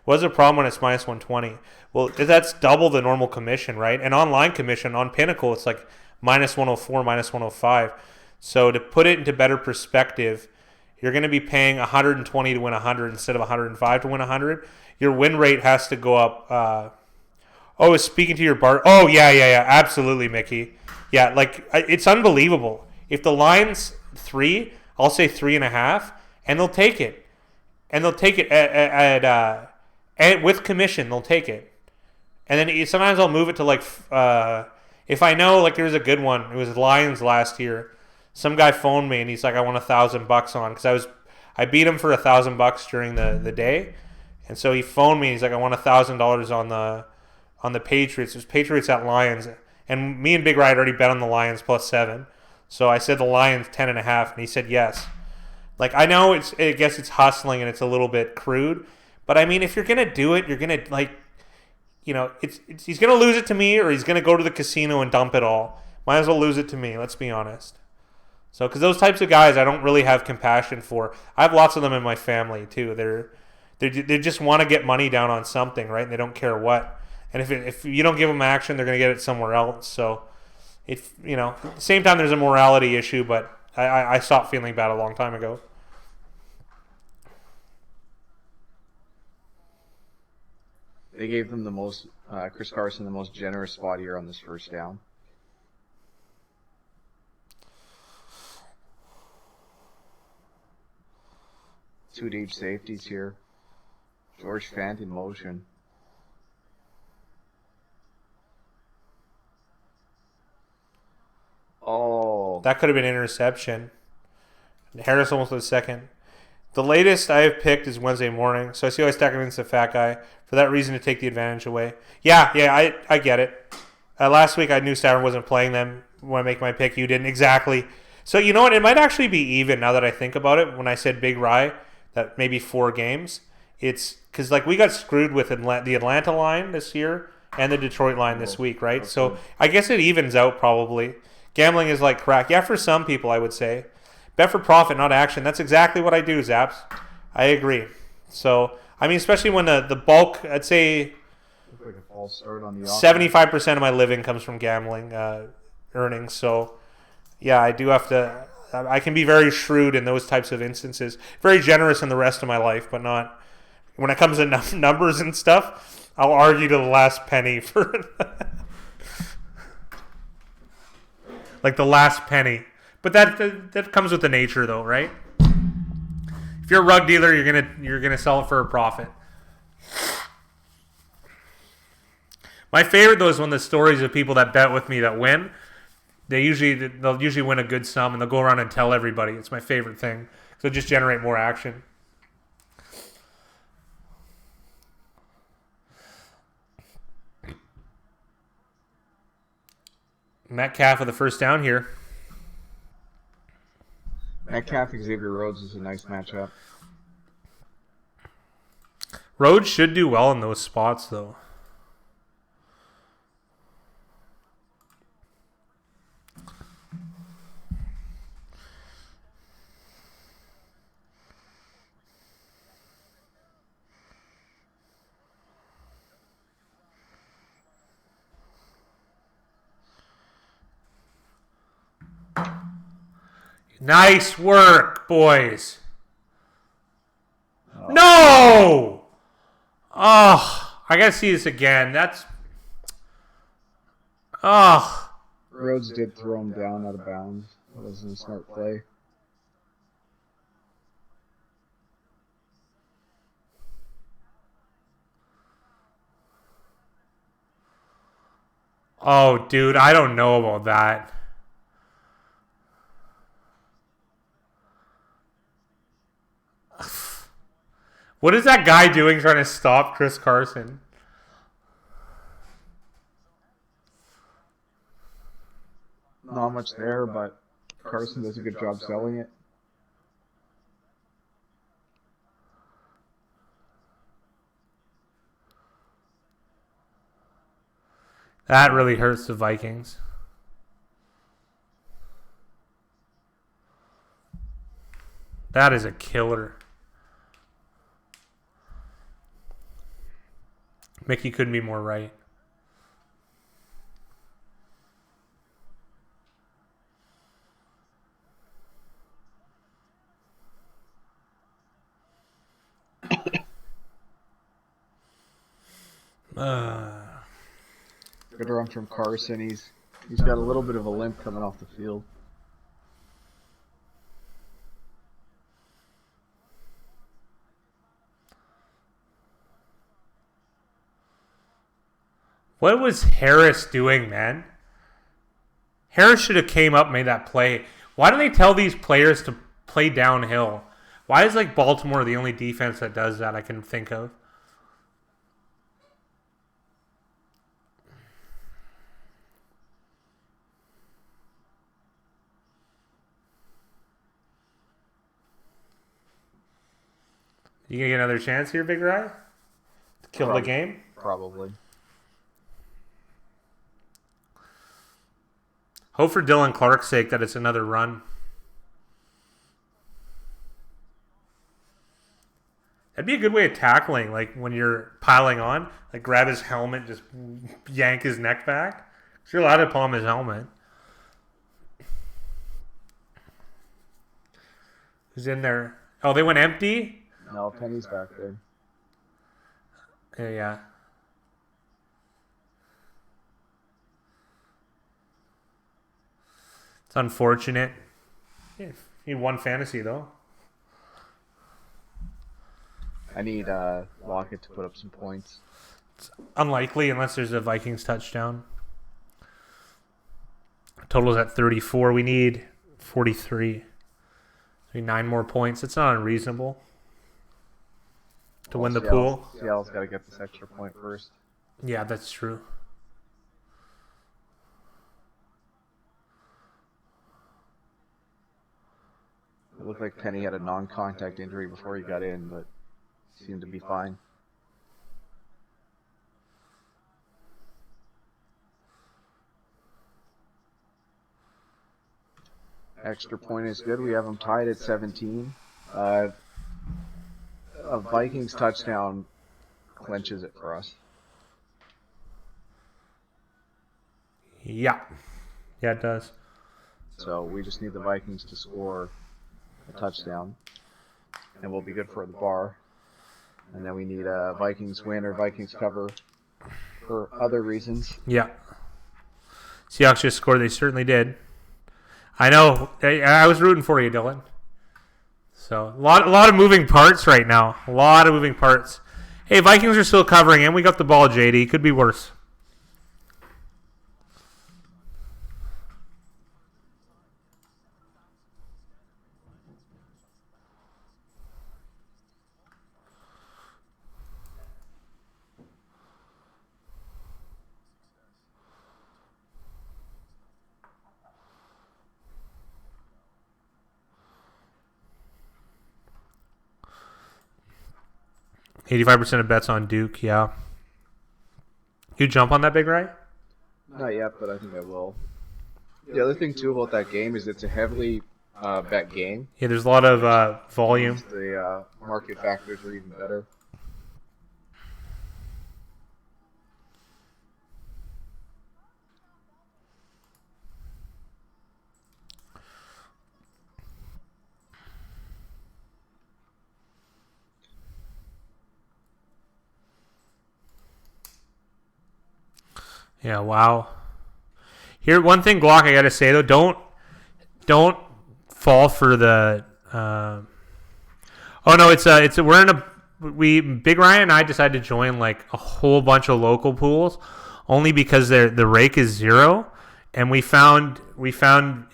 What's the problem when it's minus 120? Well, that's double the normal commission, right? And online commission on Pinnacle, it's like minus 104, minus 105. So to put it into better perspective, you're going to be paying 120 to win 100 instead of 105 to win 100. Your win rate has to go up. Speaking to your bar. Oh, yeah. Absolutely, Mickey. Yeah, like, it's unbelievable. If the line's 3, I'll say 3.5, and they'll take it. And they'll take it at with commission, they'll take it. And then sometimes I'll move it to, like, if I know, like, there was a good one. It was Lions last year. Some guy phoned me, and he's like, I want $1,000 on, because I beat him for $1,000 during the day. And so he phoned me. He's like, I want $1,000 on the Patriots. It was Patriots at Lions. And me and Big Ryan already bet on the Lions +7. So I said the Lions 10.5, and he said yes. Like, I know I guess it's hustling and it's a little bit crude. But, I mean, if you're going to do it, you're going to, like, you know, he's going to lose it to me, or he's going to go to the casino and dump it all. Might as well lose it to me, let's be honest. So, because those types of guys I don't really have compassion for. I have lots of them in my family, too. They just want to get money down on something, right? And they don't care what. And if you don't give them action, they're going to get it somewhere else. So, at the same time, there's a morality issue, but I stopped feeling bad a long time ago. They gave them the most, Chris Carson, the most generous spot here on this first down. 2 deep safeties here. George Fant in motion. Oh. That could have been an interception. Harris almost was second. The latest I have picked is Wednesday morning, so I see why I stack against the fat guy. For that reason, to take the advantage away. Yeah, I get it. Last week, I knew Stavron wasn't playing them when I make my pick. You didn't. Exactly. So, you know what? It might actually be even now that I think about it. When I said Big Rye, that maybe 4 games. It's because, like, we got screwed with the Atlanta line this year and the Detroit line this week, right? So, I guess it evens out probably. Gambling is like crack. Yeah, for some people, I would say. Bet for profit, not action. That's exactly what I do, Zaps. I agree. So, I mean, especially when the bulk, I'd say like a false start on the 75% of my living comes from gambling earnings. So, yeah, I do have to. I can be very shrewd in those types of instances. Very generous in the rest of my life, but not when it comes to numbers and stuff. I'll argue to the last penny for like the last penny. But that comes with the nature, though, right? If you're a rug dealer, you're gonna sell it for a profit. My favorite, though, is when the stories of people that bet with me that win. They'll usually win a good sum, and they'll go around and tell everybody. It's my favorite thing. So just generate more action. Metcalf with the first down here. Metcalf, Xavier Rhodes is a nice matchup. Rhodes should do well in those spots, though. Nice work, boys. Oh. No! Oh, I gotta see this again. That's... Oh. Rhodes did throw him down out of bounds. That wasn't a smart play. Oh, dude, I don't know about that. What is that guy doing trying to stop Chris Carson? Not much there, but Carson does a good job selling it. That really hurts the Vikings. That is a killer. Mickey couldn't be more right. Good run from Carson. He's got a little bit of a limp coming off the field. What was Harris doing, man? Harris should have came up and made that play. Why do they tell these players to play downhill? Why is like Baltimore the only defense that does that I can think of? You gonna get another chance here, Big Rye? To kill the game? Probably. Hope for Dylan Clark's sake that it's another run. That'd be a good way of tackling, like when you're piling on, like grab his helmet, just yank his neck back. You're allowed to palm his helmet. Who's in there? Oh, they went empty? No, Penny's back there. Yeah. It's unfortunate. Yeah, you need one fantasy, though. I need Lockett to put up some points. It's unlikely unless there's a Vikings touchdown. Total's at 34. We need 43. We need 9 more points. It's not unreasonable to win the pool. Seattle's got to get this extra point first. Yeah, that's true. It looked like Penny had a non-contact injury before he got in, but seemed to be fine. Extra point is good. We have them tied at 17. A Vikings touchdown clinches it for us. Yeah. Yeah, it does. So we just need the Vikings to score a touchdown, and we'll be good for the bar. And then we need a Vikings win or Vikings cover for other reasons. Yeah. Seahawks just scored. They certainly did. I know. I was rooting for you, Dylan. So a lot of moving parts right now. A lot of moving parts. Hey, Vikings are still covering, and we got the ball, JD. Could be worse. $85% of bets on Duke, yeah. You jump on that, Big Ray? Not yet, but I think I will. The other thing, too, about that game is it's a heavily bet game. Yeah, there's a lot of volume. The market factors are even better. Yeah, wow. Here, one thing, Glock, I gotta say though, don't fall for the. Oh no, we're in a. Big Ryan and I decided to join like a whole bunch of local pools, only because the rake is 0, and we found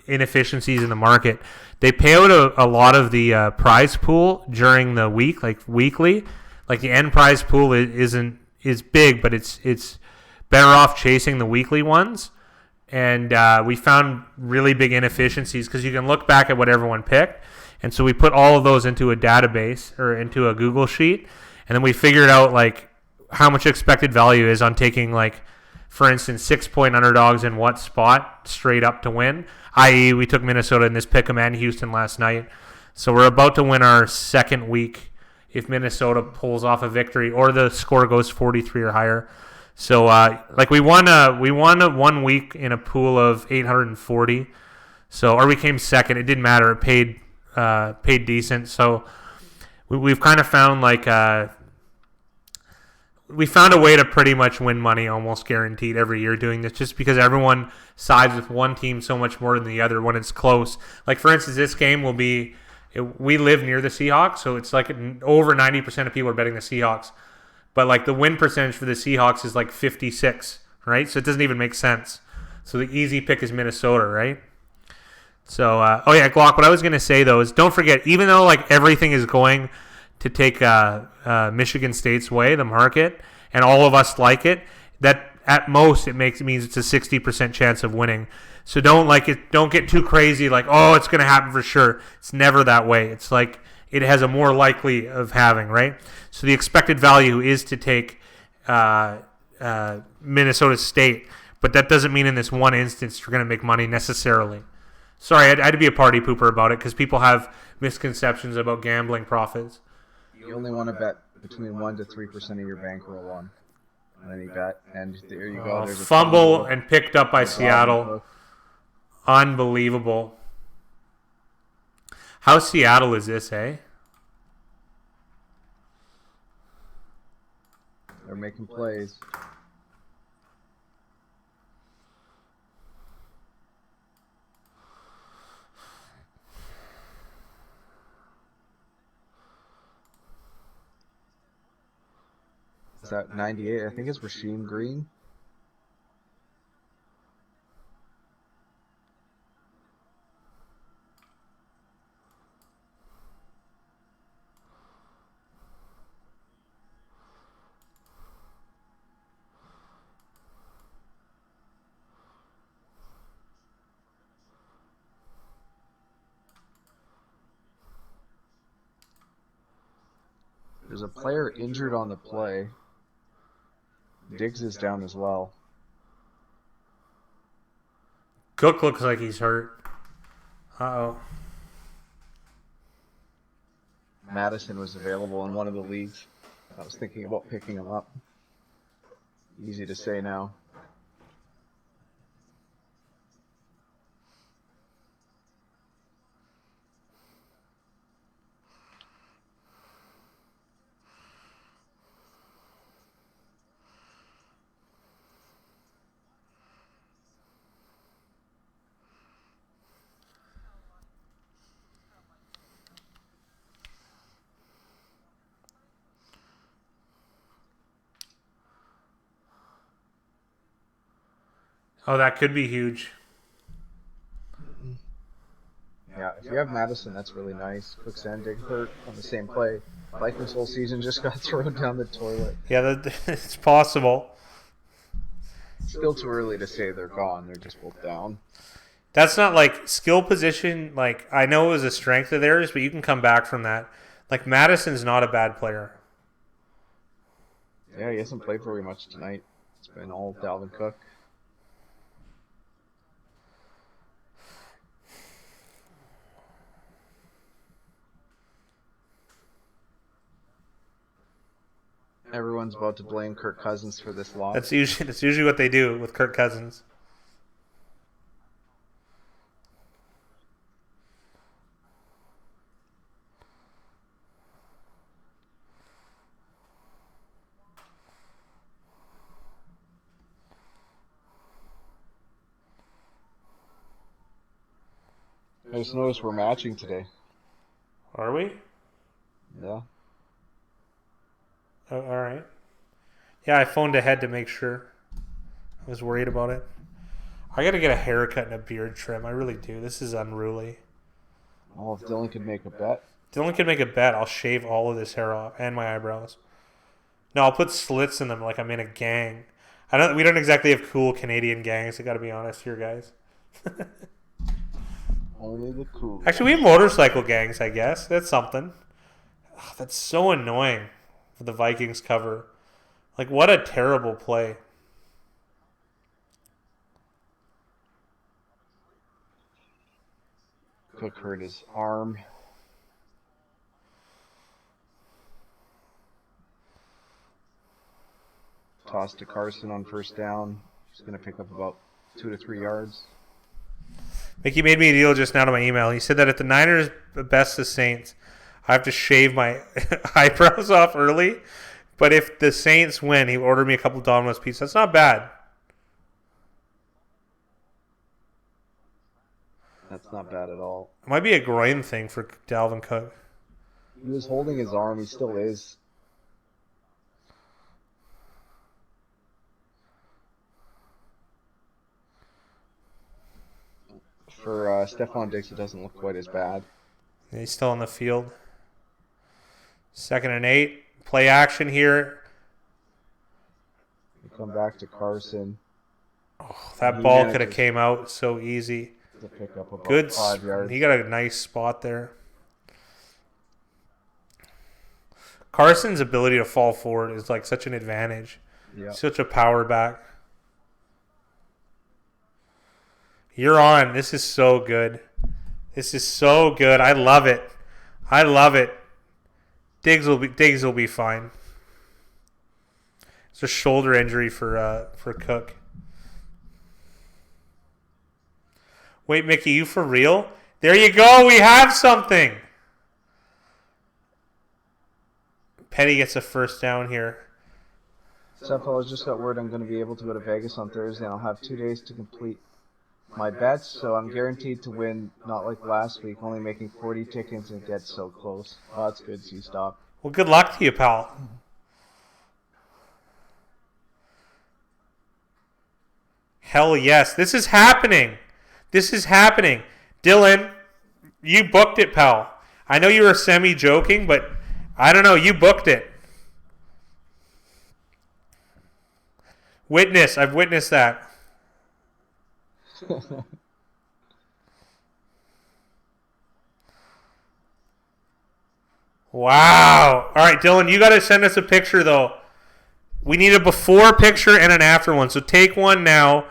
inefficiencies in the market. They pay out a lot of the prize pool during the week, like weekly. Like the end prize pool is big, but it's better off chasing the weekly ones. And we found really big inefficiencies because you can look back at what everyone picked. And so we put all of those into a database or into a Google sheet. And then we figured out like how much expected value is on taking, like, for instance, 6-point underdogs in what spot straight up to win. I.e., we took Minnesota in this pick'em and Houston last night. So we're about to win our second week if Minnesota pulls off a victory or the score goes 43 or higher. So we won 1 week in a pool of 840. So or we came second. It didn't matter. It paid decent. So we've kind of found we found a way to pretty much win money almost guaranteed every year doing this, just because everyone sides with one team so much more than the other when it's close. Like, for instance, this game will be, we live near the Seahawks, so it's like over 90% of people are betting the Seahawks. But like the win percentage for the Seahawks is like 56, right? So it doesn't even make sense. So the easy pick is Minnesota, right? So, Glock, what I was going to say, though, is don't forget, even though like everything is going to take Michigan State's way, the market, and all of us like it, that at most it means it's a 60% chance of winning. So don't get too crazy like, oh, it's going to happen for sure. It's never that way. It's like it has a more likely of having, right? So the expected value is to take Minnesota State, but that doesn't mean in this one instance you're going to make money necessarily. Sorry, I had to be a party pooper about it because people have misconceptions about gambling profits. You only want to bet between 1 to 3% of your bankroll on any bet, and there you go. There's a fumble and picked up by Seattle. Unbelievable. How Seattle is this, eh? They're making plays. Is that 98? I think it's Rasheem Green. There's a player injured on the play. Diggs is down as well. Cook looks like he's hurt. Uh-oh. Madison was available in one of the leagues. I was thinking about picking him up. Easy to say now. Oh, that could be huge. Yeah, if you have Madison, that's really nice. Cooks and Diggs hurt on the same play. Vikings whole season just got thrown down the toilet. Yeah, it's possible. Still too early to say they're gone. They're just both down. That's not like skill position. Like, I know it was a strength of theirs, but you can come back from that. Like, Madison's not a bad player. Yeah, he hasn't played very much tonight. It's been all Dalvin Cook. Everyone's about to blame Kirk Cousins for this loss. That's usually what they do with Kirk Cousins. I just noticed we're matching today. Are we? Yeah. Oh, all right. Yeah, I phoned ahead to make sure. I was worried about it. I got to get a haircut and a beard trim. I really do. This is unruly. Oh, if Dylan could make a bet. Dylan can make a bet. I'll shave all of this hair off and my eyebrows. No, I'll put slits in them like I'm in a gang. We don't exactly have cool Canadian gangs. I got to be honest here, guys. Only the cool. Actually, we have motorcycle gangs, I guess. That's something. Oh, that's so annoying for the Vikings cover. Like, what a terrible play. Cook hurt his arm. toss to Carson on first down. He's going to pick up about 2 to 3 yards. Mickey made me a deal just now to my email. He said that if the Niners best the Saints, I have to shave my eyebrows off early. But if the Saints win, he ordered me a couple Domino's pizzas. That's not bad. That's not bad at all. It might be a groin thing for Dalvin Cook. He was holding his arm. He still is. For Stephon Diggs, it doesn't look quite as bad. He's still on the field. 2nd and 8. Play action here. We come back to Carson. Oh, that ball could have came out so easy. To pick up about Good. 5 yards. He got a nice spot there. Carson's ability to fall forward is like such an advantage. Yeah. Such a power back. You're on. This is so good. This is so good. I love it. I love it. Diggs will be fine. It's a shoulder injury for Cook. Wait, Mickey, you for real? There you go. We have something. Petty gets a first down here. So, fellas, just got word I'm going to be able to go to Vegas on Thursday, and I'll have 2 days to complete my bets, so I'm guaranteed to win, not like last week, only making 40 tickets and get so close. Oh, that's good, C-Stop. Well, good luck to you, pal. Hell yes. This is happening. This is happening. Dylan, you booked it, pal. I know you were semi-joking, but I don't know. You booked it. I've witnessed that. Wow. All right, Dylan, you got to send us a picture, though. We need a before picture and an after one. So take one now,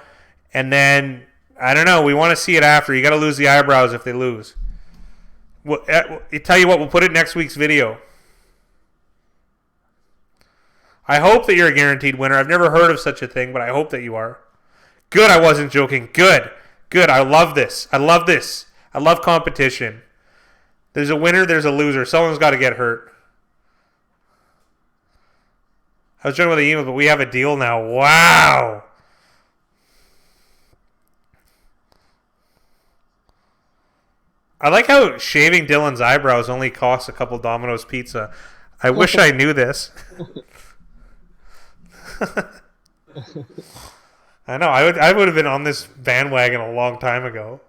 and then, I don't know, we want to see it after. You got to lose the eyebrows if they lose. Well, I tell you what, we'll put it in next week's video. I hope that you're a guaranteed winner. I've never heard of such a thing, but I hope that you are. Good, I wasn't joking. Good. I love this. I love competition. There's a winner, there's a loser. Someone's got to get hurt. I was joking with the email, but we have a deal now. Wow. I like how shaving Dylan's eyebrows only costs a couple Domino's pizza. I wish I knew this. I know. I would have been on this bandwagon a long time ago.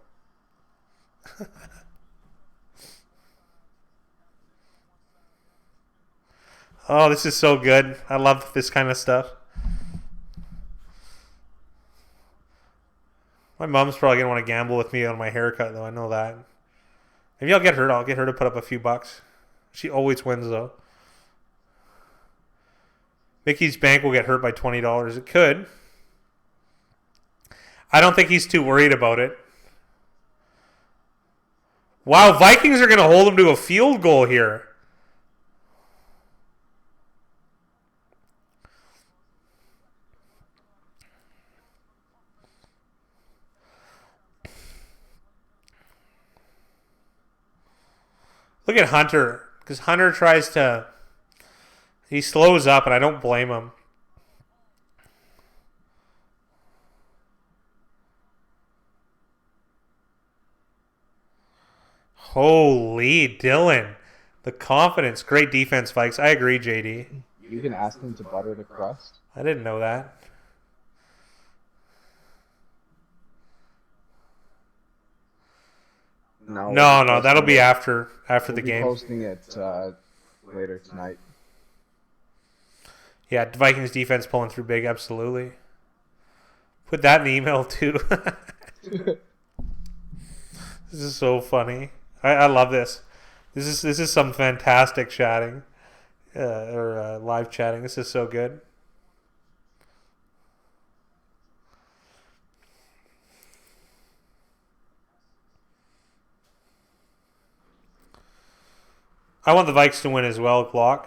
Oh, this is so good. I love this kind of stuff. My mom's probably going to want to gamble with me on my haircut, though. I know that. Maybe I'll get her. I'll get her to put up a few bucks. She always wins, though. Mickey's bank will get hurt by $20. It could. I don't think he's too worried about it. Wow, Vikings are going to hold him to a field goal here. Look at Hunter, because Hunter tries to... He slows up, and I don't blame him. Holy Dylan. The confidence. Great defense, Vikes. I agree, JD. You can ask him to butter the crust. I didn't know that. No, that'll be after the game. Posting it later tonight. Yeah, Vikings defense pulling through big, absolutely. Put that in the email too. This is so funny. I love this. This is some fantastic chatting, or live chatting. This is so good. I want the Vikes to win as well, Glock.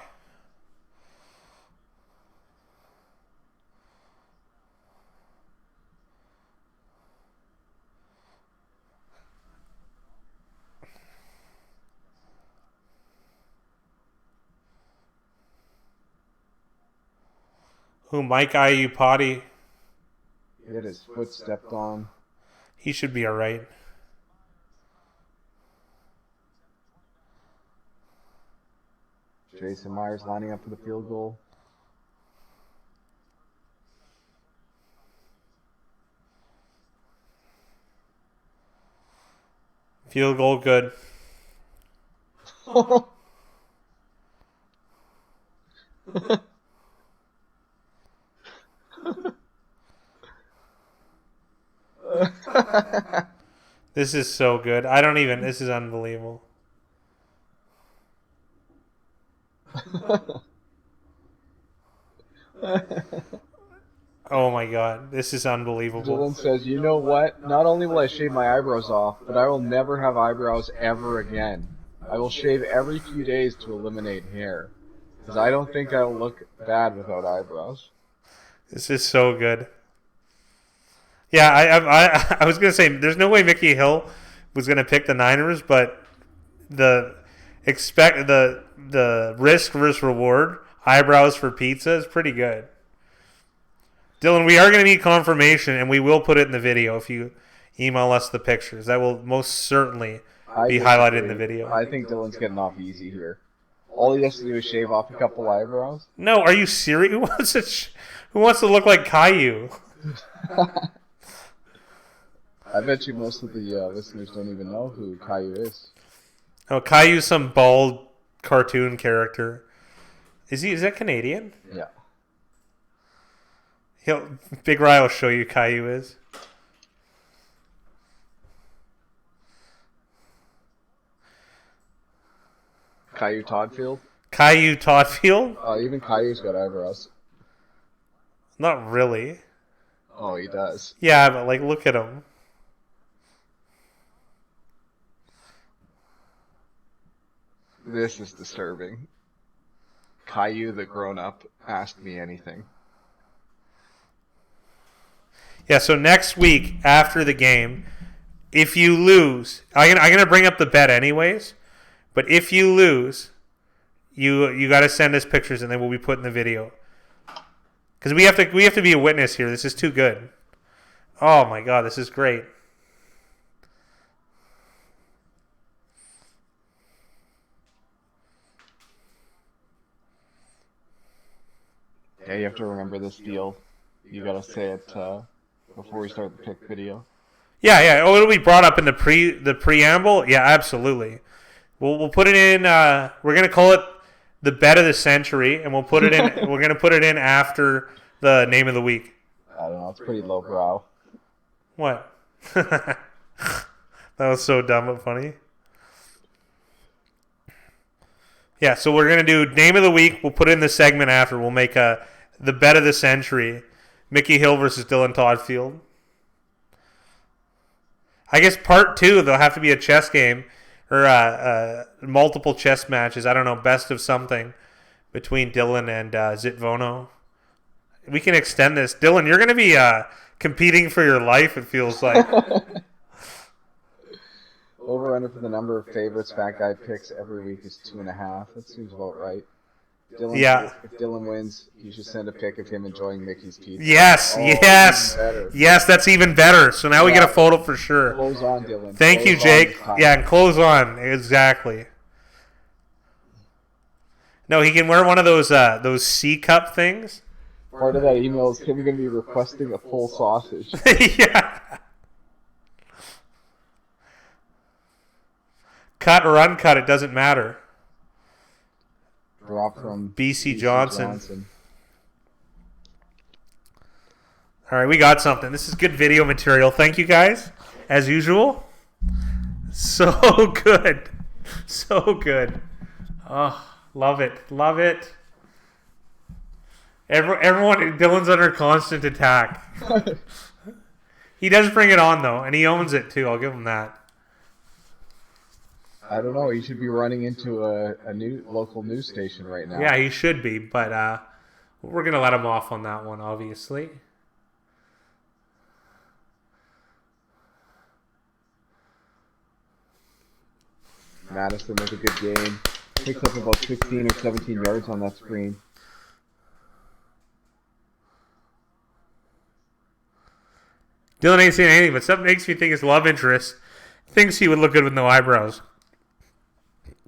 Who, Mike Iupati? He had his foot stepped on. He should be all right. Jason Myers lining up for the field goal. Field goal good. This is so good. This is unbelievable. Oh my god, this is unbelievable. Dylan says, you know what? Not only will I shave my eyebrows off, but I will never have eyebrows ever again. I will shave every few days to eliminate hair. Because I don't think I'll look bad without eyebrows. This is so good. Yeah, I was going to say, there's no way Mickey Hill was going to pick the Niners, but the risk versus reward, eyebrows for pizza, is pretty good. Dylan, we are going to need confirmation, and we will put it in the video if you email us the pictures. That will most certainly be highlighted in the video. I think Dylan's getting off easy here. All he has to do is shave off a couple eyebrows. No, are you serious? Who wants to look like Caillou? I bet you most of the listeners don't even know who Caillou is. Oh, Caillou's some bald cartoon character. Is that Canadian? Yeah. Big Rye will show you Caillou is. Caillou Toddfield? Caillou Toddfield? Even Caillou's got eyebrows. Not really. Oh, he does. Yeah, but look at him. This is disturbing. Caillou, the grown-up, asked me anything. Yeah, so next week after the game, if you lose, I'm gonna bring up the bet anyways. But if you lose, you got to send us pictures, and then we'll be putting the video. Because we have to be a witness here. This is too good. Oh my god, this is great. Yeah, you have to remember this deal. You gotta say it before we start the pick video. Yeah. Oh, it'll be brought up in the preamble. Yeah, absolutely. We'll put it in. We're gonna call it the bet of the century, and we'll put it in. We're gonna put it in after the name of the week. I don't know. It's pretty lowbrow. What? That was so dumb but funny. Yeah, so we're gonna do name of the week. We'll put it in the segment after. We'll make the bet of the century: Mickey Hill versus Dylan Toddfield. I guess part 2 there'll have to be a chess game or multiple chess matches. I don't know, best of something between Dylan and Zitvono. We can extend this. Dylan, you're going to be competing for your life, it feels like. Over under for the number of favorites Fat Guy picks every week is 2.5. That seems about right. Dylan, yeah. If Dylan wins, you should send a pic of him enjoying Mickey's pizza. Yes, yes, that's even better. So now we get a photo for sure. Close on, Dylan. Thank you, Jake. Yeah, and close on. Exactly. No, he can wear one of those C cup things. Part of that email is him going to be requesting a full sausage. Yeah. Cut or uncut, it doesn't matter. Drop from BC Johnson. All right, we got something. This is good video material. Thank you guys, as usual. So good. So good. Oh, love it. Love it. Everyone, Dylan's under constant attack. He does bring it on, though, and he owns it, too. I'll give him that. I don't know. He should be running into a new local news station right now. Yeah, he should be, but we're going to let him off on that one, obviously. Madison with a good game. Picks up about 16 or 17 yards on that screen. Dylan ain't saying anything, but something makes me think his love interest thinks he would look good with no eyebrows.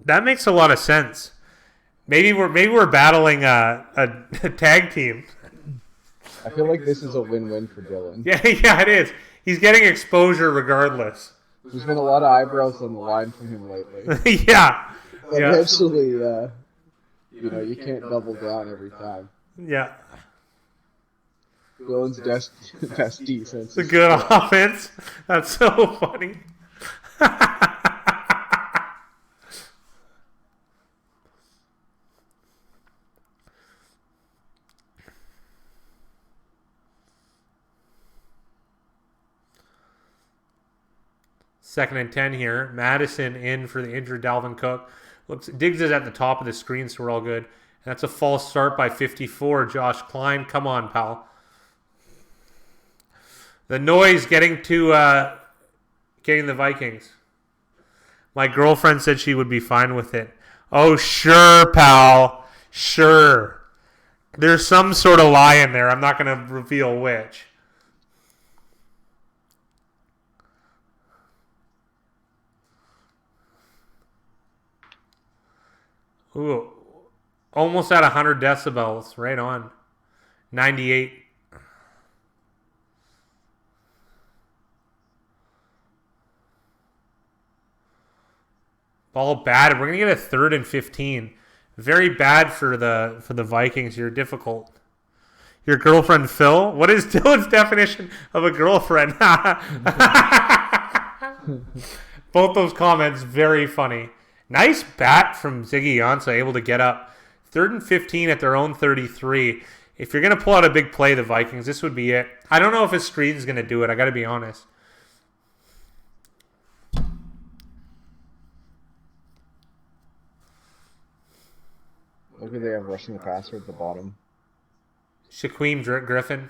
That makes a lot of sense. Maybe we're battling a tag team. I feel like this is a win-win for Dylan. Yeah, it is. He's getting exposure regardless. There's been a lot of eyebrows on the line from him lately. Yeah. Eventually, you can't double down every time. Yeah. Dylan's best defense. It's a good offense. That's so funny. Second and 10 here. Madison in for the injured Dalvin Cook. Diggs is at the top of the screen, so we're all good. And that's a false start by 54. Josh Klein. Come on, pal. The noise getting the Vikings. My girlfriend said she would be fine with it. Oh, sure, pal. Sure. There's some sort of lie in there. I'm not going to reveal which. Ooh, almost at 100 decibels. Right on. 98. Ball bad. We're gonna get a 3rd and 15. Very bad for the Vikings. You're difficult. Your girlfriend Phil. What is Dylan's definition of a girlfriend? Both those comments very funny. Nice bat from Ziggy Ansah, able to get up. 3rd and 15 at their own 33. If you're going to pull out a big play, the Vikings, this would be it. I don't know if his screen's going to do it. I got to be honest. Look at they have rushing the passer at the bottom. Shaquem Griffin.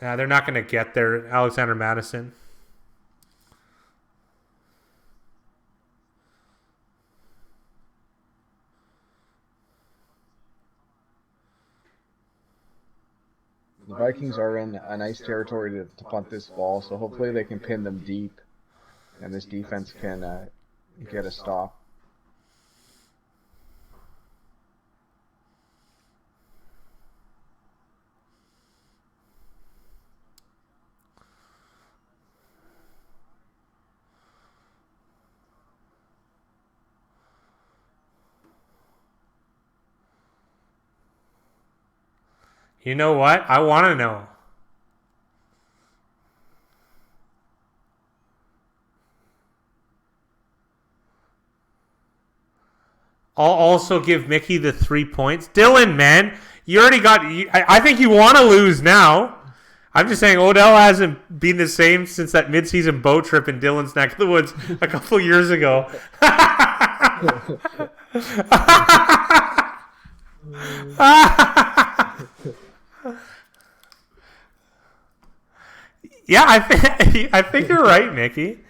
They're not going to get there. Alexander Madison. The Vikings are in a nice territory to punt this ball, so hopefully they can pin them deep, and this defense can get a stop. You know what? I want to know. I'll also give Mickey the 3 points. Dylan, man, you already got... I think you want to lose now. I'm just saying Odell hasn't been the same since that midseason boat trip in Dylan's neck of the woods a couple years ago. Yeah, I think you're right, Mickey.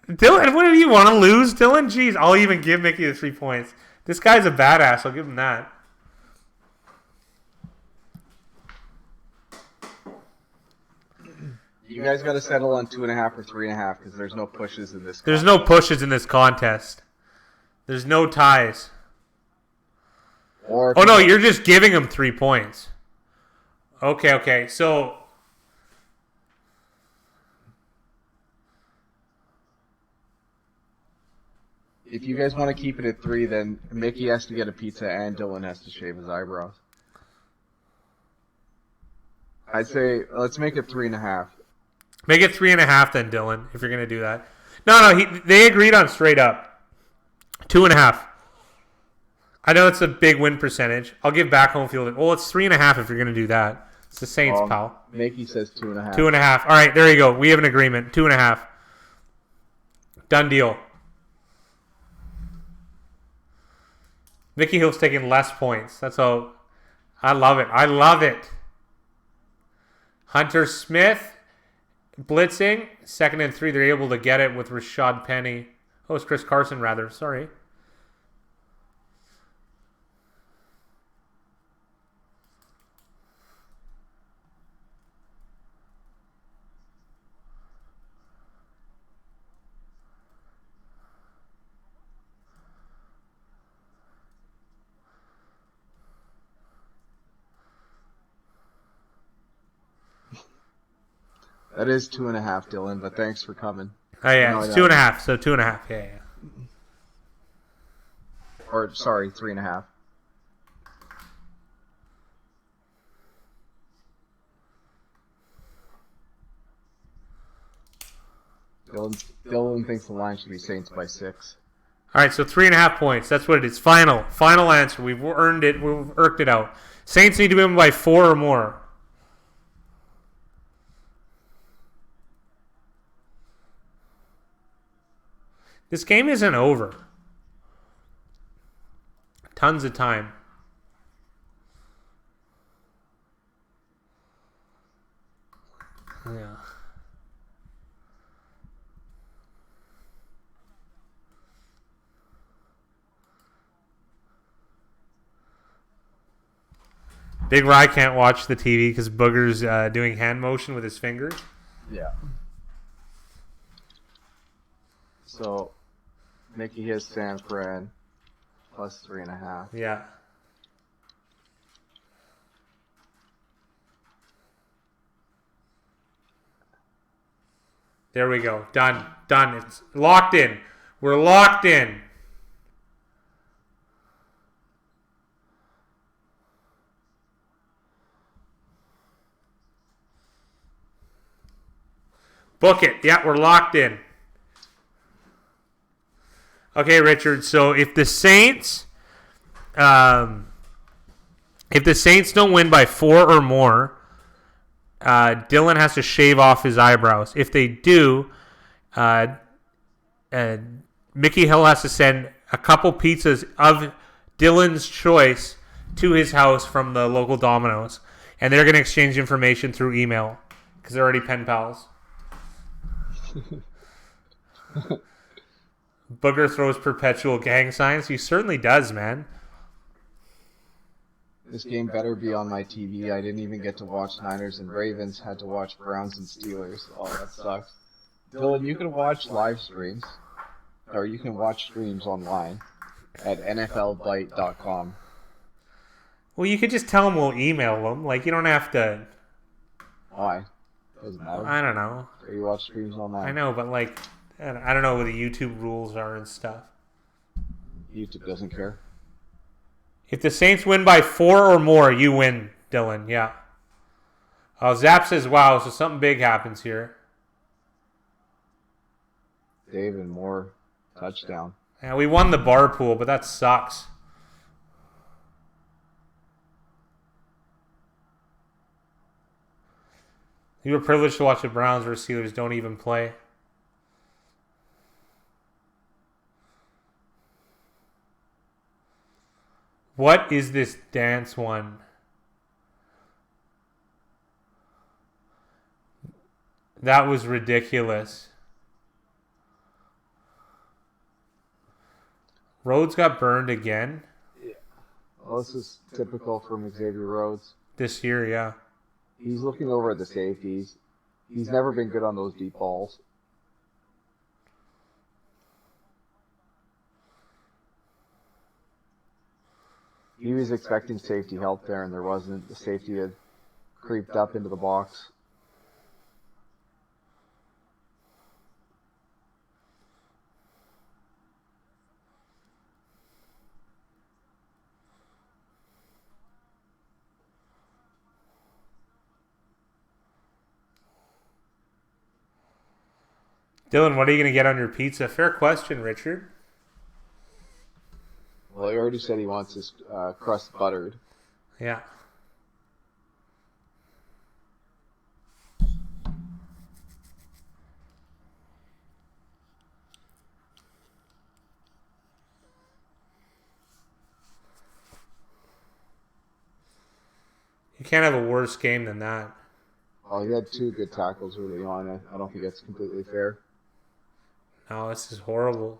Dylan, what do you want to lose, Dylan? Jeez, I'll even give Mickey the 3 points. This guy's a badass. I'll give him that. You guys got to settle on 2.5 or 3.5 because there's no pushes in this. There's no pushes in this contest. There's no ties. Oh no, you're just giving him 3 points. Okay. So. If you guys want to keep it at 3, then Mickey has to get a pizza and Dylan has to shave his eyebrows. I'd say let's make it 3.5. Make it 3.5 then, Dylan, if you're going to do that. No, they agreed on straight up. 2.5. I know it's a big win percentage. I'll give back home field. Well, it's 3.5 if you're going to do that. It's the Saints, pal. Mickey says 2.5. 2.5. All right, there you go. We have an agreement. 2.5. Done deal. Mickey Hill's taking less points. That's all. I love it. Hunter Smith blitzing. 2nd and 3. They're able to get it with Rashad Penny. Oh, it's Chris Carson, rather. Sorry. That is 2.5, Dylan, but thanks for coming. Oh, yeah, No, it's I 2.5. So 2.5. Yeah. Or, sorry, 3.5. Dylan thinks the line should be Saints by 6. All right, so 3.5 points. That's what it is. Final answer. We've earned it. We've irked it out. Saints need to win by 4 or more. This game isn't over. Tons of time. Yeah. Big Rye can't watch the TV because Booger's doing hand motion with his fingers. Yeah. So, Mickey has San Fran plus 3.5. Yeah. There we go. Done. It's locked in. We're locked in. Book it. Yeah, we're locked in. Okay, Richard. So if the Saints don't win by 4 or more, Dylan has to shave off his eyebrows. If they do, Mickey Hill has to send a couple pizzas of Dylan's choice to his house from the local Domino's, and they're going to exchange information through email because they're already pen pals. Booger throws perpetual gang signs. He certainly does, man. This game better be on my TV. I didn't even get to watch Niners and Ravens. Had to watch Browns and Steelers. Oh, that sucks. Dylan, you can watch live streams, or you can watch streams online at NFLBite.com. Well, you could just tell them we'll email them. Like, you don't have to... Why? Doesn't matter. I don't know. Or you watch streams online. I know, but like, I don't know what the YouTube rules are and stuff. YouTube doesn't care. If the Saints win by 4 or more, you win, Dylan. Yeah. Oh, Zap says, wow, so something big happens here. David Moore, touchdown. Yeah, we won the bar pool, but that sucks. You were privileged to watch the Browns versus Steelers don't even play. What is this dance one? That was ridiculous. Rhodes got burned again. Yeah. Well, this is typical from Xavier Rhodes. This year, yeah. He's looking over at the safeties. He's never been good on those deep balls. He was expecting safety help there, and there wasn't. The safety had creeped up into the box. Dylan, what are you going to get on your pizza? Fair question, Richard. Well, he already said he wants his crust buttered. Yeah. You can't have a worse game than that. Well, he had 2 good tackles early on. I don't think that's completely fair. No, this is horrible.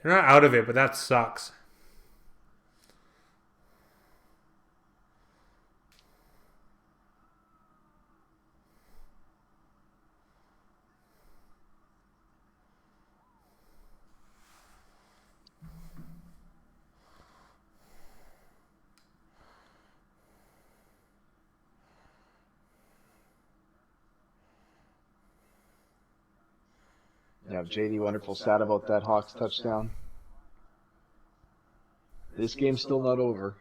They're not out of it, but that sucks. Yeah, JD wonderful stat about that Hawks touchdown. This game's still not over.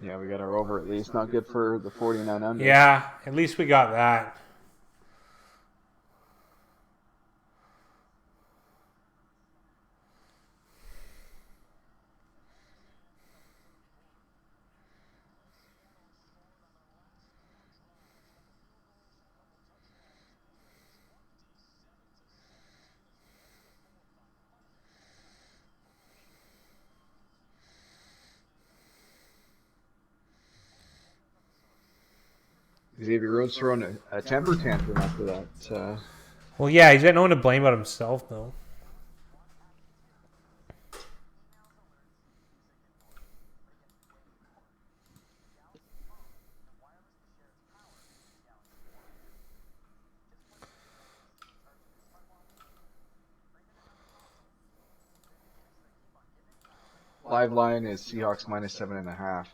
Yeah, we got our over at least. Not good for the 49 under. Yeah, at least we got that. Xavier Rhodes throwing a temper tantrum after that. Well, yeah, he's got no one to blame but himself, though. Live line is Seahawks minus 7.5.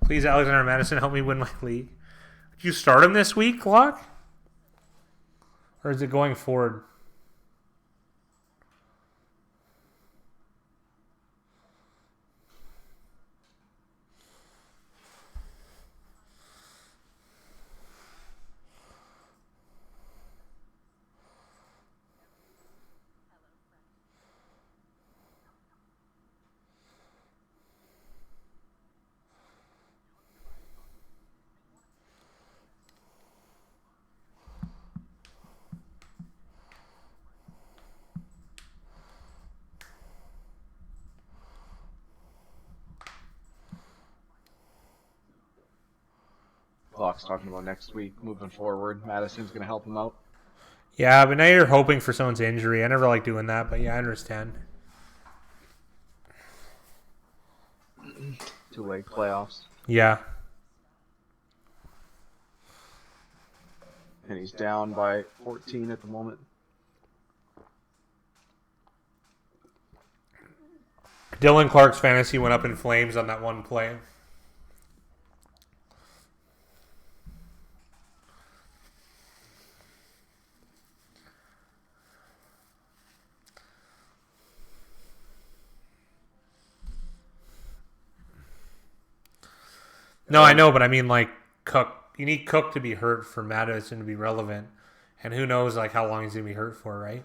Please, Alexander Madison, help me win my league. Did you start him this week, Locke? Or is it going forward? Clock's talking about next week, moving forward. Madison's going to help him out. Yeah, but now you're hoping for someone's injury. I never like doing that, but yeah, I understand. 2-leg playoffs. Yeah. And he's down by 14 at the moment. Dylan Clark's fantasy went up in flames on that one play. No, I know, but I mean, like, Cook. You need Cook to be hurt for Madison to be relevant. And who knows, like, how long he's going to be hurt for, right?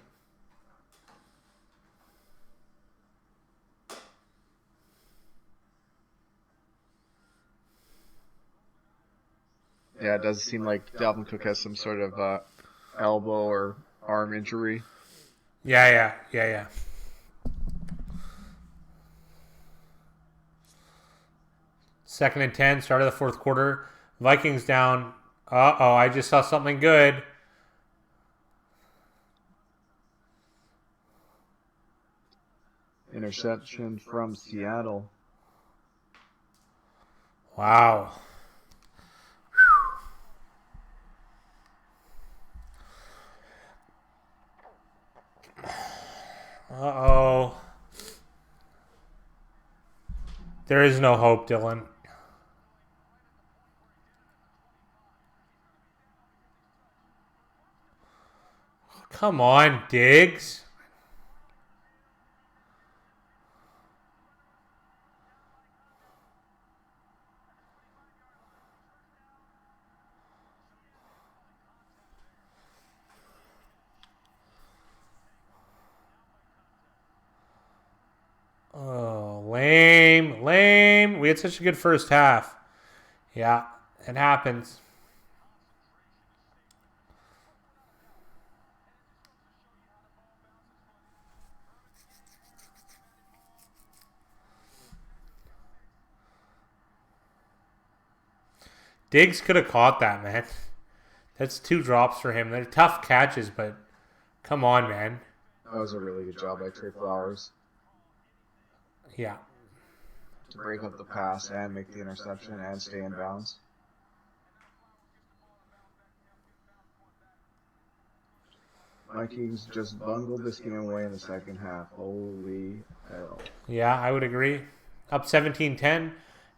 Yeah, it does seem like Dalvin Cook has some sort of elbow or arm injury. Yeah. Second and 10, start of the fourth quarter. Vikings down. Uh-oh, I just saw something good. Interception from Seattle. Wow. Uh-oh. There is no hope, Dylan. Come on, Diggs. Oh, lame. We had such a good first half. Yeah, it happens. Diggs could have caught that, man. That's 2 drops for him. They're tough catches, but come on, man. That was a really good job by Trey Flowers Yeah. to break up the pass and make the interception and stay in bounds. Vikings just bungled this game away in the second half. Holy hell. Yeah, I would agree. up 17-10.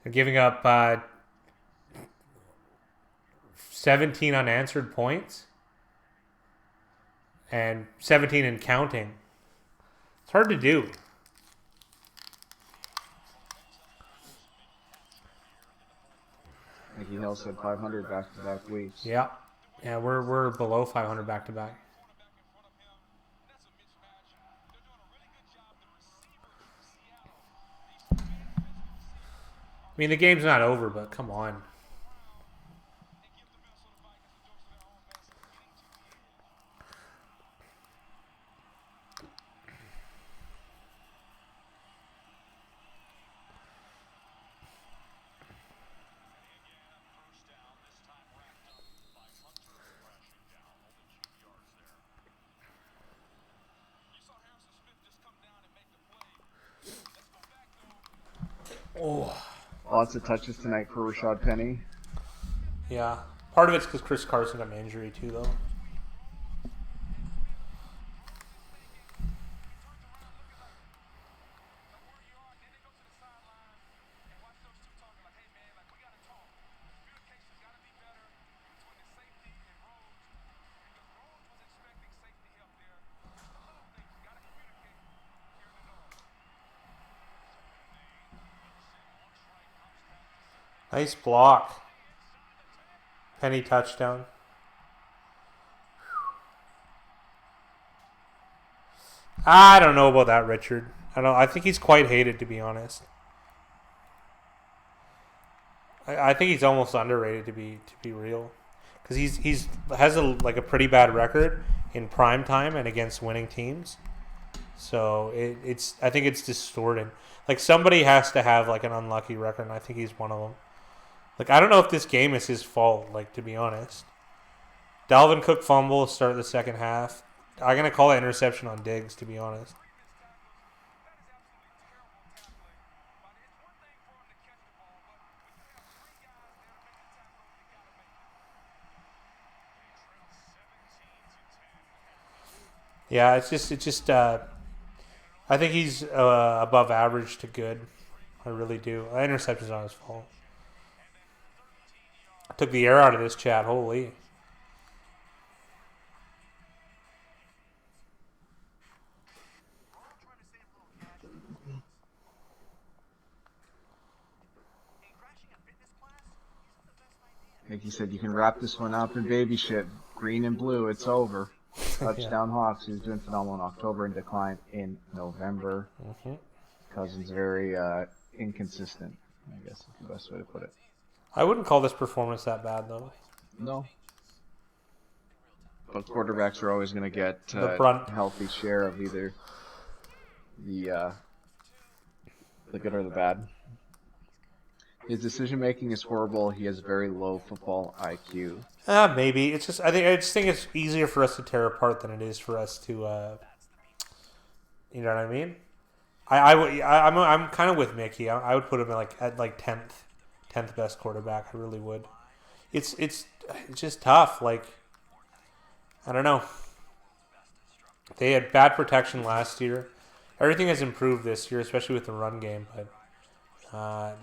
They're giving up 17 unanswered points. And 17 and counting. It's hard to do. Mickey Hill said 500 back-to-back weeks. Yeah. Yeah, we're below 500 back-to-back. I mean, the game's not over, but come on. Oh. Lots of touches tonight for Rashad Penny. Yeah. Part of it's because Chris Carson got an injury, too, though. Nice block. Penny touchdown. I don't know about that, Richard. I think he's quite hated, to be honest. I think he's almost underrated to be real, because he's has a pretty bad record in prime time and against winning teams. So I think it's distorted. Like, somebody has to have like an unlucky record, and I think he's one of them. Like, I don't know if this game is his fault, like, to be honest. Dalvin Cook fumble, start of the second half. I'm going to call it interception on Diggs, to be honest. Yeah, it's just I think he's above average to good. I really do. That interception's not his fault. Took the air out of this chat. Holy. Like he said, you can wrap this one up in baby shit. Green and blue, it's over. Touchdown Hawks. He was doing phenomenal in October and declined in November. Mm-hmm. Cousins very inconsistent, I guess is the best way to put it. I wouldn't call this performance that bad, though. No. But quarterbacks are always going to get brunt. a healthy share of either the good or the bad. His decision making is horrible. He has very low football IQ. Maybe it's just I just think it's easier for us to tear apart than it is for us to, you know what I mean? I'm kind of with Mickey. I would put him at 10th best quarterback. I really would. It's just tough. Like, I don't know. They had bad protection last year. Everything has improved this year, especially with the run game. But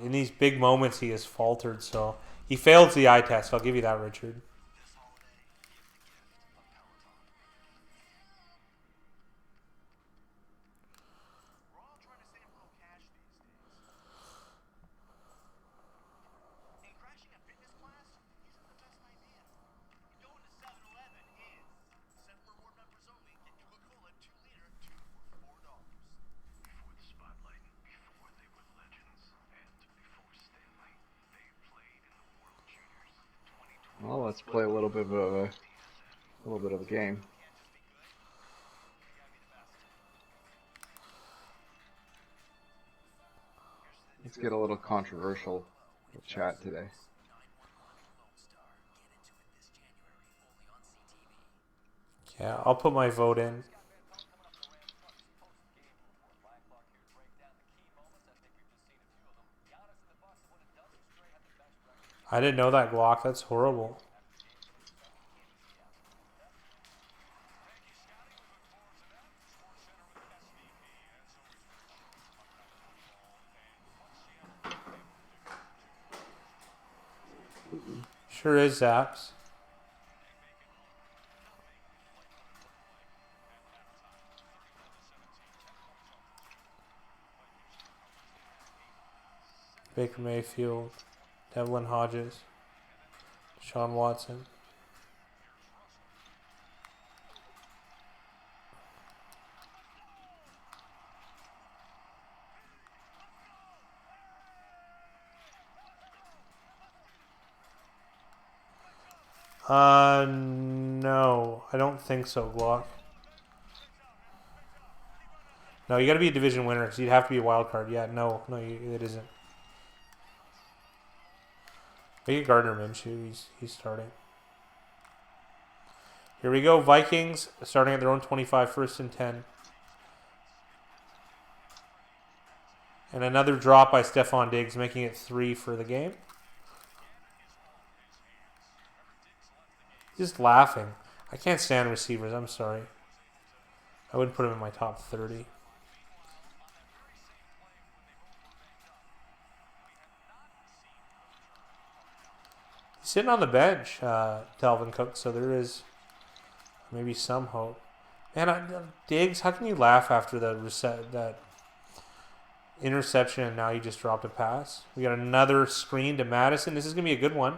in these big moments, he has faltered. So he failed the eye test. I'll give you that, Richard. Well, let's play a little bit of a game. Let's get a little controversial with chat today. Yeah, I'll put my vote in. I didn't know that, Glock. That's horrible. Sure is, Zaps. Baker Mayfield, Devlin Hodges, Sean Watson. No, I don't think so, Glock. No, you got to be a division winner, so you'd have to be a wild card. Yeah, no, it isn't. Maybe Gardner Minshew, he's starting. Here we go, Vikings starting at their own 25, 1st and 10. And another drop by Stephon Diggs, making it 3 for the game. Just laughing. I can't stand receivers, I'm sorry. I wouldn't put him in my top 30. He's sitting on the bench, Dalvin Cook, so there is maybe some hope. Man, Diggs, how can you laugh after that interception and now you just dropped a pass? We got another screen to Madison. This is going to be a good one.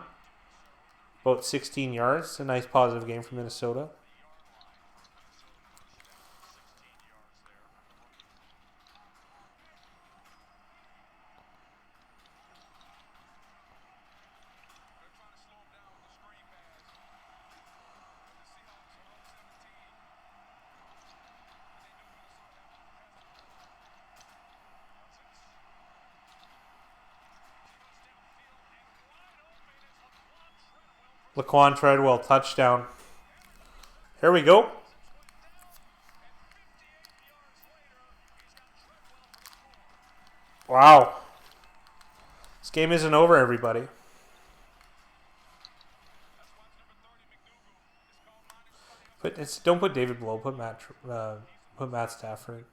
About 16 yards. A nice positive game for Minnesota. Laquan Treadwell, touchdown. Here we go. Wow. This game isn't over, everybody. Don't put David Blow. Put Matt Stafford.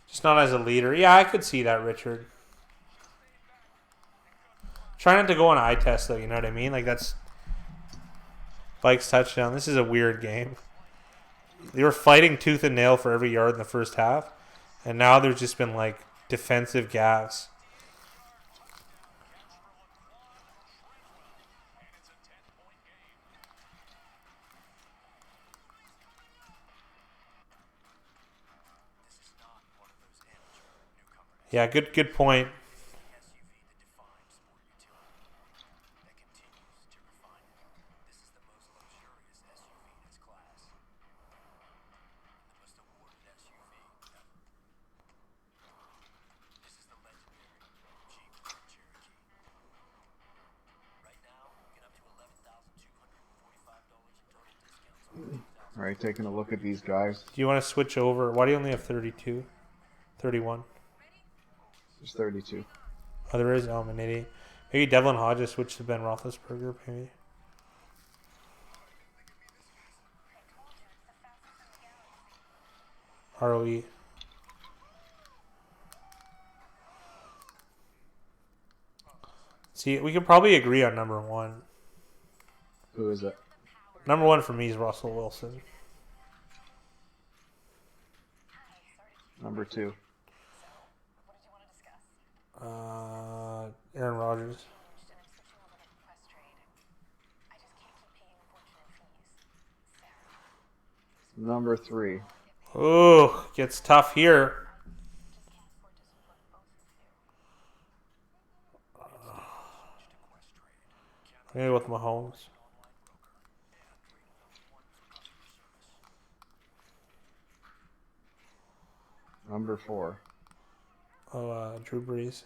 Just not as a leader. Yeah, I could see that, Richard. Try not to go on eye test, though, you know what I mean? Like, that's Vikes touchdown. This is a weird game. They were fighting tooth and nail for every yard in the first half, and now there's just been, like, defensive gaffes. Yeah, good point. All right, taking a look at these guys. Do you want to switch over? Why do you only have 32? 31? There's 32. Oh, there is? Oh, I'm an idiot. Maybe Devlin Hodges switched to Ben Roethlisberger, maybe. ROE. See, we could probably agree on number one. Who is it? Number one for me is Russell Wilson. Number 2. Aaron Rodgers. Number 3. Oh, gets tough here. I'm going to go with Mahomes. Number 4. Drew Brees.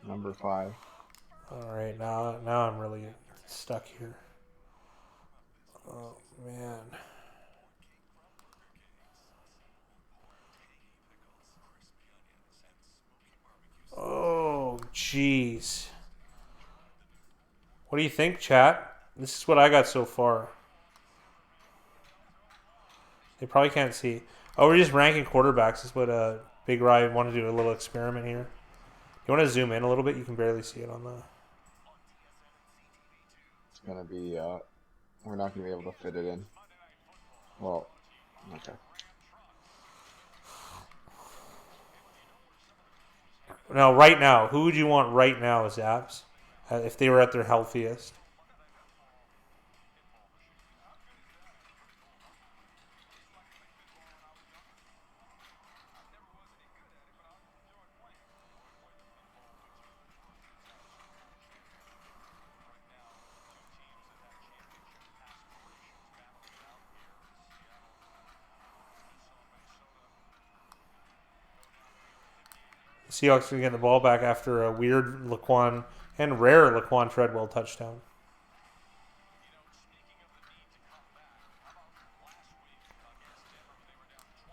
Number 5. All right, now I'm really stuck here. Oh man. Oh jeez. What do you think, chat? This is what I got so far. They probably can't see. Oh, we're just ranking quarterbacks. Is what Big Rye wanted to do a little experiment here. You want to zoom in a little bit? You can barely see it on the. It's gonna be. We're not gonna be able to fit it in. Well, okay. Now, right now, who would you want right now as apps? If they were at their healthiest? Seahawks are getting the ball back after a weird Laquan and rare Laquan Treadwell touchdown.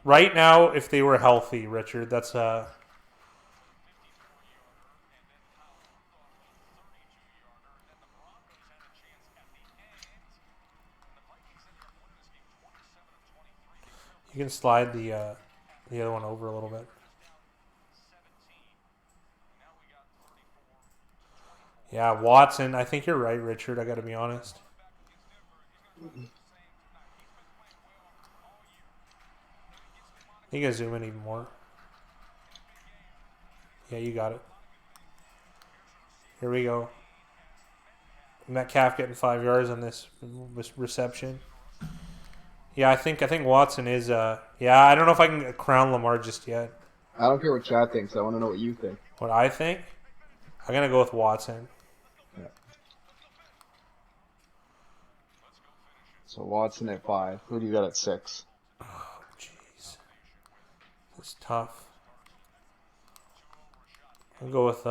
Right now, if they were healthy, Richard, that's you can slide the other one over a little bit. Yeah, Watson. I think you're right, Richard. I got to be honest. You gotta zoom in even more. Yeah, you got it. Here we go. Metcalf getting 5 yards on this reception. Yeah, I think Watson is. Yeah, I don't know if I can crown Lamar just yet. I don't care what Chad thinks. I want to know what you think. What I think, I'm gonna go with Watson. Yeah. So Watson at 5. Who do you got at 6? Oh, jeez, it's tough. I'll go with.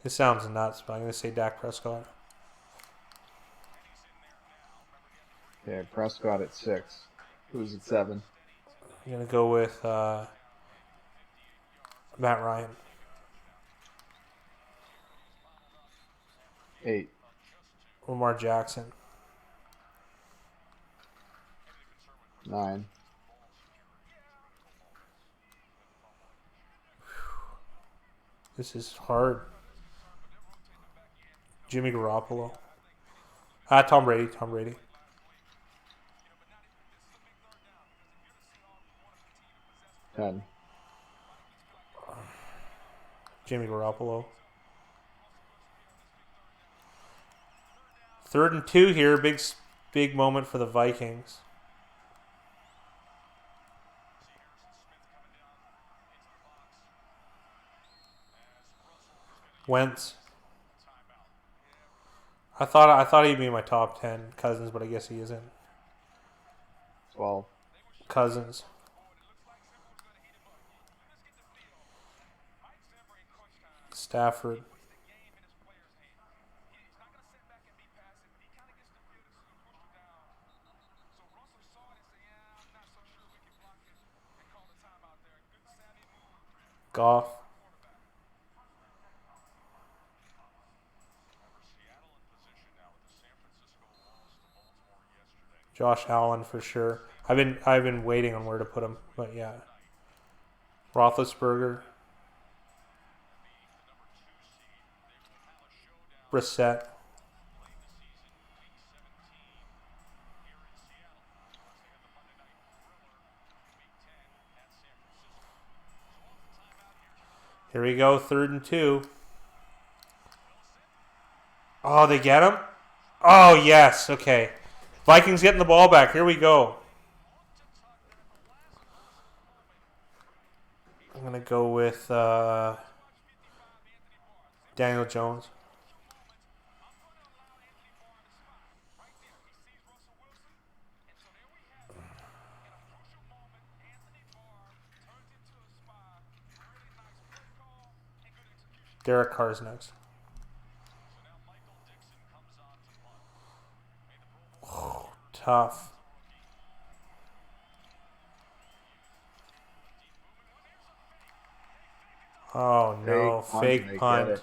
This sounds nuts, but I'm gonna say Dak Prescott. Yeah, Prescott at 6. Who's at 7? I'm gonna go with Matt Ryan. 8. Lamar Jackson. 9. This is hard. Jimmy Garoppolo. Tom Brady. Tom Brady. Ten. Jimmy Garoppolo. 3rd and 2 here. Big moment for the Vikings. Wentz. I thought he'd be in my top 10. Cousins, but I guess he isn't. 12. Cousins. Stafford. Goff. Josh Allen for sure. I've been waiting on where to put him, but yeah. Roethlisberger. Brissett. Here we go, 3rd and 2. Oh, they get him? Oh, yes, okay. Vikings getting the ball back. Here we go. I'm going to go with Daniel Jones. Derek Carr's next. Oh, tough. Oh no, fake punt.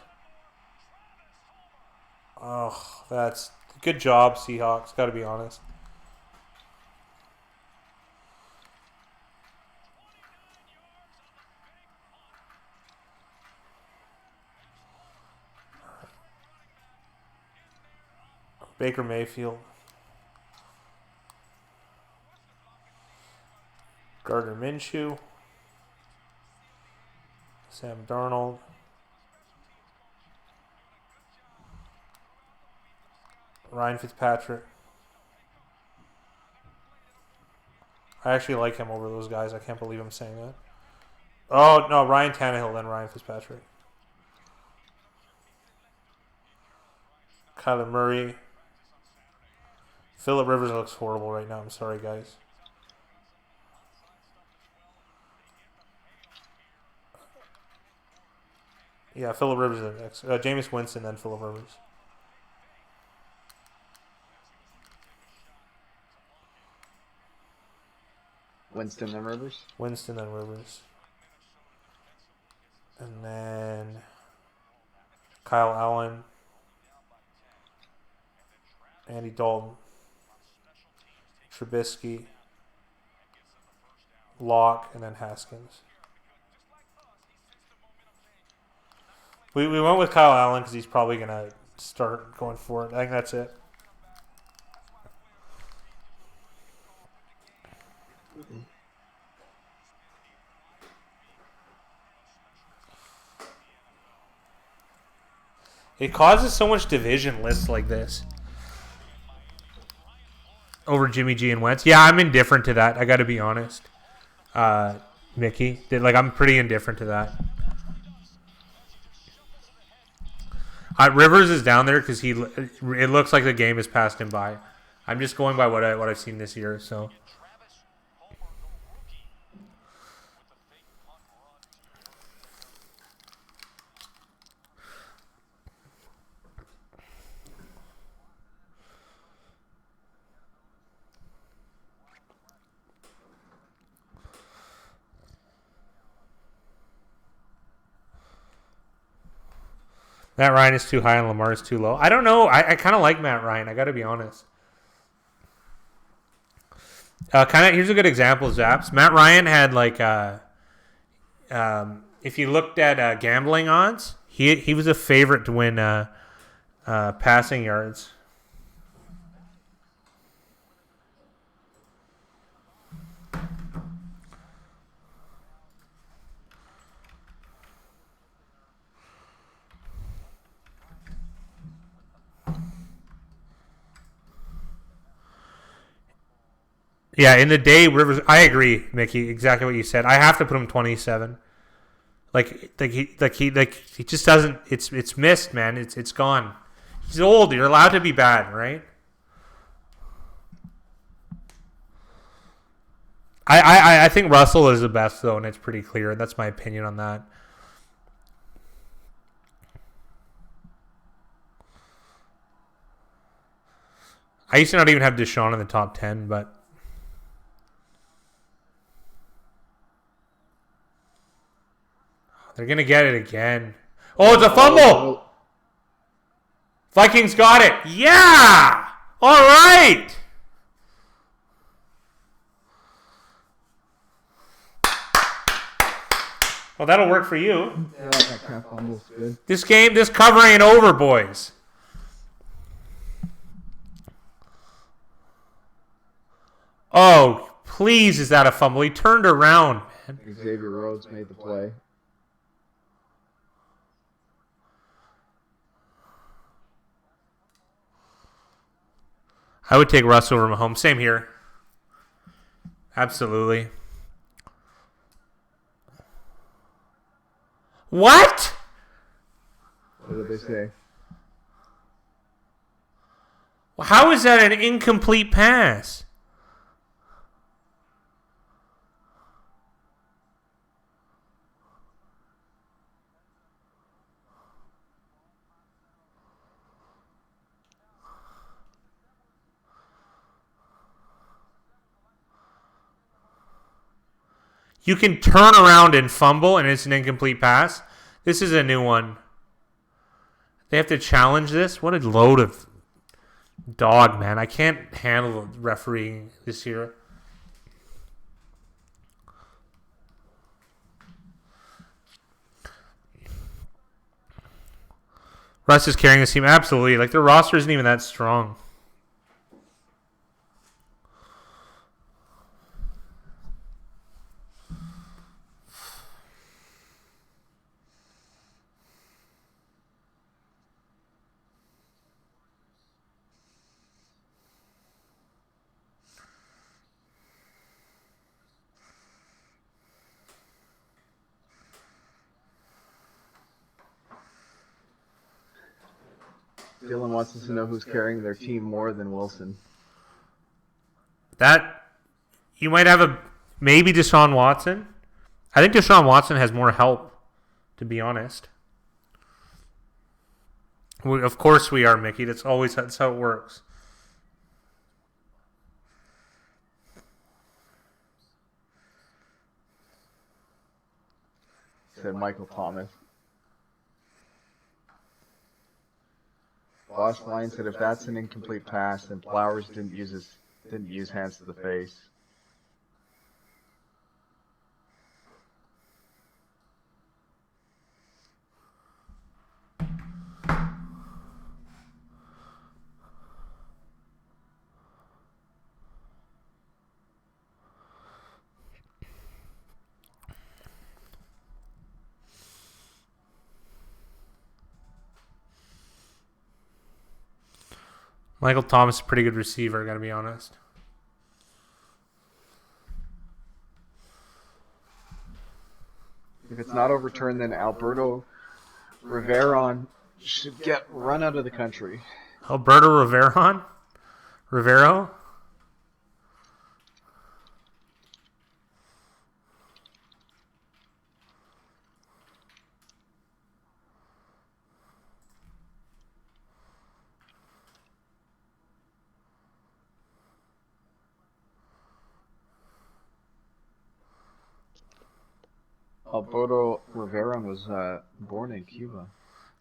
Oh, that's good job, Seahawks. Got to be honest. Baker Mayfield. Gardner Minshew. Sam Darnold. Ryan Fitzpatrick. I actually like him over those guys. I can't believe I'm saying that. Oh, no, Ryan Tannehill, then Ryan Fitzpatrick. Kyler Murray. Phillip Rivers looks horrible right now. I'm sorry, guys. Yeah, Phillip Rivers is next. Jameis Winston, then Phillip Rivers. Winston and Rivers. Winston and Rivers. And then Kyle Allen. Andy Dalton. Trubisky. Locke, and then Haskins. We went with Kyle Allen because he's probably going to start going for it. I think that's it. It causes so much division lists like this. Over Jimmy G and Wentz. Yeah, I'm indifferent to that. I got to be honest. Mickey. I'm pretty indifferent to that. Rivers is down there because it looks like the game has passed him by. I'm just going by what I've seen this year. So Matt Ryan is too high and Lamar is too low. I don't know. I kind of like Matt Ryan. I got to be honest. Here's a good example, Zaps. Matt Ryan had if you looked at gambling odds, he was a favorite to win passing yards. Yeah, in the day, Rivers. I agree, Mickey. Exactly what you said. I have to put him 27. He just doesn't. It's missed, man. It's gone. He's old. You're allowed to be bad, right? I think Russell is the best though, and it's pretty clear. That's my opinion on that. I used to not even have Deshaun in the top 10, but. They're going to get it again. Oh, it's a fumble! Vikings got it. Yeah! All right! Well, that'll work for you. Yeah, that kind of fumble's good. This cover ain't over, boys. Oh, please, is that a fumble? He turned around, man. Xavier Rhodes made the play. I would take Russ over Mahomes. Same here. Absolutely. What? What did they say? Well, how is that an incomplete pass? You can turn around and fumble, and it's an incomplete pass. This is a new one. They have to challenge this? What a load of dog, man. I can't handle refereeing this year. Russ is carrying this team. Absolutely. Their roster isn't even that strong. Dylan wants us to know who's carrying their team more than Wilson. That you might have maybe Deshaun Watson. I think Deshaun Watson has more help, to be honest. Of course we are, Mickey. That's how it works. Said Michael Thomas. Boss Line said if that's an incomplete pass, then Flowers didn't use hands to the face. Michael Thomas is a pretty good receiver, gotta be honest. If it's not overturned, then Alberto Riveron should get run out of the country. Alberto Rivero? Alberto Rivera was born in Cuba.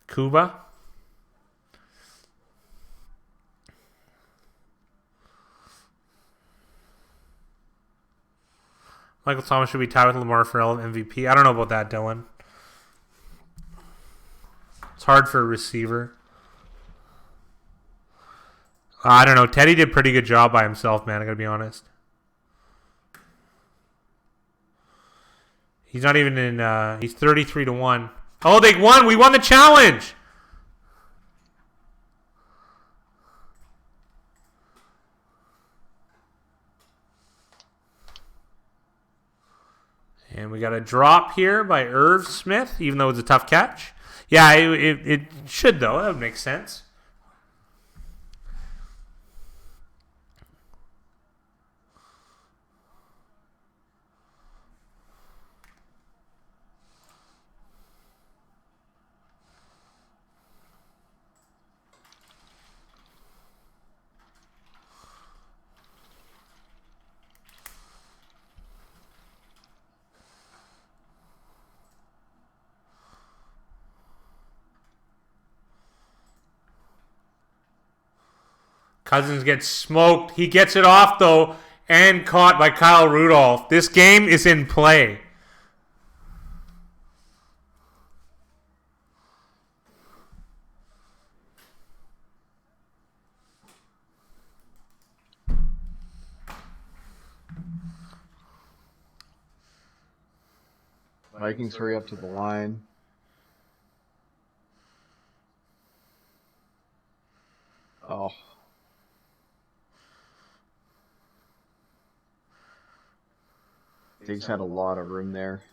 Cuba? Michael Thomas should be tied with Lamar for MVP. I don't know about that, Dylan. It's hard for a receiver. I don't know. Teddy did a pretty good job by himself, man. I gotta be honest. He's not even in. He's 33-1. Oh, they won! We won the challenge. And we got a drop here by Irv Smith, even though it's a tough catch. Yeah, it should though. That would make sense. Cousins gets smoked. He gets it off, though, and caught by Kyle Rudolph. This game is in play. Vikings hurry up to the line. Oh. Diggs had a lot of room there.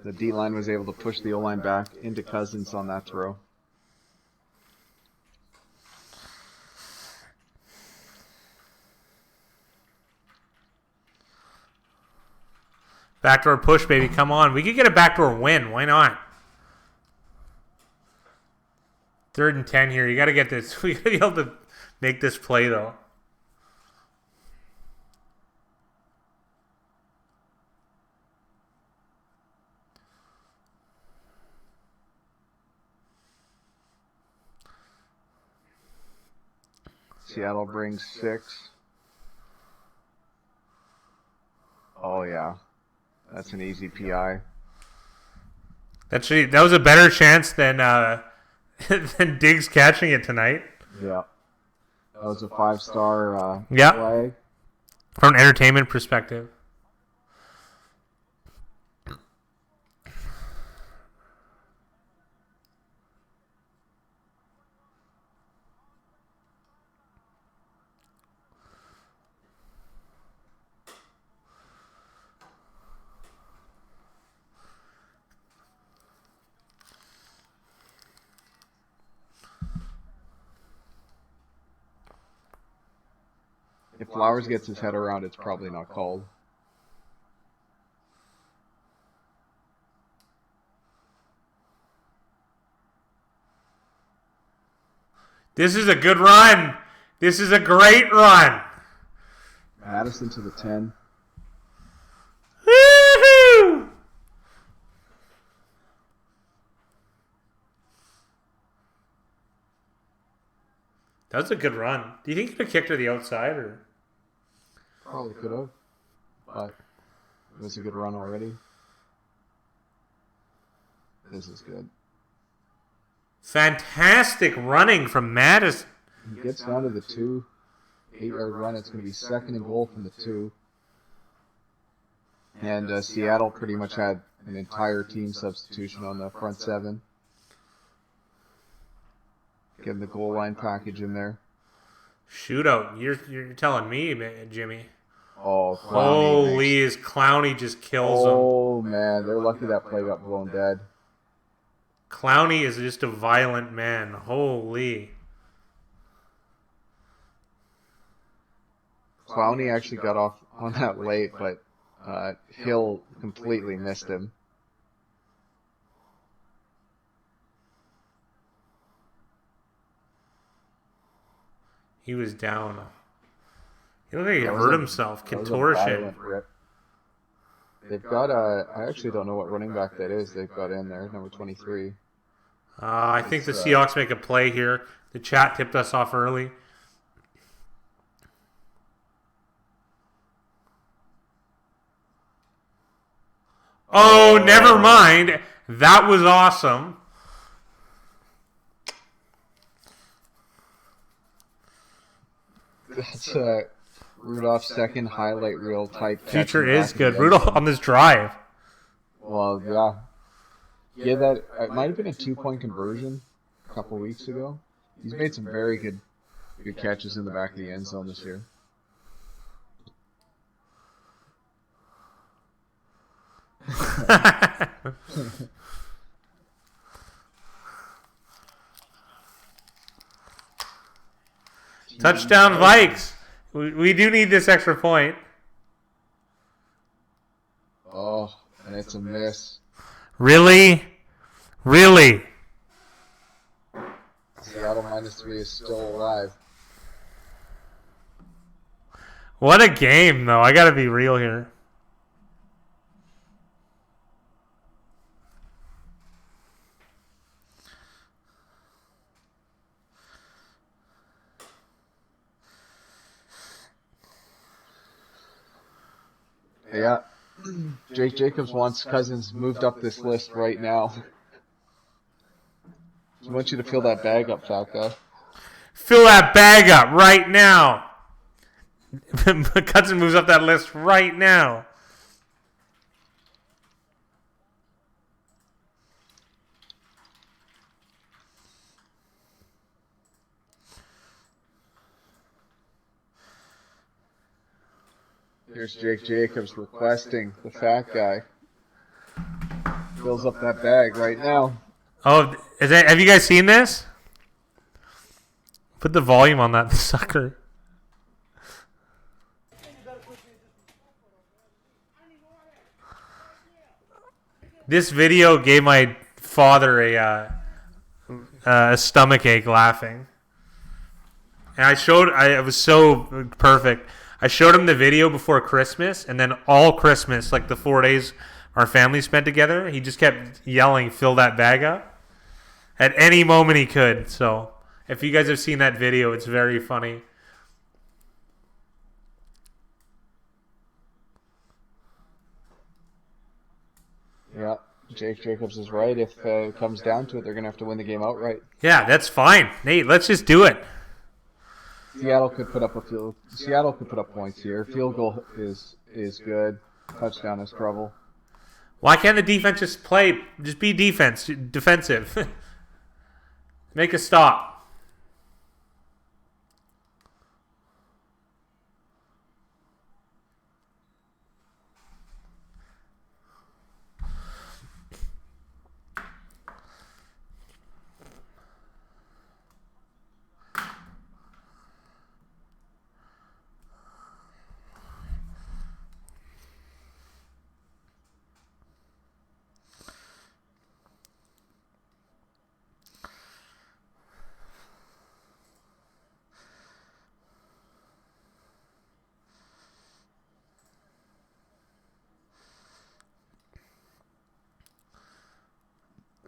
The D-line was able to push the O-line back into Cousins on that throw. Backdoor push, baby. Come on. We could get a backdoor win. Why not? 3rd and 10 here. You got to get this. We got to be able to make this play, though. Seattle brings 6. Oh, yeah. That's an easy PI. That was a better chance than than Diggs catching it tonight. Yeah. That was a 5-star Yeah. play. From an entertainment perspective. If Flowers gets his head around, it's probably not called. This is a good run. This is a great run. Madison to the 10. Woo-hoo! That was a good run. Do you think he could have kicked her the outside or? Probably could have, but it was a good run already. This is good. Fantastic running from Madison. He gets down to the 2. 8-yard run. It's going to be 2nd and goal from the 2. And Seattle pretty much had an entire team substitution on the front 7. Getting the goal line package in there. Shootout. You're telling me, man, Jimmy. Oh, Holy, Clowney. his Clowney just kills him. Oh, man. They're lucky that play got blown dead. Clowney is just a violent man. Holy. Clowney actually got off on that late, but Hill completely missed him. He was down. He looked like he That was hurt a- himself. that was a Contortion. violent rip. They've got I actually don't know what running back that is they've got in there, number 23. I think the Seahawks make a play here. The chat tipped us off early. Oh, never mind. That was awesome. That's Rudolph's second highlight reel type. catch Future in the is back of good. the end Rudolph zone. on this drive. Well, yeah. Yeah, that it might have been a 2-point conversion a couple weeks ago. He's made some very good catches in the back of the end zone this year. Touchdown Vikes. We do need this extra point. Oh, and it's a miss. Really? Really? Seattle -3 is still alive. What a game, though. I gotta be real here. Yeah. Jake Jacobs wants Cousins moved up this list right now. I want you to fill that bag up, fat guy. Fill that bag up right now. Cousins moves up that list right now. Here's Jake Jacobs requesting the fat guy. Fills up that bag right now. Oh, have you guys seen this? Put the volume on that sucker. This video gave my father a stomach ache laughing. And it was so perfect. I showed him the video before Christmas, and then all Christmas, like the 4 days our family spent together, he just kept yelling, "Fill that bag up," at any moment he could. So if you guys have seen that video, it's very funny. Yeah. Jake Jacobs is right. If it comes down to it, they're going to have to win the game outright. Yeah, that's fine. Nate, let's just do it. Seattle could put up points here. Field goal is good. Touchdown is trouble. Why can't the defense just be defensive? Make a stop.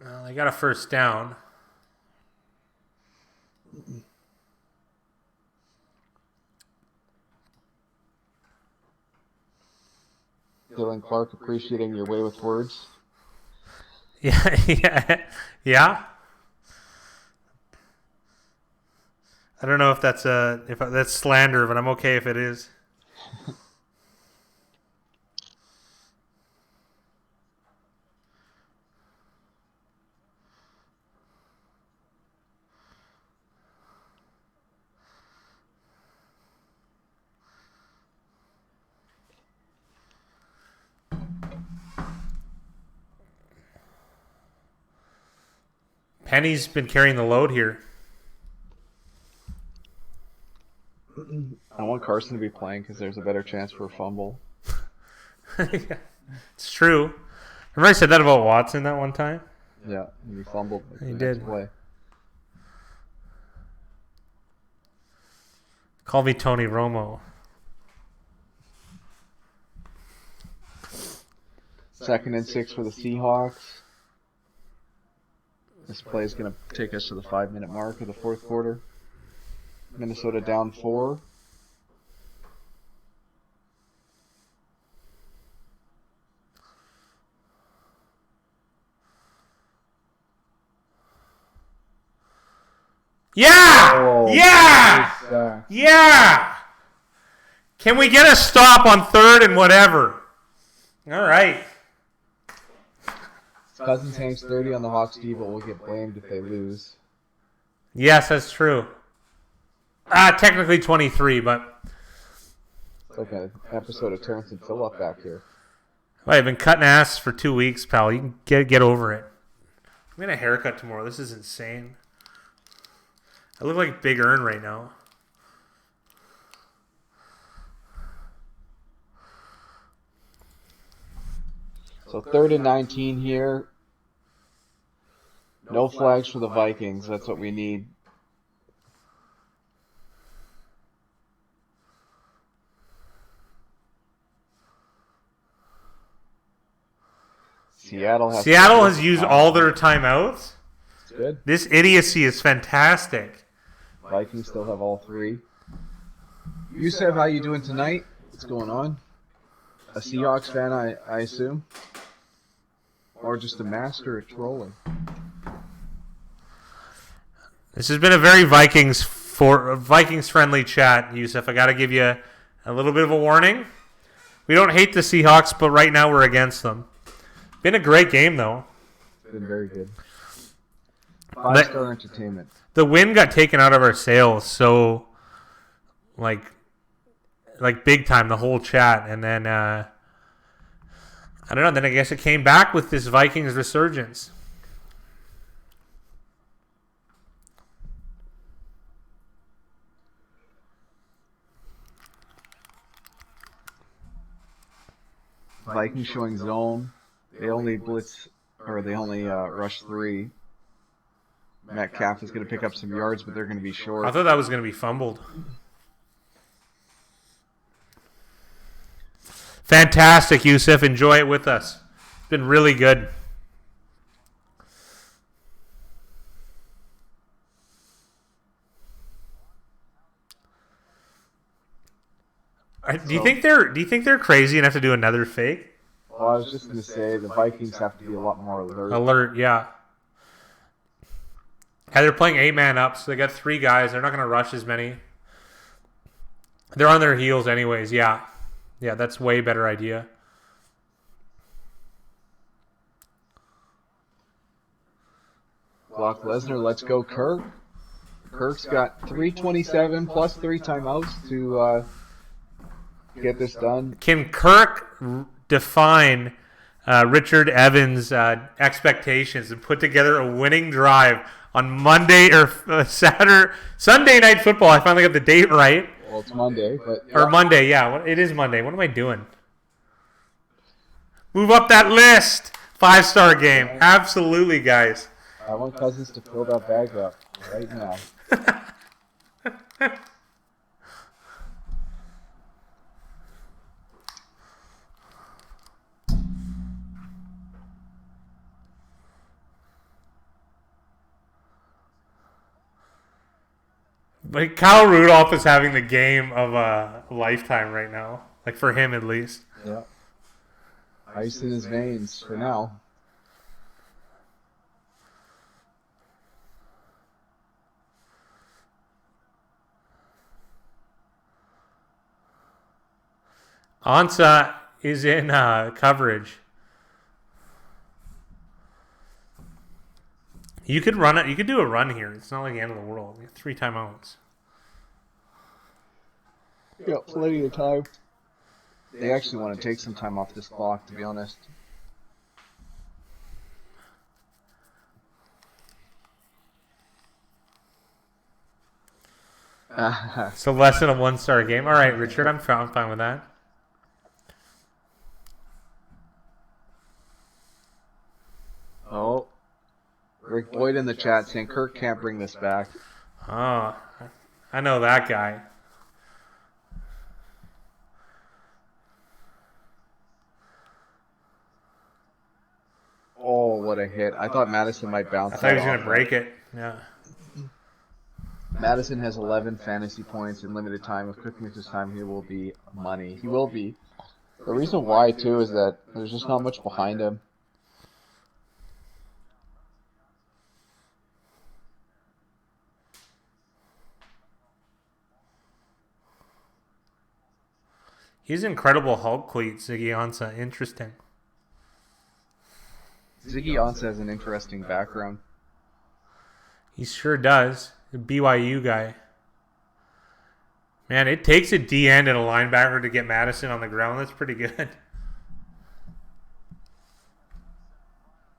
Well, they got a first down. Dylan Clark appreciating your way with words. Yeah. I don't know if that's slander, but I'm okay if it is. Penny's been carrying the load here. I want Carson to be playing because there's a better chance for a fumble. Yeah, it's true. Remember I said that about Watson that one time? Yeah, he fumbled. He did. Play. Call me Tony Romo. Second and 6 for the Seahawks. This play is going to take us to the 5-minute mark of the fourth quarter. Minnesota down 4. Yeah! Oh, Yeah! Yeah! Can we get a stop on third and whatever? All right. Cousins hangs 30 on the Hawks D, but will get blamed if they lose. Yes, that's true. Technically 23, but It's like an episode of Terrence and Phillip back here. well, I've been cutting ass for 2 weeks, pal. You can get over it. I'm getting a haircut tomorrow. This is insane. I look like Big Earn right now. So 3rd and 19 here. No flags for the Vikings. That's what we need. Seattle has used all their timeouts. It's good. This idiocy is fantastic. Vikings still have all 3. Yusef, how you doing tonight? What's going on? A Seahawks fan, I assume? Or just a master at trolling? This has been a very Vikings friendly chat, Yusef. I got to give you a little bit of a warning. We don't hate the Seahawks, but right now we're against them. Been a great game though. It's been very good. 5-star entertainment. The wind got taken out of our sails, so like big time, the whole chat, and then I don't know. Then I guess it came back with this Vikings resurgence. Vikings showing zone. They only rush 3. Metcalf is going to pick up some yards, but they're going to be short. I thought that was going to be fumbled. Fantastic, Yusuf. Enjoy it with us. It's been really good. Do you think they're crazy enough to do another fake? Well, Well, I was just going to say the Vikings have to be a lot more alert. Alert, yeah. Yeah, they're playing 8-man up, so they got 3 guys. They're not going to rush as many. They're on their heels anyways, yeah. Yeah, that's way better idea. Brock Lesnar, let's go Kirk. Kirk's got 327 plus 3 timeouts to get this done. Can Kirk define Richard Evans' expectations and put together a winning drive on Monday or Sunday Night Football? I finally got the date right. Well, it's Monday, but Or Monday, yeah. It is Monday. What am I doing? Move up that list. 5-star game. Absolutely, guys. I want Cousins to fill that bag up right now. But Kyle Rudolph is having the game of a lifetime right now. Like, for him, at least. Yeah. Ice in his veins for now. Ansah is in coverage. You could run it. You could do a run here. It's not like the end of the world. You have 3 timeouts. You got plenty of time. They actually want to take some time off this clock, to be honest. So less than a 1-star game. All right, Richard, I'm fine with that. Oh, Rick Boyd in the chat saying Kirk can't bring this back. Oh, I know that guy. Oh, what a hit. I thought Madison might bounce I thought he was that going to off. break it. Yeah. Madison has 11 fantasy points in limited time. If Cook misses time, he will be money. He will be. The reason why, too, is that there's just not much behind him. He's incredible Hulk cleats, Ziggy Ansah. Interesting. Ziggy Ansah has an interesting background. He sure does. The BYU guy. Man, it takes a D end and a linebacker to get Madison on the ground. That's pretty good.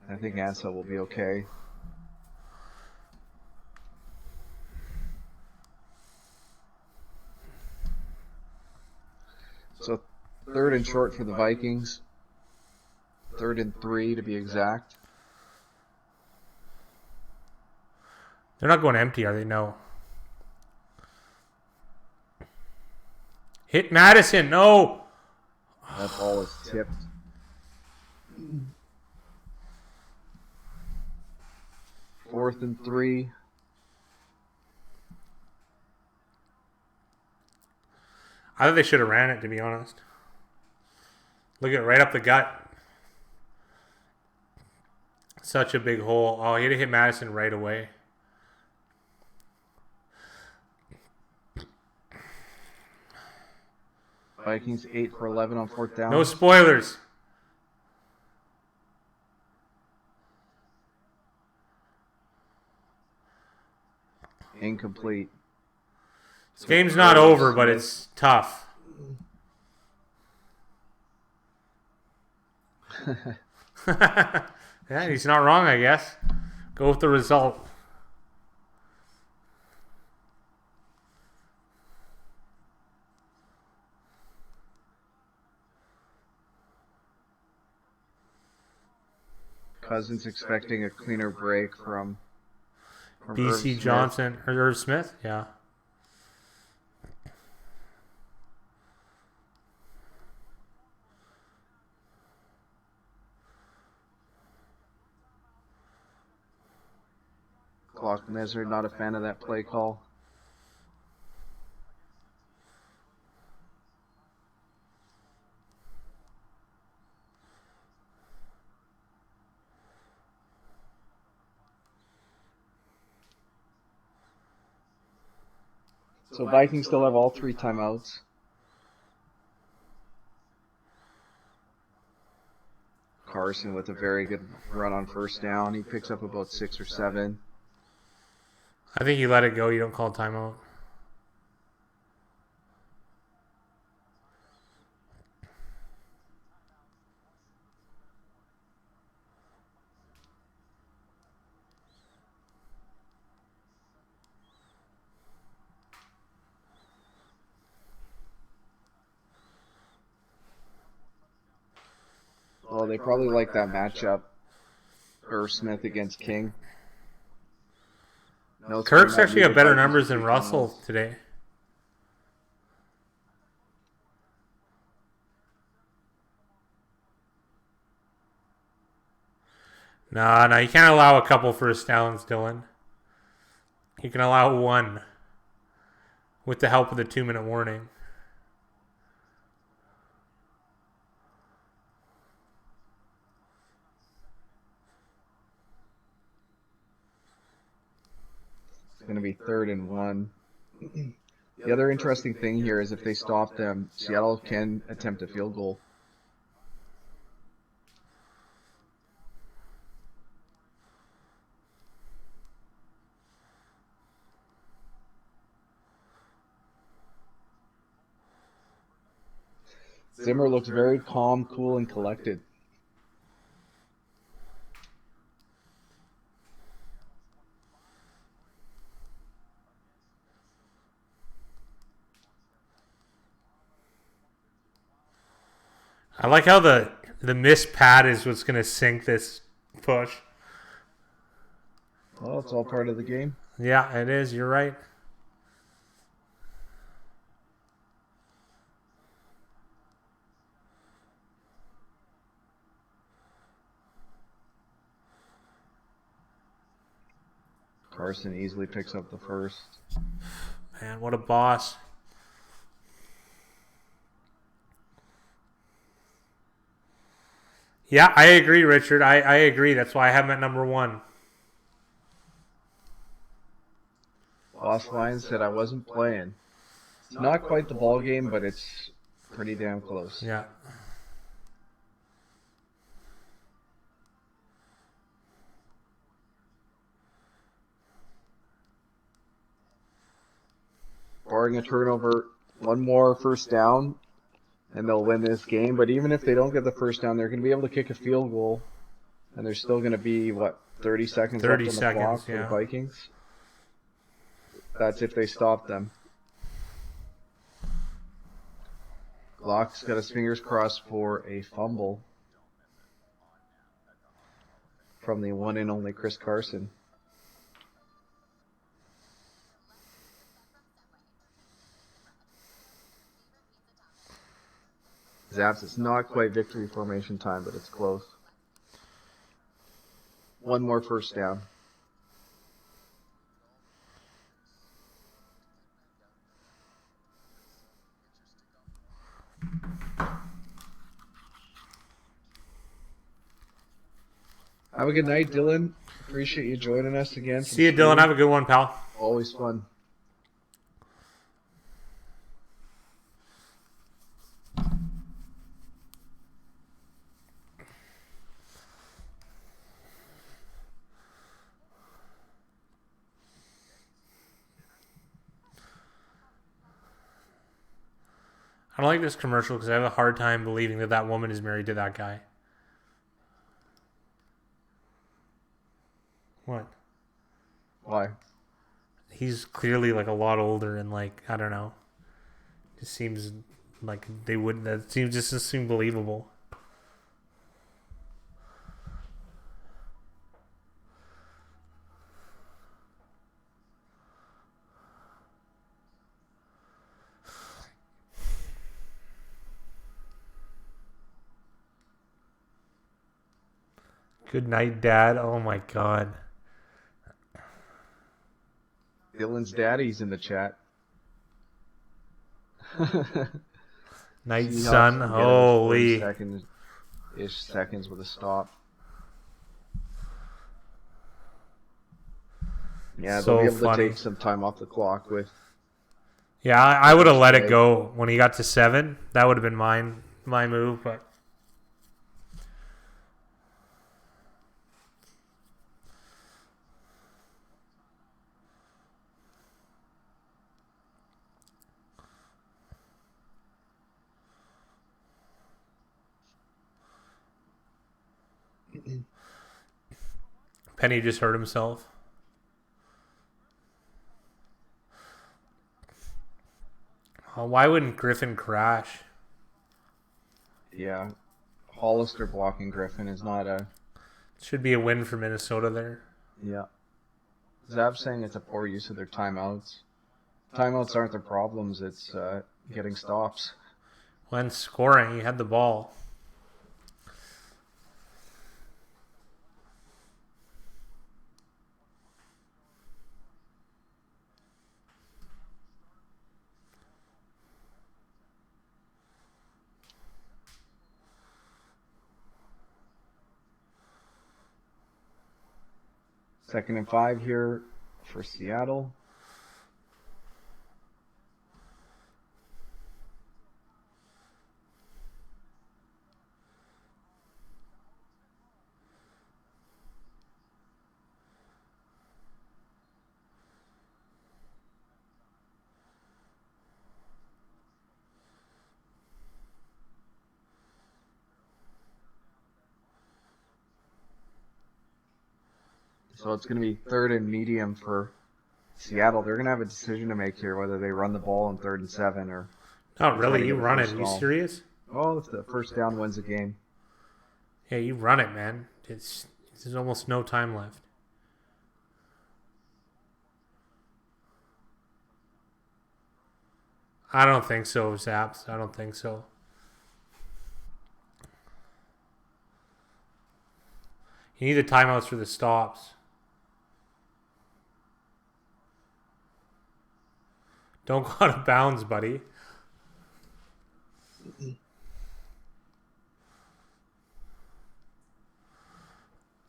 I think Ansah will be okay. So 3rd and short for the Vikings. 3rd and 3 to be exact. They're not going empty, are they? No. Hit Madison. No. That ball is tipped. Fourth and 3. I thought they should have ran it, to be honest. Look at it right up the gut. Such a big hole. Oh, he had to hit Madison right away. Vikings 8 for 11 on 4th down. No spoilers. Incomplete. This game's not over, but it's tough. Yeah, he's not wrong, I guess. Go with the result. Cousins expecting a cleaner break from BC Irv Smith. Johnson or Irv Smith, yeah. Clock Measure, not a fan of that play call. So Vikings still have all 3 timeouts. Carson with a very good run on first down. He picks up about 6 or 7. I think you let it go. You don't call a timeout. Oh, they probably like that matchup. Irv Smith against King. No, Kirk's actually got better numbers than Russell today. No, you can't allow a couple first downs, Dylan. You can allow 1 with the help of the 2-minute warning. It's going to be 3rd and 1. The other interesting thing here is if they stop them, Seattle can attempt a field goal. Zimmer looks very calm, cool, and collected. I like how the missed pad is what's going to sink this push. Well, it's all part of the game. Yeah, it is. You're right. Carson easily picks up the first. Man, what a boss. Yeah, I agree, Richard. I agree. That's why I have him at number 1. Boss Lion said I wasn't playing. It's not quite the ball game, but it's pretty damn close. Yeah. Barring a turnover, 1 more first down, and they'll win this game. But even if they don't get the first down, they're going to be able to kick a field goal, and there's still going to be, 30 seconds 30 left on the seconds, clock for yeah. the Vikings? That's if they stop them. Locke's got his fingers crossed for a fumble from the one and only Chris Carson. Zaps, it's not quite victory formation time, but it's close. 1 more first down. Have a good night, Dylan. Appreciate you joining us again. See you, Dylan. Have a good one, pal. Always fun. I don't like this commercial because I have a hard time believing that woman is married to that guy. What? Why? He's clearly like a lot older and like, I don't know. It seems like they wouldn't. That seems just doesn't seem believable. Good night, Dad. Oh my God. Dylan's daddy's in the chat. Night, Seahawks son. can get it with Holy. 40 seconds with a stop. Yeah, So they'll be able funny. to take some time off the clock with Yeah, I would have let it Right. go when he got to 7. That would have been my move, but Penny just hurt himself. Why wouldn't Griffin crash? Yeah, Hollister blocking Griffin is not a. Should be a win for Minnesota there. Yeah. Zab's saying it's a poor use of their timeouts. Timeouts aren't their problems, it's getting stops. When scoring, he had the ball. Second and 5 here for Seattle. So it's going to be third and medium for Seattle. They're going to have a decision to make here, whether they run the ball on 3rd and 7 or. Not try to really. get You a run it. first Are you down. serious? Oh, if the first down wins the game. Yeah, you run it, man. There's almost no time left. I don't think so, Zaps. I don't think so. You need the timeouts for the stops. Don't go out of bounds, buddy.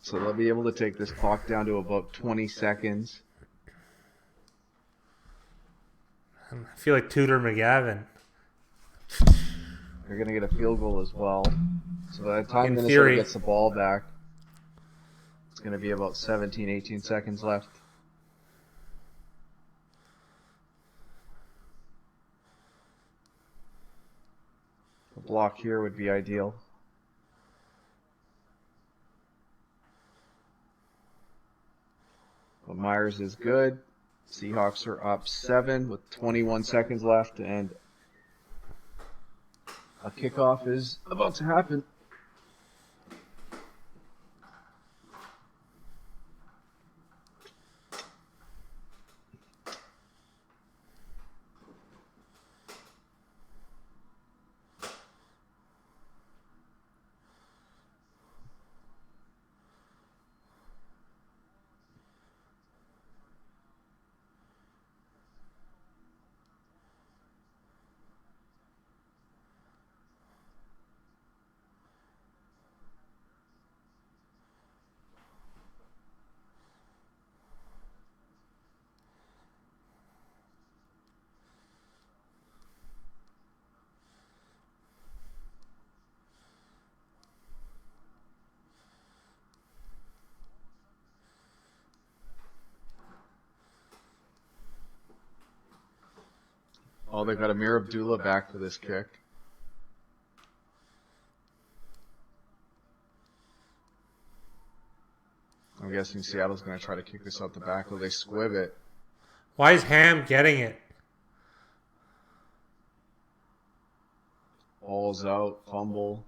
So they'll be able to take this clock down to about 20 seconds. I feel like Tudor McGavin. They're going to get a field goal as well. So by the time In Minnesota theory. gets the ball back, it's going to be about 17, 18 seconds left. A block here would be ideal. But Myers is good. Seahawks are up 7 with 21 seconds left, and a kickoff is about to happen. Oh, they got Amir Abdullah back for this kick. I'm guessing Seattle's going to try to kick this out the back. Will they squib it? Why is Ham getting it? Ball's out, fumble.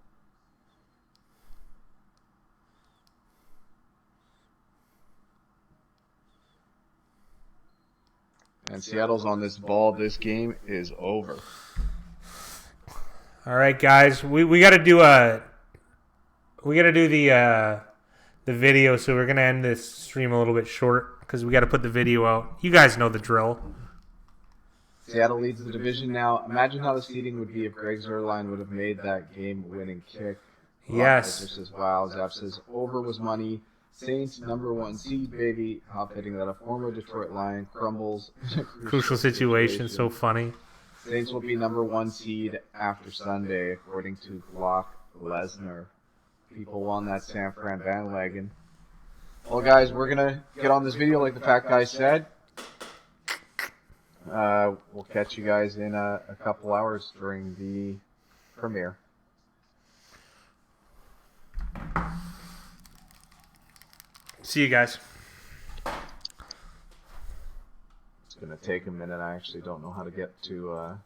And Seattle's on this ball. This game is over. All right, guys, we got to do the video, so we're gonna end this stream a little bit short because we got to put the video out. You guys know the drill. Seattle leads the division now. Imagine how the seeding would be if Greg Zuerlein would have made that game-winning kick. Yes. Just says, wow. Zap says, over was money. Saints #1 seed, baby. Hot fitting that a former Detroit Lion crumbles. Crucial situation. So funny. Saints will be #1 seed after Sunday, according to Brock Lesnar. People on that San Fran bandwagon. Well, guys, we're gonna get on this video like the fat guy said. We'll catch you guys in a couple hours during the premiere. See you guys. It's gonna take a minute. I actually don't know how to get to